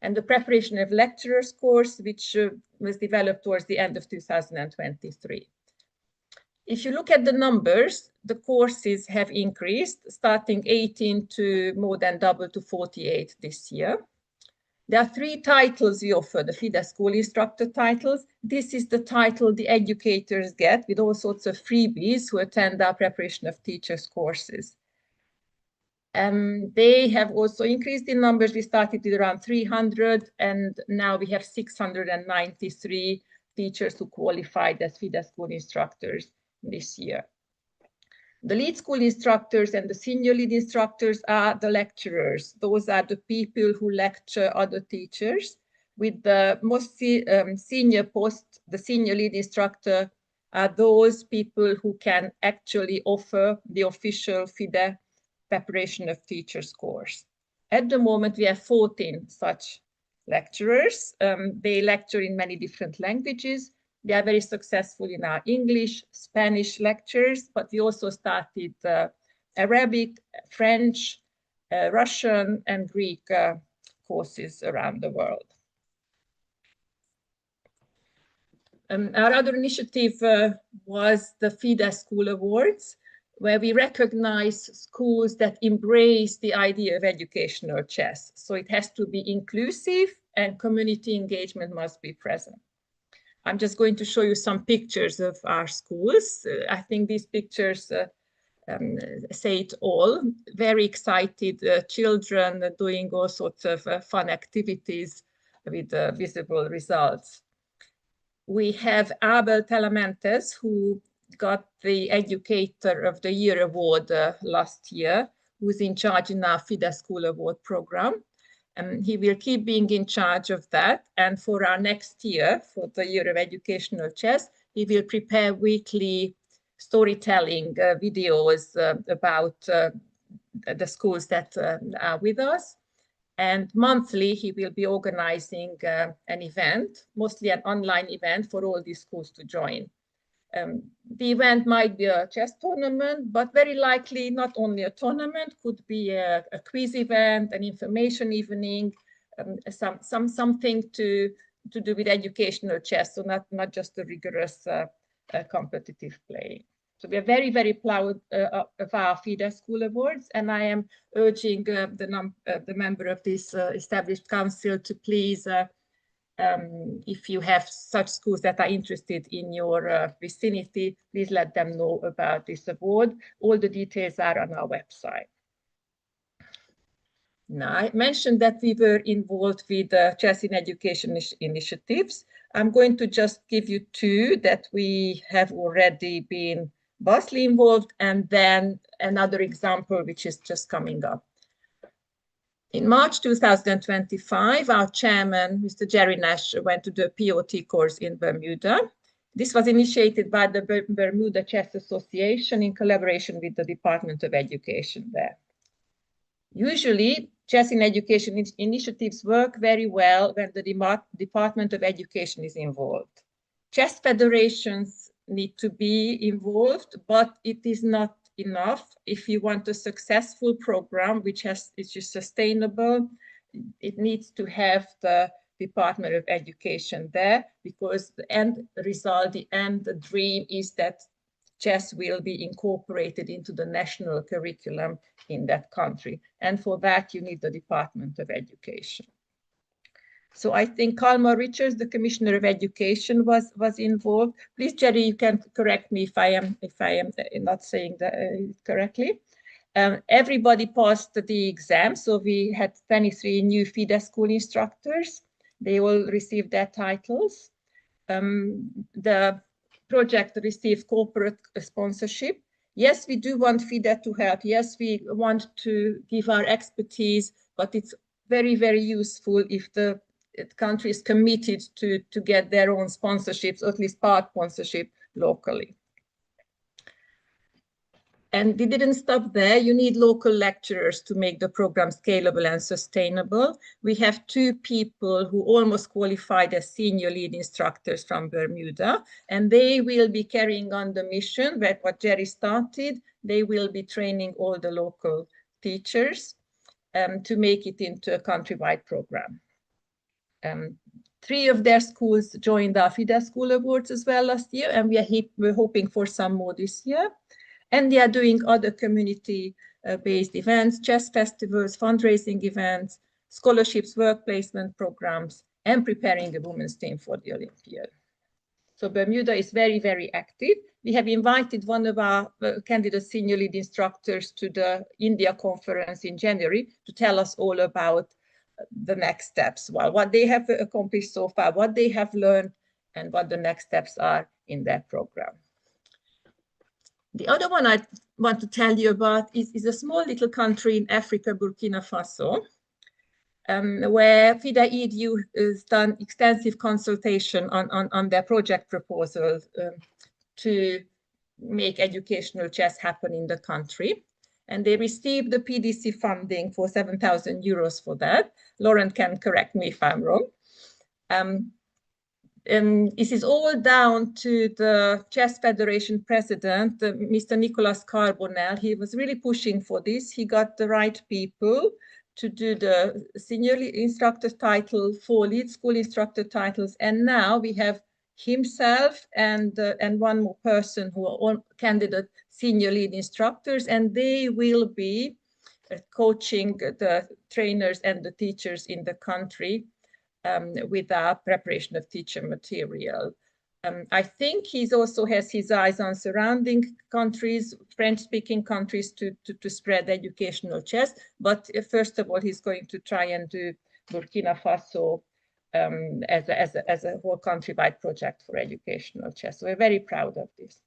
and the Preparation of Lecturers course, which was developed towards the end of 2023. If you look at the numbers, the courses have increased, starting 18 to more than double to 48 this year. There are 3 titles we offer, the FIDE School Instructor titles. This is the title the educators get with all sorts of freebies who attend our Preparation of Teachers courses. They have also increased in numbers. We started with around 300, and now we have 693 teachers who qualified as FIDE School Instructors this year. The lead school instructors and the senior lead instructors are the lecturers. Those are the people who lecture other teachers. With the most senior post, the senior lead instructor are those people who can actually offer the official FIDE Preparation of Teachers course. At the moment, we have 14 such lecturers. They lecture in many different languages. They are very successful in our English, Spanish lectures, but we also started Arabic, French, Russian, and Greek courses around the world. Our other initiative was the FIDE School Awards, where we recognize schools that embrace the idea of educational chess. So it has to be inclusive and community engagement must be present. I'm just going to show you some pictures of our schools. I think these pictures say it all. Very excited children doing all sorts of fun activities with visible results. We have Abel Talamentes, who got the Educator of the Year award last year, who's in charge in our FIDE School Award program. He will keep being in charge of that. And for our next year, for the Year of Educational Chess, he will prepare weekly storytelling videos about the schools that are with us. And monthly, he will be organizing an event, mostly an online event for all these schools to join. The event might be a chess tournament, but very likely not only a tournament, could be a quiz event, an information evening, something to do with educational chess, so not just a rigorous competitive play. So we are very, very proud of our FIDE School Awards, and I am urging the member of this established council to please, if you have such schools that are interested in your vicinity, please let them know about this award. All the details are on our website. Now, I mentioned that we were involved with chess in education initiatives. I'm going to just give you 2 that we have already been vastly involved, and then another example which is just coming up. In March 2025, our chairman, Mr. Jerry Nash, went to the POT course in Bermuda. This was initiated by the Bermuda Chess Association in collaboration with the Department of Education there. Usually, chess in education initiatives work very well when the Department of Education is involved. Chess federations need to be involved, but it is not enough. If you want a successful program which is sustainable, it needs to have the Department of Education there, because the end result, the end dream is that chess will be incorporated into the national curriculum in that country. And for that, you need the Department of Education. So I think Kalmar Richards, the Commissioner of Education, was involved. Please, Jerry, you can correct me if I am not saying that correctly. Everybody passed the exam, so we had 23 new FIDE school instructors. They all received their titles. The project received corporate sponsorship. Yes, we do want FIDE to help. Yes, we want to give our expertise, but it's very, very useful if the country is committed to get their own sponsorships, or at least part sponsorship locally. And we didn't stop there. You need local lecturers to make the program scalable and sustainable. We have 2 people who almost qualified as senior lead instructors from Bermuda, and they will be carrying on the mission that what Jerry started. They will be training all the local teachers to make it into a countrywide program. 3 of their schools joined our FIDE School Awards as well last year, and we're hoping for some more this year. And they are doing other community-based events, chess festivals, fundraising events, scholarships, work placement programs, and preparing a women's team for the Olympiad. So Bermuda is very, very active. We have invited one of our candidate senior lead instructors to the India conference in January to tell us all about the next steps, well, what they have accomplished so far, what they have learned, and what the next steps are in their program. The other one I want to tell you about is a small little country in Africa, Burkina Faso, where FIDE EDU has done extensive consultation on their project proposals to make educational chess happen in the country. And they received the PDC funding for 7,000 euros for that. Lauren can correct me if I'm wrong. This is all down to the Chess Federation president, Mr. Nicolas Carbonell. He was really pushing for this. He got the right people to do the senior instructor title, 4 lead school instructor titles, and now we have himself and one more person who are all candidate senior lead instructors, and they will be coaching the trainers and the teachers in the country with our preparation of teacher material. I think he also has his eyes on surrounding countries, French-speaking countries, to spread educational chess. But first of all, he's going to try and do Burkina Faso as a whole countrywide project for educational chess. So we're very proud of this.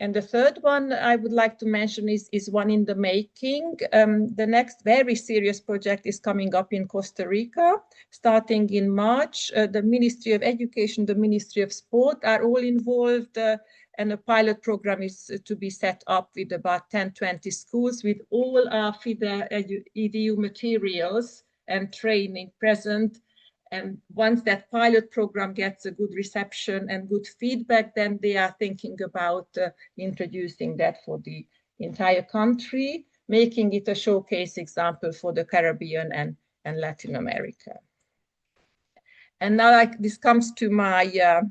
And the third one I would like to mention is one in the making. The next very serious project is coming up in Costa Rica, starting in March. The Ministry of Education, the Ministry of Sport are all involved, and a pilot program is to be set up with about 10-20 schools with all our FIDE EDU materials and training present. And once that pilot program gets a good reception and good feedback, then they are thinking about introducing that for the entire country, making it a showcase example for the Caribbean and Latin America. And now this comes to my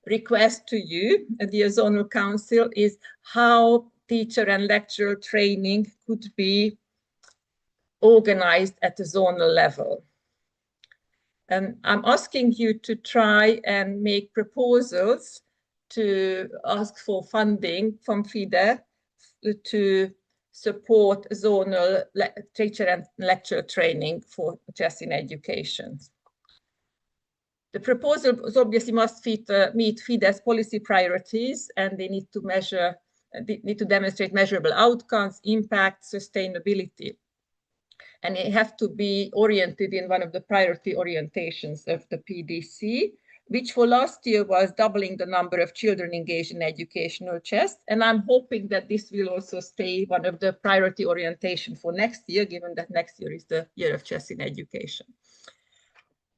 request to you, the Zonal Council, is how teacher and lecturer training could be organized at the zonal level. I'm asking you to try and make proposals to ask for funding from FIDE to support zonal teacher and lecturer training for chess in education. The proposals obviously must meet FIDE's policy priorities, and they need to demonstrate measurable outcomes, impact, sustainability. and it has to be oriented in one of the priority orientations of the PDC, which for last year was doubling the number of children engaged in educational chess. And I'm hoping that this will also stay one of the priority orientation for next year, given that next year is the year of chess in education.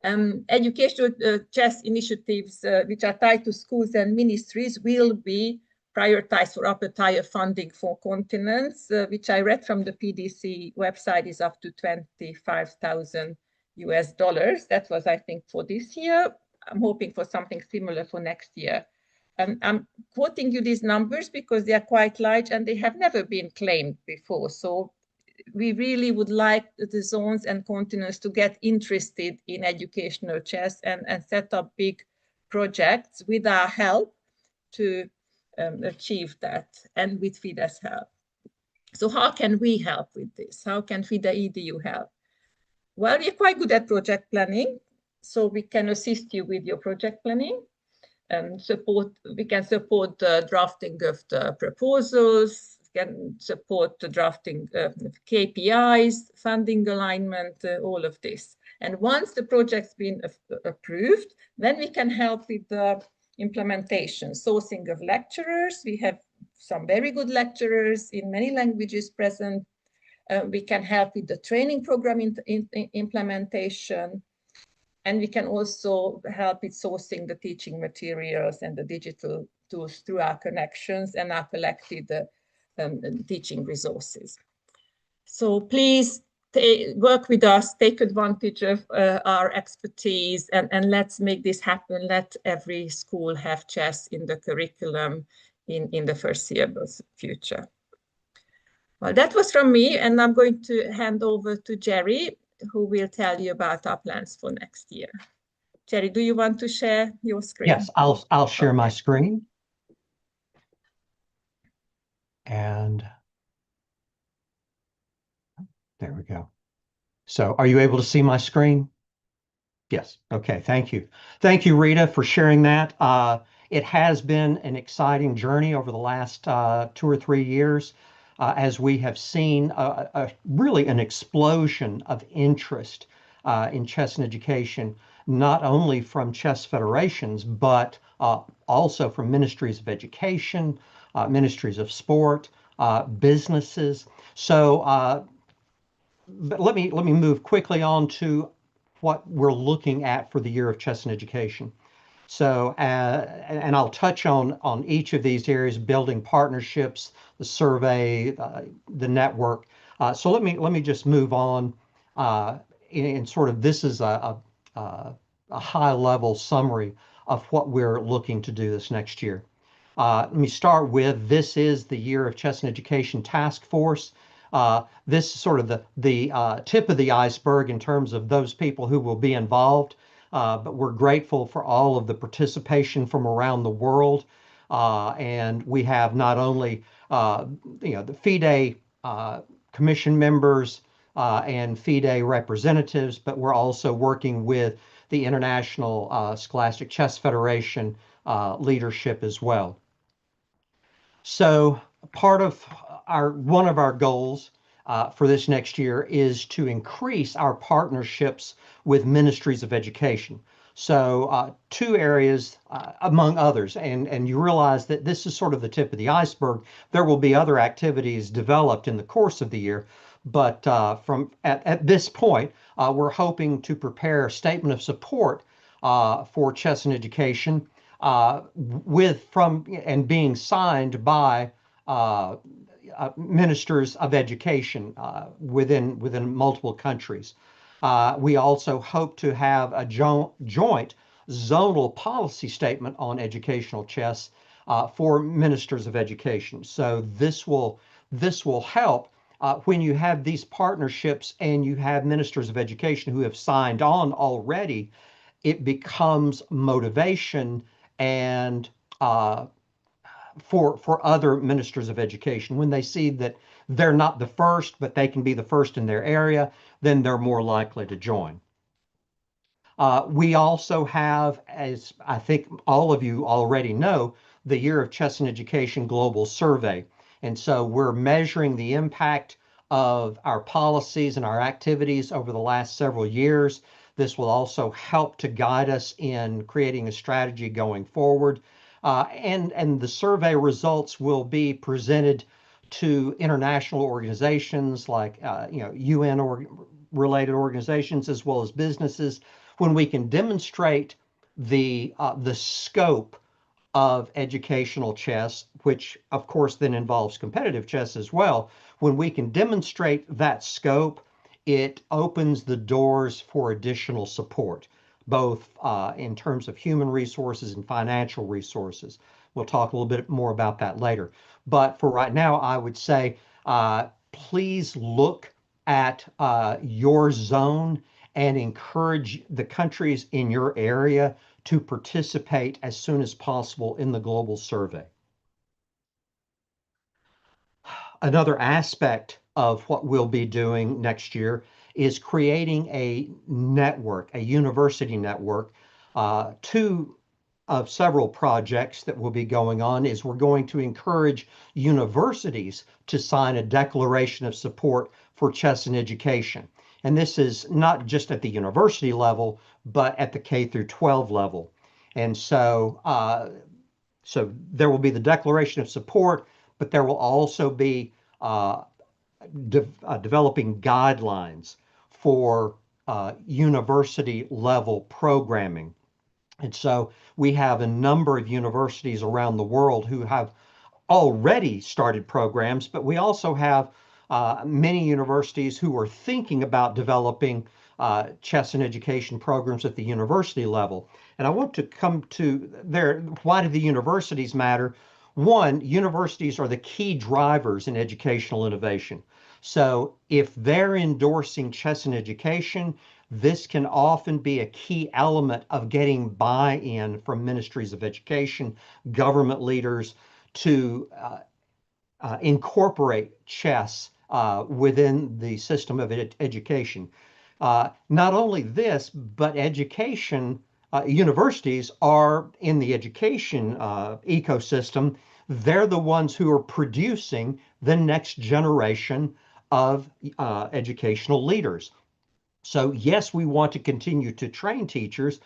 Educational chess initiatives which are tied to schools and ministries will be prioritized for upper tier funding for continents, which I read from the PDC website is up to $25,000 US. That was, I think, for this year. I'm hoping for something similar for next year. I'm quoting you these numbers because they are quite large and they have never been claimed before. So we really would like the zones and continents to get interested in educational chess and set up big projects with our help to achieve that, and with FIDE's help. So how can we help with this? How can FIDE EDU help? Well, we're quite good at project planning, so we can assist you with your project planning. We can support the drafting of the proposals, can support the drafting of KPIs, funding alignment, all of this. And once the project's been approved, then we can help with the implementation, sourcing of lecturers. We have some very good lecturers in many languages present. We can help with the training program implementation. And we can also help with sourcing the teaching materials and the digital tools through our connections and our collected teaching resources. So please work with us, take advantage of our expertise, and let's make this happen. Let every school have chess in the curriculum in the foreseeable future. Well, that was from me, and I'm going to hand over to Jerry, who will tell you about our plans for next year. Jerry, do you want to share your screen? Yes, I'll share my screen. And there we go. So are you able to see my screen? Yes. Okay. Thank you. Thank you, Rita, for sharing that. It has been an exciting journey over the last 2 or 3 years, as we have seen really an explosion of interest in chess and education, not only from chess federations, but also from ministries of education, ministries of sport, businesses. So but let me move quickly on to what we're looking at for the year of chess and education. So, and I'll touch on each of these areas: building partnerships, the survey, the network. So let me just move on. In sort of, this is a high-level summary of what we're looking to do this next year. Let me start with, this is the Year of Chess and Education Task Force. This is sort of the tip of the iceberg in terms of those people who will be involved. But we're grateful for all of the participation from around the world. And we have not only the FIDE commission members and FIDE representatives, but we're also working with the International Scholastic Chess Federation leadership as well. So part of one of our goals for this next year is to increase our partnerships with ministries of education. So 2 areas, among others, and you realize that this is sort of the tip of the iceberg. There will be other activities developed in the course of the year, but at this point, we're hoping to prepare a statement of support for chess and education and being signed by ministers of education within multiple countries. We also hope to have a joint zonal policy statement on educational chess for ministers of education. So this will help when you have these partnerships and you have ministers of education who have signed on already. It becomes motivation and for other ministers of education. When they see that they're not the first, but they can be the first in their area, then they're more likely to join. We also have, as I think all of you already know, the Year of Chess and Education Global Survey. And so we're measuring the impact of our policies and our activities over the last several years. This will also help to guide us in creating a strategy going forward. And the survey results will be presented to international organizations like UN related organizations as well as businesses when we can demonstrate the scope of educational chess, which of course then involves competitive chess as well. When we can demonstrate that scope, it opens the doors for additional support, both in terms of human resources and financial resources. We'll talk a little bit more about that later. But for right now, I would say, please look at your zone and encourage the countries in your area to participate as soon as possible in the global survey. Another aspect of what we'll be doing next year is creating a network, a university network. Two of several projects that will be going on is we're going to encourage universities to sign a declaration of support for chess in education. And this is not just at the university level, but at the K through 12 level. And so, so there will be the declaration of support, but there will also be developing guidelines for university level programming. And so we have a number of universities around the world who have already started programs, but we also have many universities who are thinking about developing chess and education programs at the university level. And I want to come to there. Why do the universities matter? One, universities are the key drivers in educational innovation. So if they're endorsing chess and education, this can often be a key element of getting buy-in from ministries of education, government leaders to incorporate chess within the system of education. Not only this, but education, universities are in the education ecosystem. They're the ones who are producing the next generation of educational leaders. So yes, we want to continue to train teachers,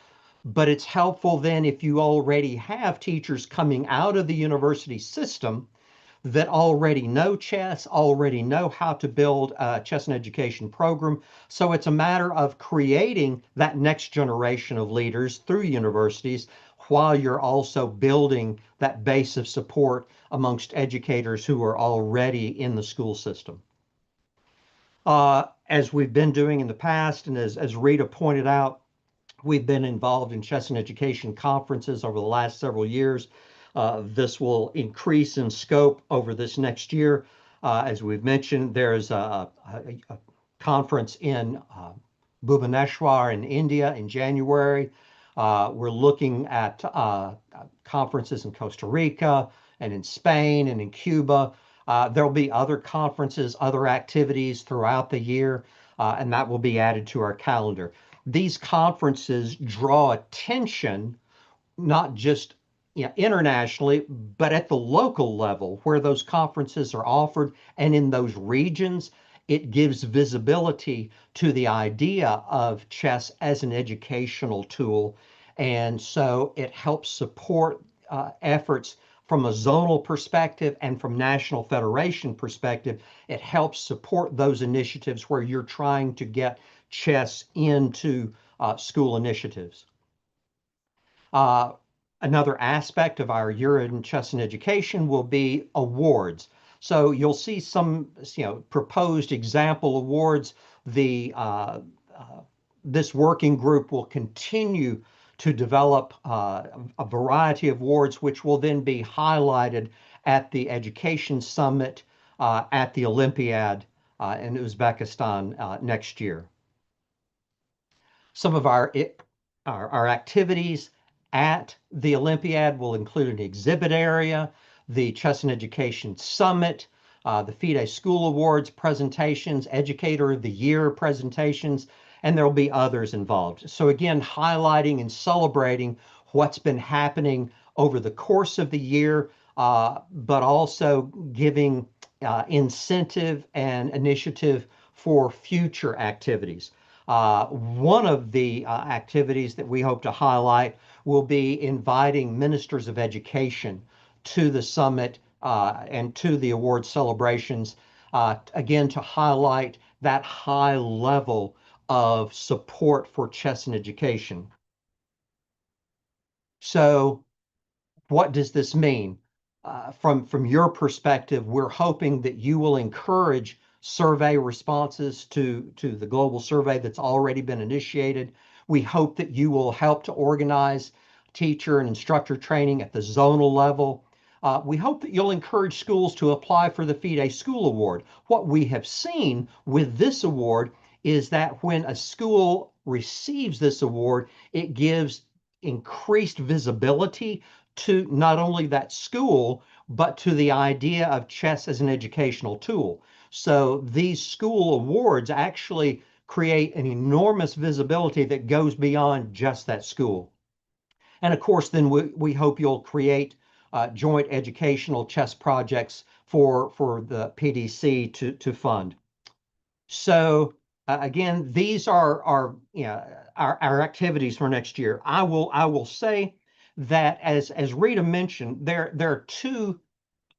but it's helpful then if you already have teachers coming out of the university system that already know chess, already know how to build a chess and education program. So it's a matter of creating that next generation of leaders through universities while you're also building that base of support amongst educators who are already in the school system. As we've been doing in the past, and as Rita pointed out, we've been involved in chess and education conferences over the last several years. This will increase in scope over this next year. As we've mentioned, there's a conference in Bhubaneswar in India in January. We're looking at conferences in Costa Rica and in Spain and in Cuba. There'll be other conferences, other activities throughout the year, and that will be added to our calendar. These conferences draw attention, not just internationally, but at the local level where those conferences are offered and in those regions, it gives visibility to the idea of chess as an educational tool. And so it helps support efforts from a zonal perspective and from national federation perspective. It helps support those initiatives where you're trying to get chess into school initiatives. Another aspect of our year in chess and education will be awards. So you'll see some, proposed example awards. This working group will continue to develop a variety of awards, which will then be highlighted at the Education Summit at the Olympiad in Uzbekistan next year. Some of our activities at the Olympiad will include an exhibit area, the Chess and Education Summit, the FIDE School Awards presentations, Educator of the Year presentations, and there will be others involved. So again, highlighting and celebrating what's been happening over the course of the year, but also giving incentive and initiative for future activities. One of the activities that we hope to highlight will be inviting ministers of education to the summit and to the award celebrations, again, to highlight that high level of support for chess and education. So what does this mean? From your perspective, we're hoping that you will encourage survey responses to the global survey that's already been initiated. We hope that you will help to organize teacher and instructor training at the zonal level. We hope that you'll encourage schools to apply for the FIDE School Award. What we have seen with this award is that when a school receives this award, it gives increased visibility to not only that school, but to the idea of chess as an educational tool. So these school awards actually create an enormous visibility that goes beyond just that school. And of course, then we hope you'll create joint educational chess projects for the PDC to fund. So again, these are our activities for next year. I will say that as Rita mentioned, there are two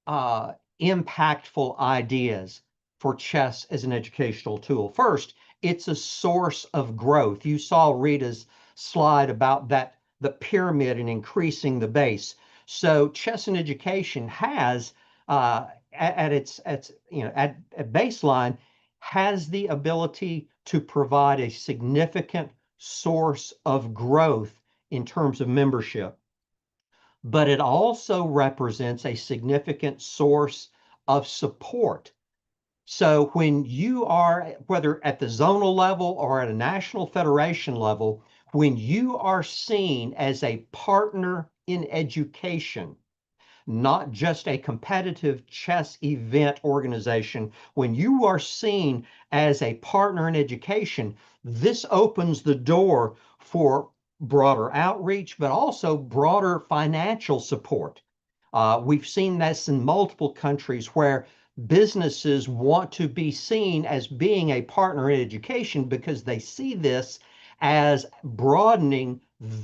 impactful ideas for chess as an educational tool. First, it's a source of growth. You saw Rita's slide about the pyramid and increasing the base. So chess and education has at baseline has the ability to provide a significant source of growth in terms of membership. But it also represents a significant source of support. So when you are, whether at the zonal level or at a national federation level, when you are seen as a partner in education, not just a competitive chess event organization, when you are seen as a partner in education, this opens the door for broader outreach, but also broader financial support. We've seen this in multiple countries where businesses want to be seen as being a partner in education because they see this as broadening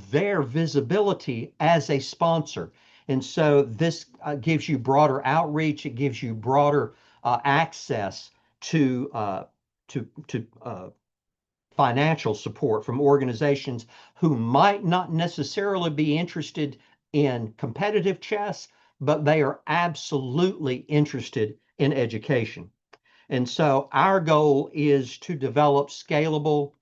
their visibility as a sponsor. And so this gives you broader outreach. It gives you broader access to financial support from organizations who might not necessarily be interested in competitive chess, but they are absolutely interested in education. And so our goal is to develop scalable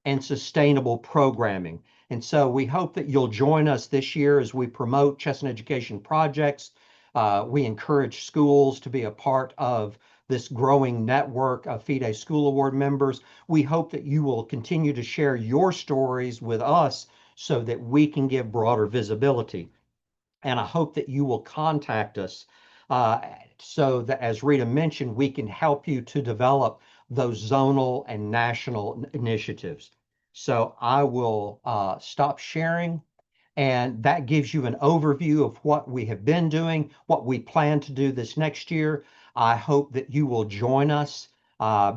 and sustainable programming. And so we hope that you'll join us this year as we promote chess and education projects. We encourage schools to be a part of this growing network of FIDE School Award members. We hope that you will continue to share your stories with us so that we can give broader visibility. And I hope that you will contact us so that, as Rita mentioned, we can help you to develop those zonal and national initiatives. So I will stop sharing, and that gives you an overview of what we have been doing, what we plan to do this next year. I hope that you will join us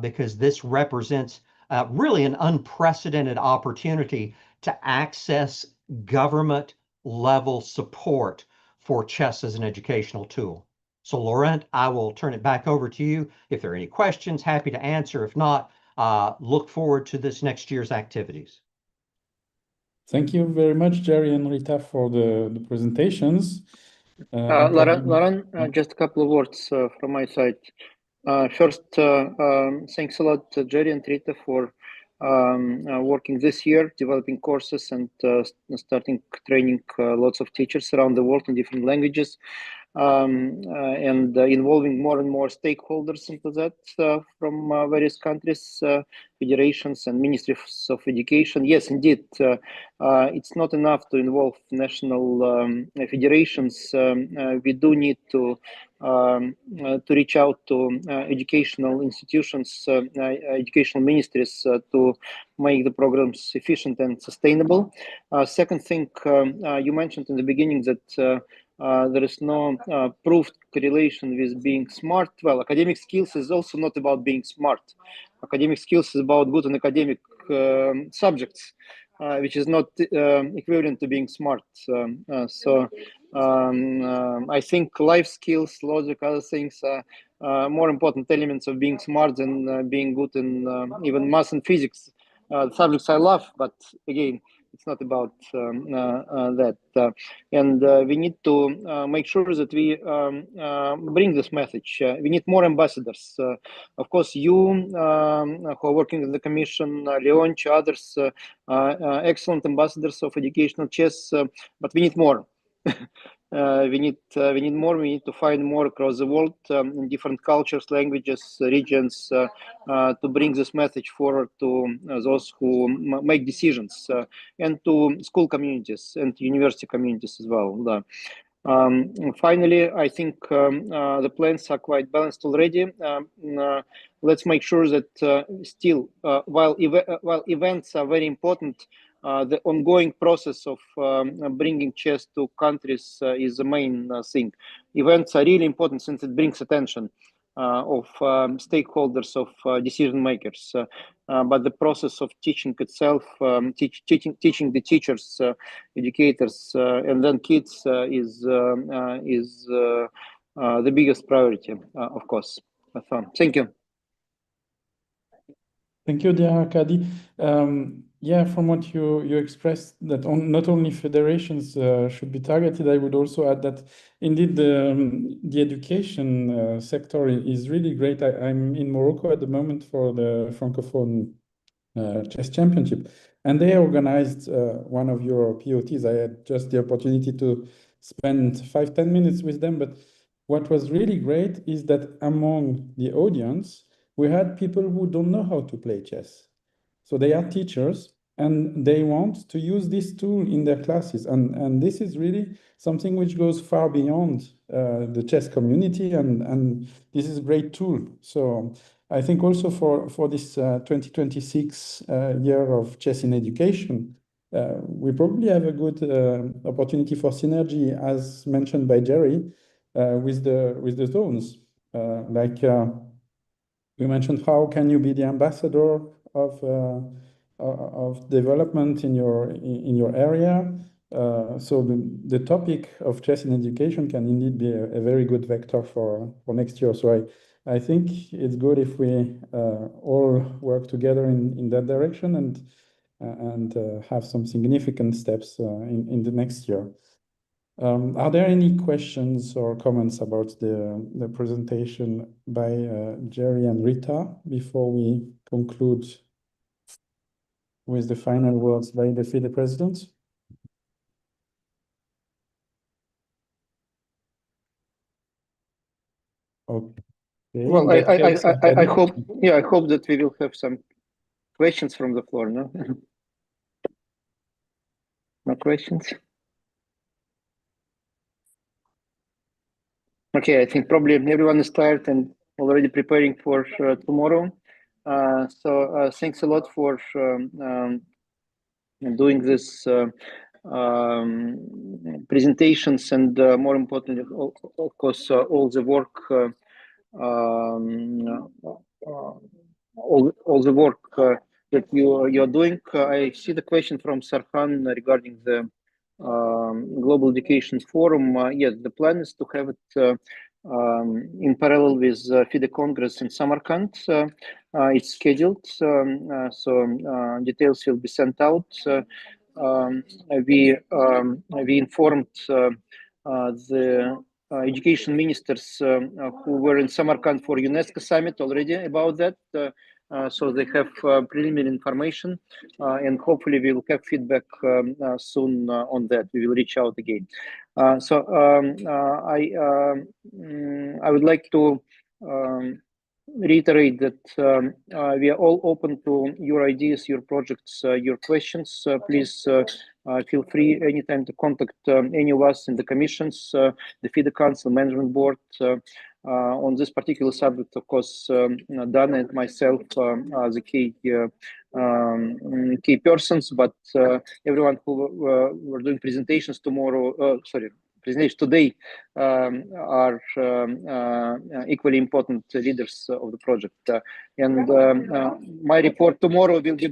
because this represents really an unprecedented opportunity to access government level support for chess as an educational tool. So Laurent, I will turn it back over to you. If there are any questions, happy to answer. If not, look forward to this next year's activities. Thank you very much, Jerry and Rita, for the presentations. Lauren, just a couple of words from my side. First, thanks a lot, Jerry and Rita, for working this year, developing courses and starting training lots of teachers around the world in different languages, and involving more and more stakeholders into that from various countries, federations and ministries of education. Yes, indeed, it's not enough to involve national federations. We do need to reach out to educational institutions, educational ministries to make the programs efficient and sustainable. Second thing, you mentioned in the beginning that there is no proved correlation with being smart. Well, academic skills is also not about being smart. Academic skills is about good and academic subjects, which is not equivalent to being smart. I think life skills, logic, other things are more important elements of being smart than being good in even math and physics. Subjects I love, but again, it's not about that. And we need to make sure that we bring this message. We need more ambassadors. Of course, you who are working in the Commission, Leonch, others, excellent ambassadors of educational chess, but we need more. We need more. We need to find more across the world in different cultures, languages, regions, to bring this message forward to those who make decisions and to school communities and university communities as well. Finally, I think the plans are quite balanced already. Let's make sure that still, while events are very important, the ongoing process of bringing chess to countries is the main thing. Events are really important since it brings attention of stakeholders, of decision makers. But the process of teaching itself, teaching the teachers, educators, and then kids is the biggest priority, of course. Thank you. Thank you, dear Arkady. Yeah, from what you expressed, that not only federations should be targeted, I would also add that indeed the education sector is really great. I'm in Morocco at the moment for the Francophone Chess Championship, and they organized one of your POTs. I had just the opportunity to spend 5-10 minutes with them, but what was really great is that among the audience, we had people who don't know how to play chess. So they are teachers and they want to use this tool in their classes. And this is really something which goes far beyond the chess community, and this is a great tool. So I think also for this 2026 year of chess in education, we probably have a good opportunity for synergy, as mentioned by Jerry, with the zones. We mentioned, how can you be the ambassador of development in your area? So the topic of chess in education can indeed be a very good vector for next year. So I think it's good if we all work together in that direction and have some significant steps in the next year. Are there any questions or comments about the presentation by Jerry and Rita before we conclude with the final words by the FIDE president? Okay. Well, I hope, yeah, I hope that we will have some questions from the floor. No, no questions. Okay, I think probably everyone is tired and already preparing for tomorrow. So thanks a lot for doing this presentations, and more importantly, of course, all the work, all the work that you're doing. I see the question from Sarhan regarding the Global Education Forum. Yes, the plan is to have it in parallel with FIDE Congress in Samarkand. It's scheduled, so details will be sent out. We informed the education ministers who were in Samarkand for UNESCO summit already about that. So they have preliminary information, and hopefully we will have feedback soon on that. We will reach out again. So I would like to reiterate that we are all open to your ideas, your projects, your questions. Please feel free anytime to contact any of us in the commissions, the FIDE Council, Management Board. On this particular subject, of course, Dana and myself are the key persons, but everyone who were doing presentations tomorrow, presentation today are equally important leaders of the project. My report tomorrow will be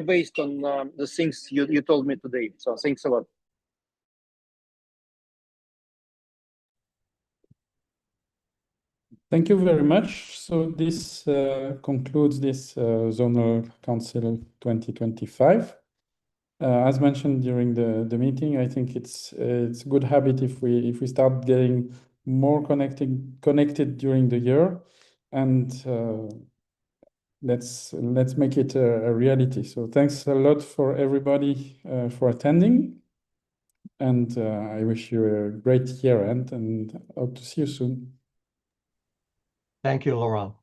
based on the things you told me today. So thanks a lot. Thank you very much. So this concludes this Zonal Council 2025. As mentioned during the meeting, I think it's a good habit if we start getting more connected during the year, and let's make it a reality. So thanks a lot for everybody for attending, and I wish you a great year end, and hope to see you soon. Thank you, Laurent.